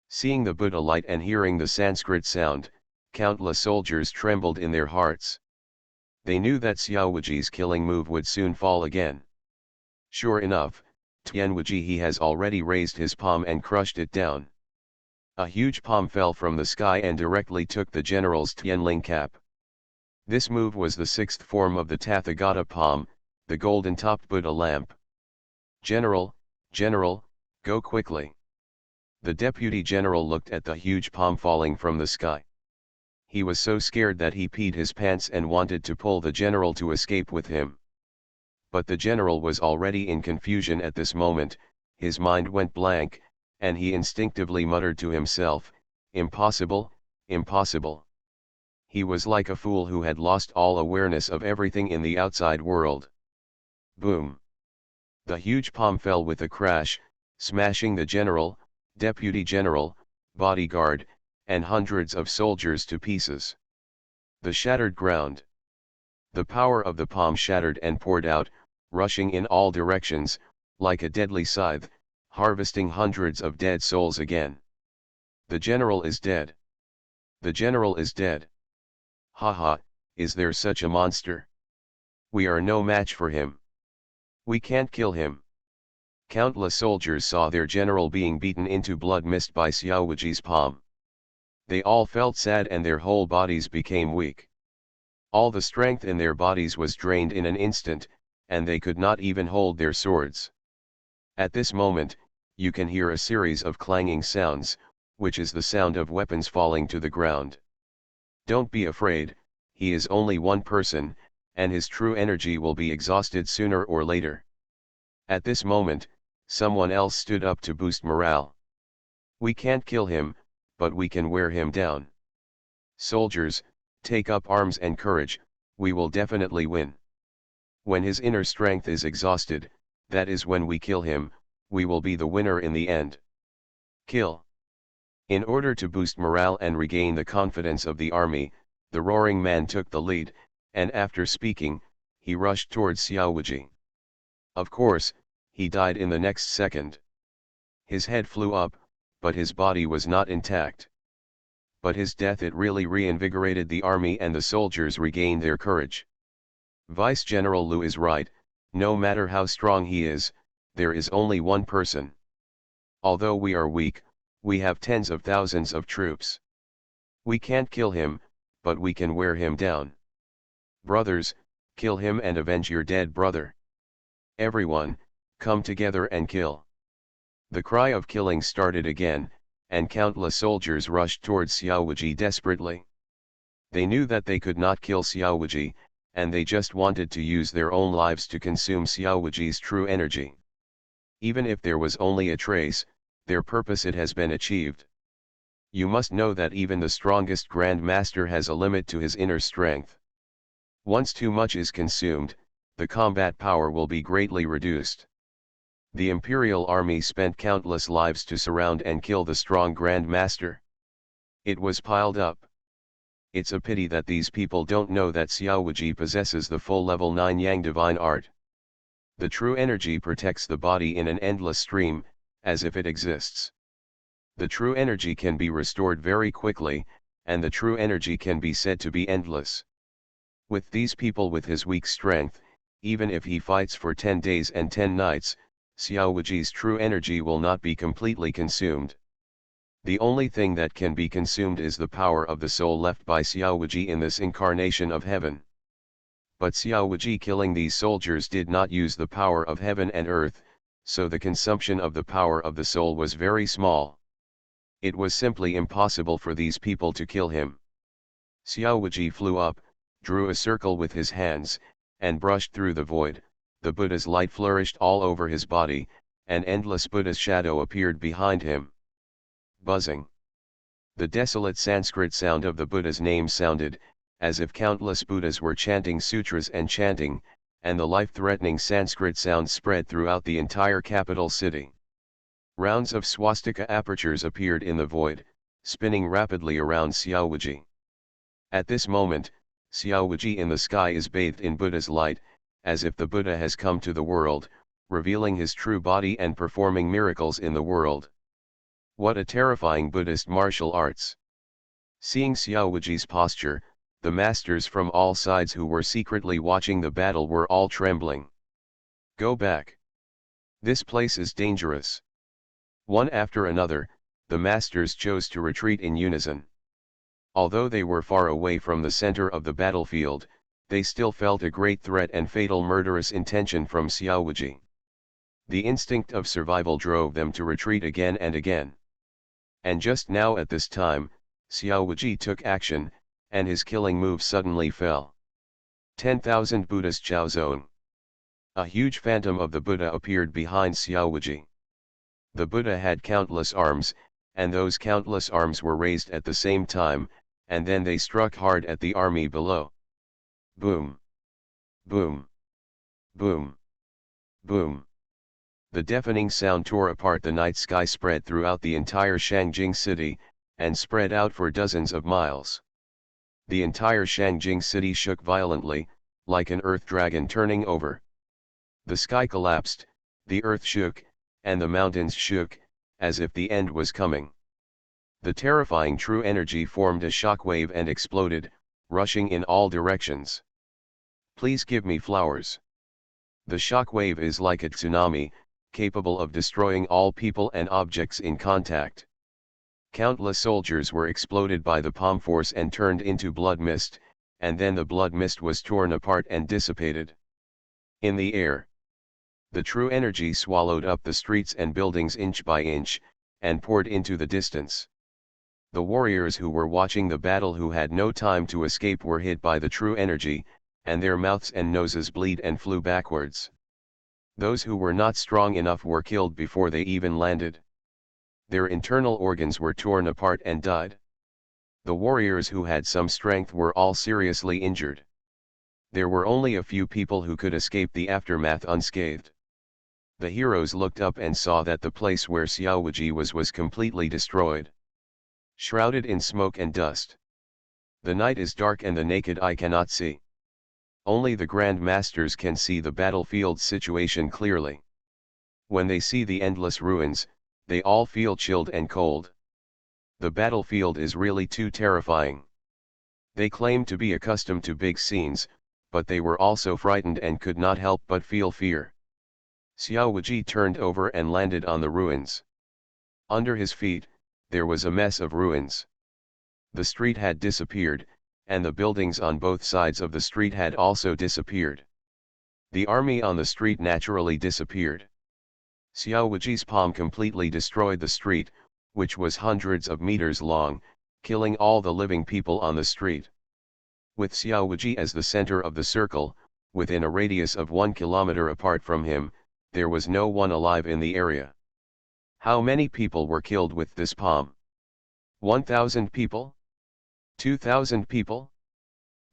Speaker 1: Seeing the Buddha light and hearing the Sanskrit sound, countless soldiers trembled in their hearts. They knew that Xiao Wuji's killing move would soon fall again. Sure enough, Tian Wuji he has already raised his palm and crushed it down. A huge palm fell from the sky and directly took the general's Tianling cap. This move was the sixth form of the Tathagata palm, the golden-topped Buddha lamp. General, General, go quickly. The deputy general looked at the huge palm falling from the sky. He was so scared that he peed his pants and wanted to pull the general to escape with him. But the general was already in confusion at this moment, his mind went blank, and he instinctively muttered to himself, "Impossible, impossible." He was like a fool who had lost all awareness of everything in the outside world. Boom! The huge palm fell with a crash, smashing the general, deputy general, bodyguard, and hundreds of soldiers to pieces. The shattered ground. The power of the palm shattered and poured out, rushing in all directions, like a deadly scythe, harvesting hundreds of dead souls again. The general is dead. The general is dead. Ha, is there such a monster? We are no match for him. We can't kill him. Countless soldiers saw their general being beaten into blood mist by Xiao Wuji's palm. They all felt sad and their whole bodies became weak. All the strength in their bodies was drained in an instant, and they could not even hold their swords. At this moment, you can hear a series of clanging sounds, which is the sound of weapons falling to the ground. Don't be afraid, he is only one person, and his true energy will be exhausted sooner or later. At this moment, someone else stood up to boost morale. We can't kill him, but we can wear him down. Soldiers, take up arms and courage, we will definitely win. When his inner strength is exhausted, that is when we kill him, we will be the winner in the end. Kill. In order to boost morale and regain the confidence of the army, the roaring man took the lead, and after speaking, he rushed towards Xiao Wuji. Of course, he died in the next second. His head flew up, but his body was not intact. But his death it really reinvigorated the army and the soldiers regained their courage. Vice General Liu is right, no matter how strong he is, there is only one person. Although we are weak, we have tens of thousands of troops. We can't kill him, but we can wear him down. Brothers, kill him and avenge your dead brother. Everyone, come together and kill. The cry of killing started again, and countless soldiers rushed towards Xiao Wuji desperately. They knew that they could not kill Xiao Wuji, and they just wanted to use their own lives to consume Xiao Wuji's true energy. Even if there was only a trace, their purpose it has been achieved. You must know that even the strongest Grand Master has a limit to his inner strength. Once too much is consumed, the combat power will be greatly reduced. The Imperial Army spent countless lives to surround and kill the strong Grand Master. It was piled up. It's a pity that these people don't know that Xiao Wuji possesses the full level 9 Yang divine art. The true energy protects the body in an endless stream, as if it exists. The true energy can be restored very quickly, and the true energy can be said to be endless. With these people with his weak strength, even if he fights for 10 days and 10 nights, Xiao Wuji's true energy will not be completely consumed. The only thing that can be consumed is the power of the soul left by Xiao Wuji in this incarnation of heaven. But Xiao Wuji killing these soldiers did not use the power of heaven and earth, so the consumption of the power of the soul was very small. It was simply impossible for these people to kill him. Xiao Wuji flew up, drew a circle with his hands, and brushed through the void. The Buddha's light flourished all over his body, an endless Buddha's shadow appeared behind him. Buzzing. The desolate Sanskrit sound of the Buddha's name sounded, as if countless Buddhas were chanting sutras and chanting, and the life-threatening Sanskrit sound spread throughout the entire capital city. Rounds of swastika apertures appeared in the void, spinning rapidly around Xiao Wuji. At this moment, Xiao Wuji in the sky is bathed in Buddha's light, as if the Buddha has come to the world, revealing his true body and performing miracles in the world. What a terrifying Buddhist martial arts! Seeing Xiao Wuji's posture, the masters from all sides who were secretly watching the battle were all trembling. Go back. This place is dangerous. One after another, the masters chose to retreat in unison. Although they were far away from the center of the battlefield, they still felt a great threat and fatal murderous intention from Xiao Wuji. The instinct of survival drove them to retreat again and again. And just now at this time, Xiao Wuji took action, and his killing move suddenly fell. 10,000 Buddhas Chao Zone. A huge phantom of the Buddha appeared behind Xiao Wuji. The Buddha had countless arms, and those countless arms were raised at the same time, and then they struck hard at the army below. Boom! Boom! Boom! Boom! The deafening sound tore apart the night sky, spread throughout the entire Shangjing city, and spread out for dozens of miles. The entire Shangjing city shook violently, like an earth dragon turning over. The sky collapsed, the earth shook, and the mountains shook, as if the end was coming. The terrifying true energy formed a shock wave and exploded, rushing in all directions. Please give me flowers. The shock wave is like a tsunami, capable of destroying all people and objects in contact. Countless soldiers were exploded by the palm force and turned into blood mist, and then the blood mist was torn apart and dissipated. In the air, the true energy swallowed up the streets and buildings inch by inch, and poured into the distance. The warriors who were watching the battle, who had no time to escape, were hit by the true energy, and their mouths and noses bleed and flew backwards. Those who were not strong enough were killed before they even landed. Their internal organs were torn apart and died. The warriors who had some strength were all seriously injured. There were only a few people who could escape the aftermath unscathed. The heroes looked up and saw that the place where Xiao Wuji was completely destroyed, shrouded in smoke and dust. The night is dark and the naked eye cannot see. Only the Grand Masters can see the battlefield situation clearly. When they see the endless ruins, they all feel chilled and cold. The battlefield is really too terrifying. They claim to be accustomed to big scenes, but they were also frightened and could not help but feel fear. Xiao Wuji turned over and landed on the ruins. Under his feet, there was a mess of ruins. The street had disappeared, and the buildings on both sides of the street had also disappeared. The army on the street naturally disappeared. Xiao Wuji's palm completely destroyed the street, which was hundreds of meters long, killing all the living people on the street. With Xiao Wuji as the center of the circle, within a radius of 1 kilometer apart from him, there was no one alive in the area. How many people were killed with this palm? 1,000 people? 2,000 people?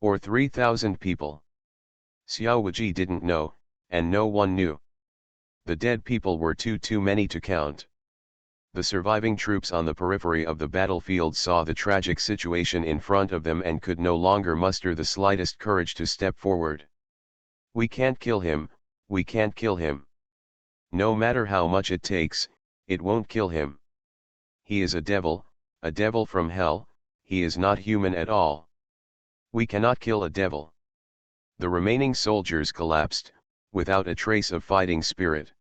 Speaker 1: Or 3,000 people? Xiao Wuji didn't know, and no one knew. The dead people were too many to count. The surviving troops on the periphery of the battlefield saw the tragic situation in front of them and could no longer muster the slightest courage to step forward. We can't kill him, we can't kill him. No matter how much it takes, it won't kill him. He is a devil from hell, he is not human at all. We cannot kill a devil. The remaining soldiers collapsed, without a trace of fighting spirit.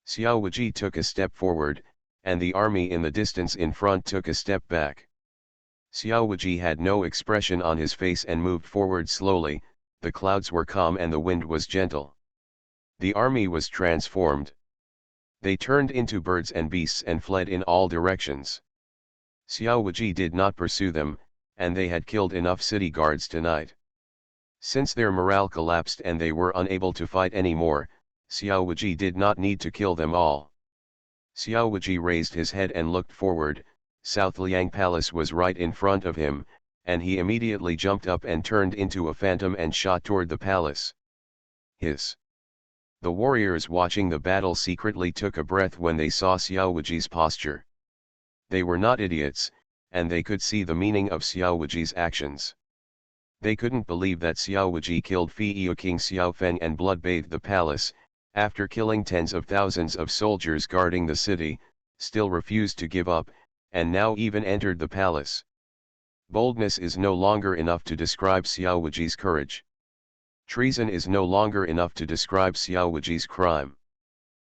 Speaker 1: Xiao Wuji took a step forward, and the army in the distance in front took a step back. Xiao Wuji had no expression on his face and moved forward slowly. The clouds were calm and the wind was gentle. The army was transformed. They turned into birds and beasts and fled in all directions. Xiao Wuji did not pursue them, and they had killed enough city guards tonight. Since their morale collapsed and they were unable to fight anymore, Xiao Wuji did not need to kill them all. Xiao Wuji raised his head and looked forward. South Liang Palace was right in front of him, and he immediately jumped up and turned into a phantom and shot toward the palace. Hiss! The warriors watching the battle secretly took a breath when they saw Xiao Wuji's posture. They were not idiots, and they could see the meaning of Xiao Wuji's actions. They couldn't believe that Xiao Wuji killed Fiyu King Xiao Feng and blood-bathed the palace, after killing tens of thousands of soldiers guarding the city, still refused to give up, and now even entered the palace. Boldness is no longer enough to describe Xiao Wuji's courage. Treason is no longer enough to describe Xiao Wuji's crime.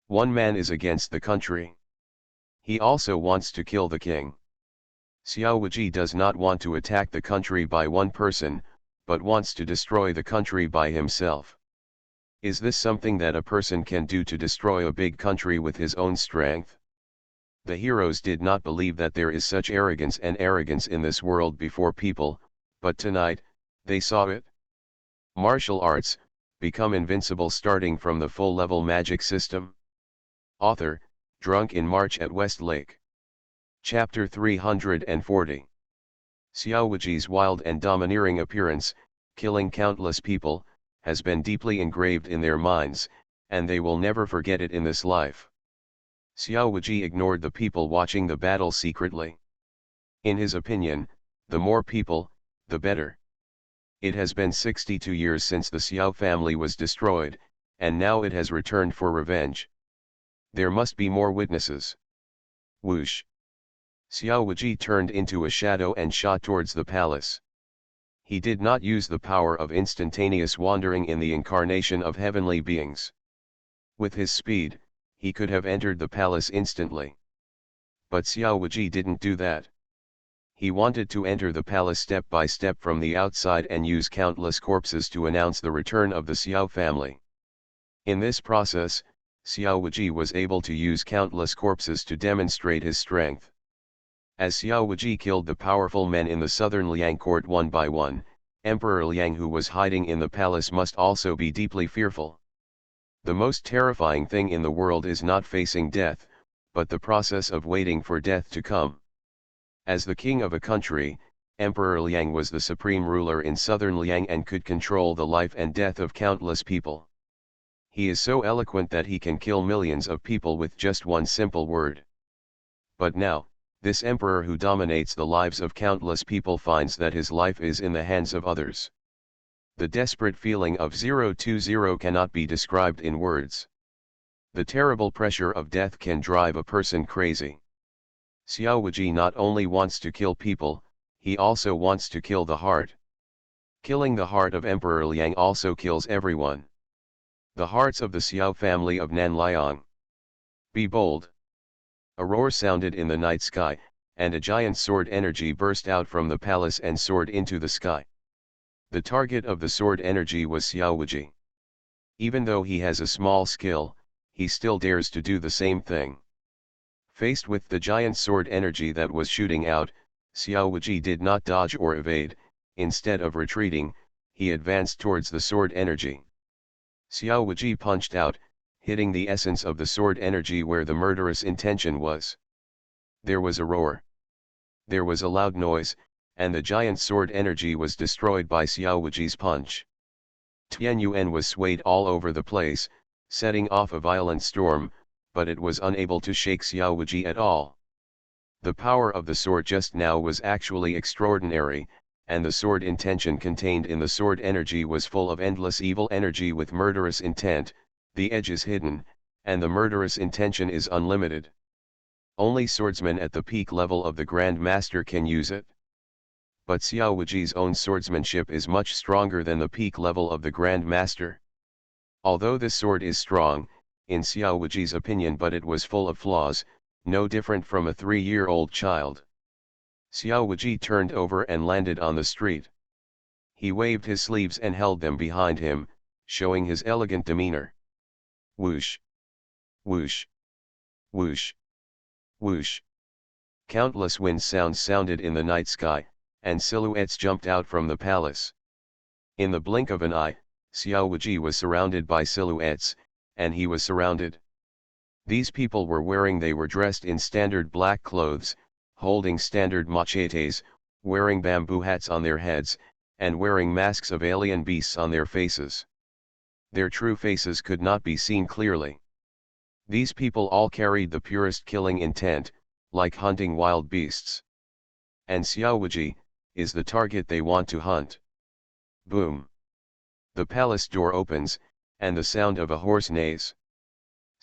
Speaker 1: One man is against the country. He also wants to kill the king. Xiao Wuji does not want to attack the country by one person, but wants to destroy the country by himself. Is this something that a person can do, to destroy a big country with his own strength? The heroes did not believe that there is such arrogance in this world before people, but tonight, they saw it. Martial arts, become invincible starting from the full level magic system. Author, Drunk in March at Westlake. Chapter 340. Xiao Wuji's wild and domineering appearance, killing countless people, has been deeply engraved in their minds, and they will never forget it in this life. Xiao Wuji ignored the people watching the battle secretly. In his opinion, the more people, the better. It has been 62 years since the Xiao family was destroyed, and now it has returned for revenge. There must be more witnesses. Whoosh! Xiao Wuji turned into a shadow and shot towards the palace. He did not use the power of instantaneous wandering in the incarnation of heavenly beings. With his speed, he could have entered the palace instantly. But Xiao Wuji didn't do that. He wanted to enter the palace step by step from the outside and use countless corpses to announce the return of the Xiao family. In this process, Xiao Wuji was able to use countless corpses to demonstrate his strength. As Xiao Wuji killed the powerful men in the southern Liang court one by one, Emperor Liang, who was hiding in the palace, must also be deeply fearful. The most terrifying thing in the world is not facing death, but the process of waiting for death to come. As the king of a country, Emperor Liang was the supreme ruler in southern Liang and could control the life and death of countless people. He is so eloquent that he can kill millions of people with just one simple word. But now, this emperor who dominates the lives of countless people finds that his life is in the hands of others. The desperate feeling of 020 cannot be described in words. The terrible pressure of death can drive a person crazy. Xiao Wuji not only wants to kill people, he also wants to kill the heart. Killing the heart of Emperor Liang also kills everyone. The hearts of the Xiao family of Nanliang. Be bold. A roar sounded in the night sky, and a giant sword energy burst out from the palace and soared into the sky. The target of the sword energy was Xiao Wuji. Even though he has a small skill, he still dares to do the same thing. Faced with the giant sword energy that was shooting out, Xiao Wuji did not dodge or evade. Instead of retreating, he advanced towards the sword energy. Xiao Wuji punched out, hitting the essence of the sword energy where the murderous intention was. There was a roar. There was a loud noise, and the giant sword energy was destroyed by Xiao Wuji's punch. Tianyuan was swayed all over the place, setting off a violent storm, but it was unable to shake Xiao Wuji at all. The power of the sword just now was actually extraordinary, and the sword intention contained in the sword energy was full of endless evil energy with murderous intent. The edge is hidden, and the murderous intention is unlimited. Only swordsmen at the peak level of the Grand Master can use it. But Xiao Wuji's own swordsmanship is much stronger than the peak level of the Grand Master. Although this sword is strong, in Xiao Wuji's opinion, but it was full of flaws, no different from a 3-year-old child. Xiao Wuji turned over and landed on the street. He waved his sleeves and held them behind him, showing his elegant demeanor. Whoosh! Whoosh! Whoosh! Whoosh! Countless wind sounds sounded in the night sky, and silhouettes jumped out from the palace. In the blink of an eye, Xiao Wuji was surrounded by silhouettes, and he was surrounded. These people they were dressed in standard black clothes, holding standard machetes, wearing bamboo hats on their heads, and wearing masks of alien beasts on their faces. Their true faces could not be seen clearly. These people all carried the purest killing intent, like hunting wild beasts. And Xiao Wuji is the target they want to hunt. Boom! The palace door opens, and the sound of a horse neighs.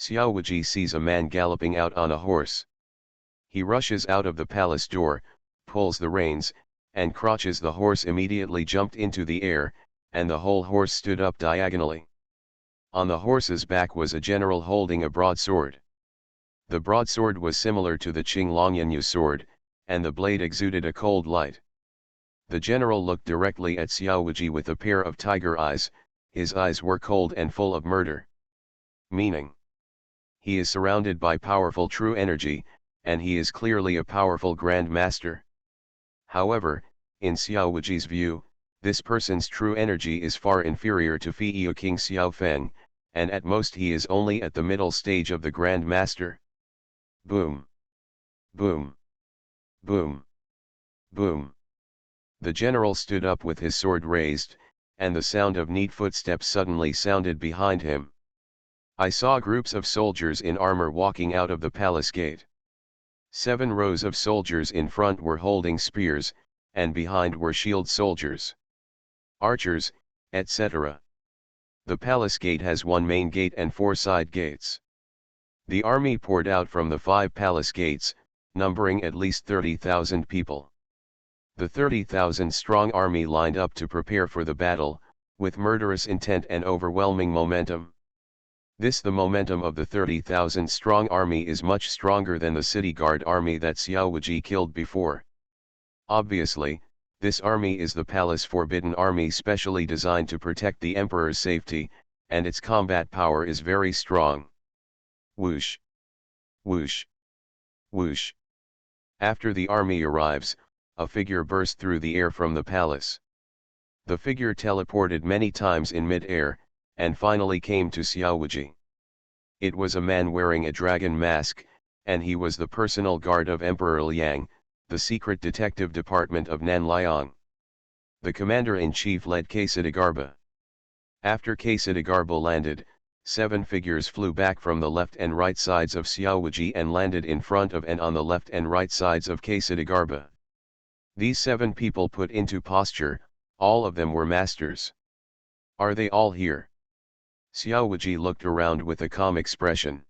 Speaker 1: Xiao Wuji sees a man galloping out on a horse. He rushes out of the palace door, pulls the reins, and crotches the horse immediately jumped into the air, and the whole horse stood up diagonally. On the horse's back was a general holding a broadsword. The broadsword was similar to the Qing Longyanyu sword, and the blade exuded a cold light. The general looked directly at Xiao Wuji with a pair of tiger eyes. His eyes were cold and full of murder. Meaning, he is surrounded by powerful true energy, and he is clearly a powerful Grand Master. However, in Xiao Wuji's view, this person's true energy is far inferior to Fi'e King Xiao Feng, and at most he is only at the middle stage of the Grand Master. Boom! Boom! Boom! Boom! The general stood up with his sword raised, and the sound of neat footsteps suddenly sounded behind him. I saw groups of soldiers in armor walking out of the palace gate. 7 rows of soldiers in front were holding spears, and behind were shield soldiers, archers, etc. The palace gate has 1 main gate and 4 side gates. The army poured out from the 5 palace gates, numbering at least 30,000 people. The 30,000 strong army lined up to prepare for the battle, with murderous intent and overwhelming momentum. The momentum of the 30,000 strong army is much stronger than the city guard army that Xiao Wuji killed before. Obviously, this army is the Palace Forbidden Army specially designed to protect the Emperor's safety, and its combat power is very strong. Whoosh! Whoosh! Whoosh! After the army arrives, a figure burst through the air from the palace. The figure teleported many times in mid-air, and finally came to Xiao Wuji. It was a man wearing a dragon mask, and he was the personal guard of Emperor Liang, the secret detective department of Nanliang. The commander-in-chief led Kesidagarba. After Kesidagarba landed, 7 figures flew back from the left and right sides of Xiao Wuji and landed in front of and on the left and right sides of Kesidagarba. These 7 people put into posture, all of them were masters. Are they all here? Xiao Wuji looked around with a calm expression.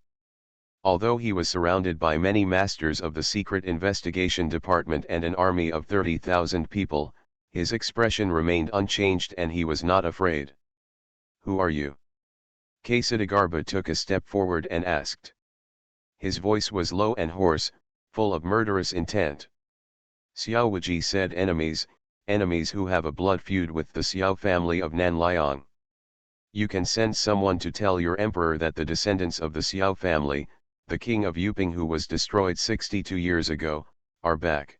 Speaker 1: Although he was surrounded by many masters of the secret investigation department and an army of 30,000 people, his expression remained unchanged and he was not afraid. Who are you? Kesidagarba took a step forward and asked. His voice was low and hoarse, full of murderous intent. Xiao Wuji said, enemies who have a blood feud with the Xiao family of Nanliang. You can send someone to tell your emperor that the descendants of the Xiao family, the king of Yuping who was destroyed 62 years ago, are back.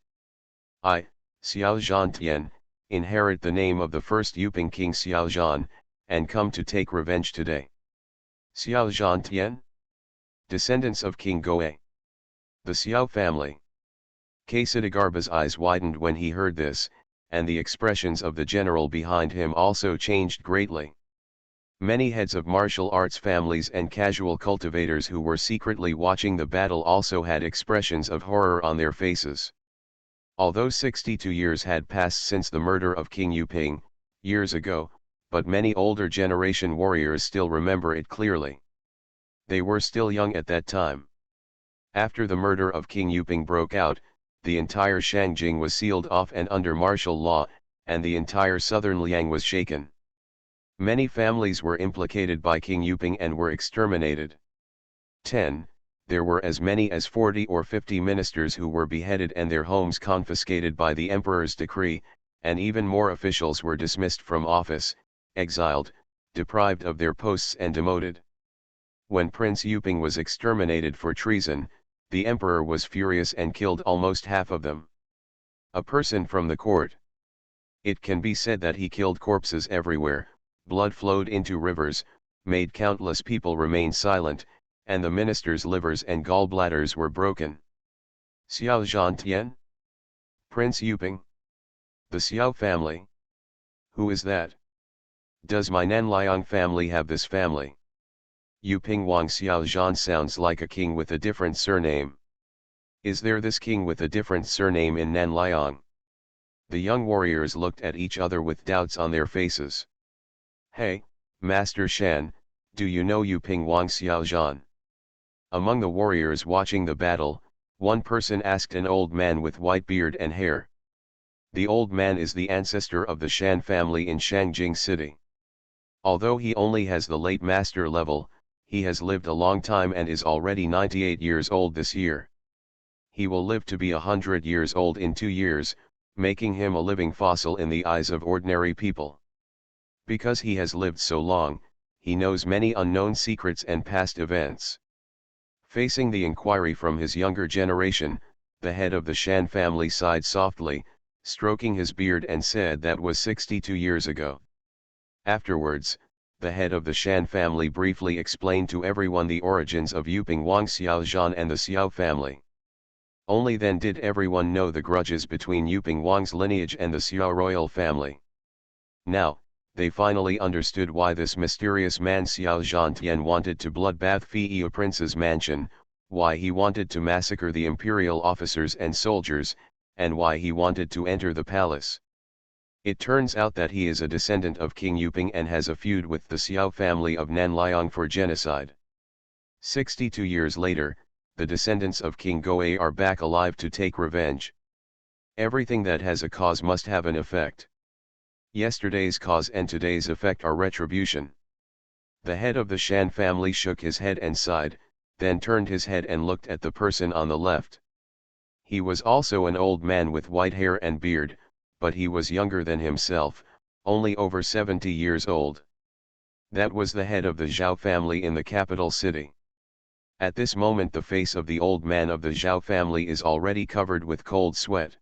Speaker 1: I, Xiao Zhantian, inherit the name of the first Yuping king Xiao Zhan, and come to take revenge today. Xiao Zhantian? Descendants of King Goe. The Xiao family. Kesidagarba's eyes widened when he heard this, and the expressions of the general behind him also changed greatly. Many heads of martial arts families and casual cultivators who were secretly watching the battle also had expressions of horror on their faces. Although 62 years had passed since the murder of King Yuping, years ago, but many older generation warriors still remember it clearly. They were still young at that time. After the murder of King Yuping broke out, the entire Shangjing was sealed off and under martial law, and the entire southern Liang was shaken. Many families were implicated by King Yuping and were exterminated. 10. There were as many as 40 or 50 ministers who were beheaded and their homes confiscated by the emperor's decree, and even more officials were dismissed from office, exiled, deprived of their posts and demoted. When Prince Yuping was exterminated for treason, the emperor was furious and killed almost half of them. A person from the court. It can be said that he killed corpses everywhere. Blood flowed into rivers, made countless people remain silent, and the ministers' livers and gallbladders were broken. Xiao Zhantian? Prince Yuping? The Xiao family? Who is that? Does my Nanliang family have this family? Yuping Wang Xiao Zhan sounds like a king with a different surname. Is there this king with a different surname in Nanliang? The young warriors looked at each other with doubts on their faces. Hey, Master Shan, do you know Yuping Wang Xiao Zhan? Among the warriors watching the battle, one person asked an old man with white beard and hair. The old man is the ancestor of the Shan family in Shangjing City. Although he only has the late master level, He has lived a long time and is already 98 years old this year. He will live to be 100 years old in 2 years, making him a living fossil in the eyes of ordinary people. Because he has lived so long, he knows many unknown secrets and past events. Facing the inquiry from his younger generation, the head of the Shan family sighed softly, stroking his beard, and said that was 62 years ago. Afterwards, the head of the Shan family briefly explained to everyone the origins of Yuping Wang Xiaozhan and the Xiao family. Only then did everyone know the grudges between Yuping Wang's lineage and the Xiao royal family. Now, they finally understood why this mysterious man Xiao Zhantian wanted to bloodbath Feiyu Prince's mansion, why he wanted to massacre the imperial officers and soldiers, and why he wanted to enter the palace. It turns out that he is a descendant of King Yuping and has a feud with the Xiao family of Nanliang for genocide. 62 years later, the descendants of King Goei are back alive to take revenge. Everything that has a cause must have an effect. Yesterday's cause and today's effect are retribution. The head of the Shan family shook his head and sighed, then turned his head and looked at the person on the left. He was also an old man with white hair and beard, but he was younger than himself, only over 70 years old. That was the head of the Zhao family in the capital city. At this moment the face of the old man of the Zhao family is already covered with cold sweat.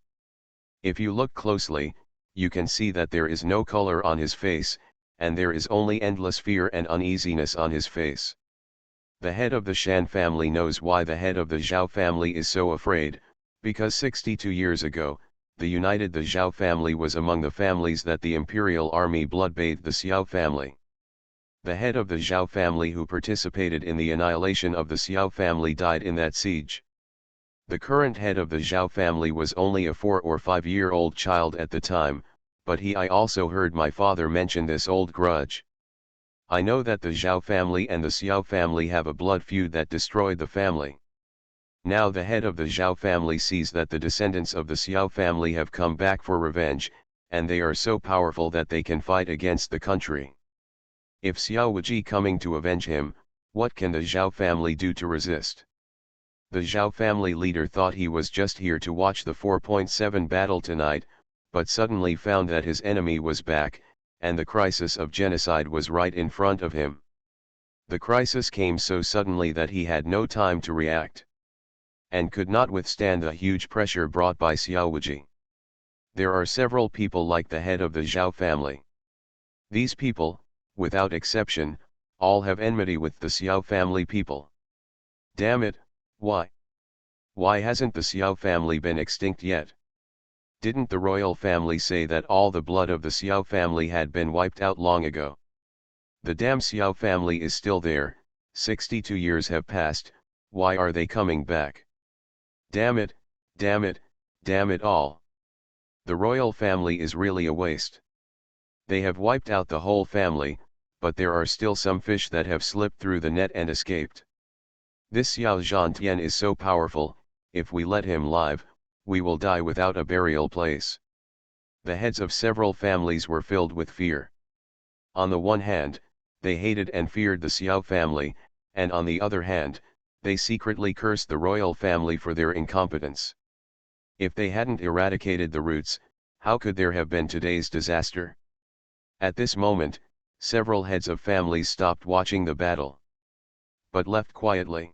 Speaker 1: If you look closely, you can see that there is no color on his face, and there is only endless fear and uneasiness on his face. The head of the Shan family knows why the head of the Zhao family is so afraid, because 62 years ago, the Zhao family was among the families that the imperial army bloodbathed the Xiao family. The head of the Zhao family who participated in the annihilation of the Xiao family died in that siege. The current head of the Zhao family was only a 4 or 5-year-old child at the time, but I also heard my father mention this old grudge. I know that the Zhao family and the Xiao family have a blood feud that destroyed the family. Now the head of the Zhao family sees that the descendants of the Xiao family have come back for revenge, and they are so powerful that they can fight against the country. If Xiao Wuji coming to avenge him, what can the Zhao family do to resist? The Zhao family leader thought he was just here to watch the 4.7 battle tonight, but suddenly found that his enemy was back, and the crisis of genocide was right in front of him. The crisis came so suddenly that he had no time to react, and could not withstand the huge pressure brought by Xiao Wuji. There are several people like the head of the Zhao family. These people, without exception, all have enmity with the Xiao family people. Damn it, why? Why hasn't the Xiao family been extinct yet? Didn't the royal family say that all the blood of the Xiao family had been wiped out long ago? The damn Xiao family is still there, 62 years have passed, why are they coming back? Damn it, damn it, damn it all. The royal family is really a waste. They have wiped out the whole family, but there are still some fish that have slipped through the net and escaped. This Xiao Zhantian is so powerful, if we let him live, we will die without a burial place. The heads of several families were filled with fear. On the one hand, they hated and feared the Xiao family, and on the other hand, they secretly cursed the royal family for their incompetence. If they hadn't eradicated the roots, how could there have been today's disaster? At this moment, several heads of families stopped watching the battle, but left quietly.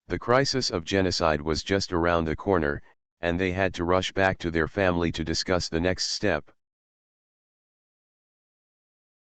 Speaker 1: The crisis of genocide was just around the corner, and they had to rush back to their family to discuss the next step.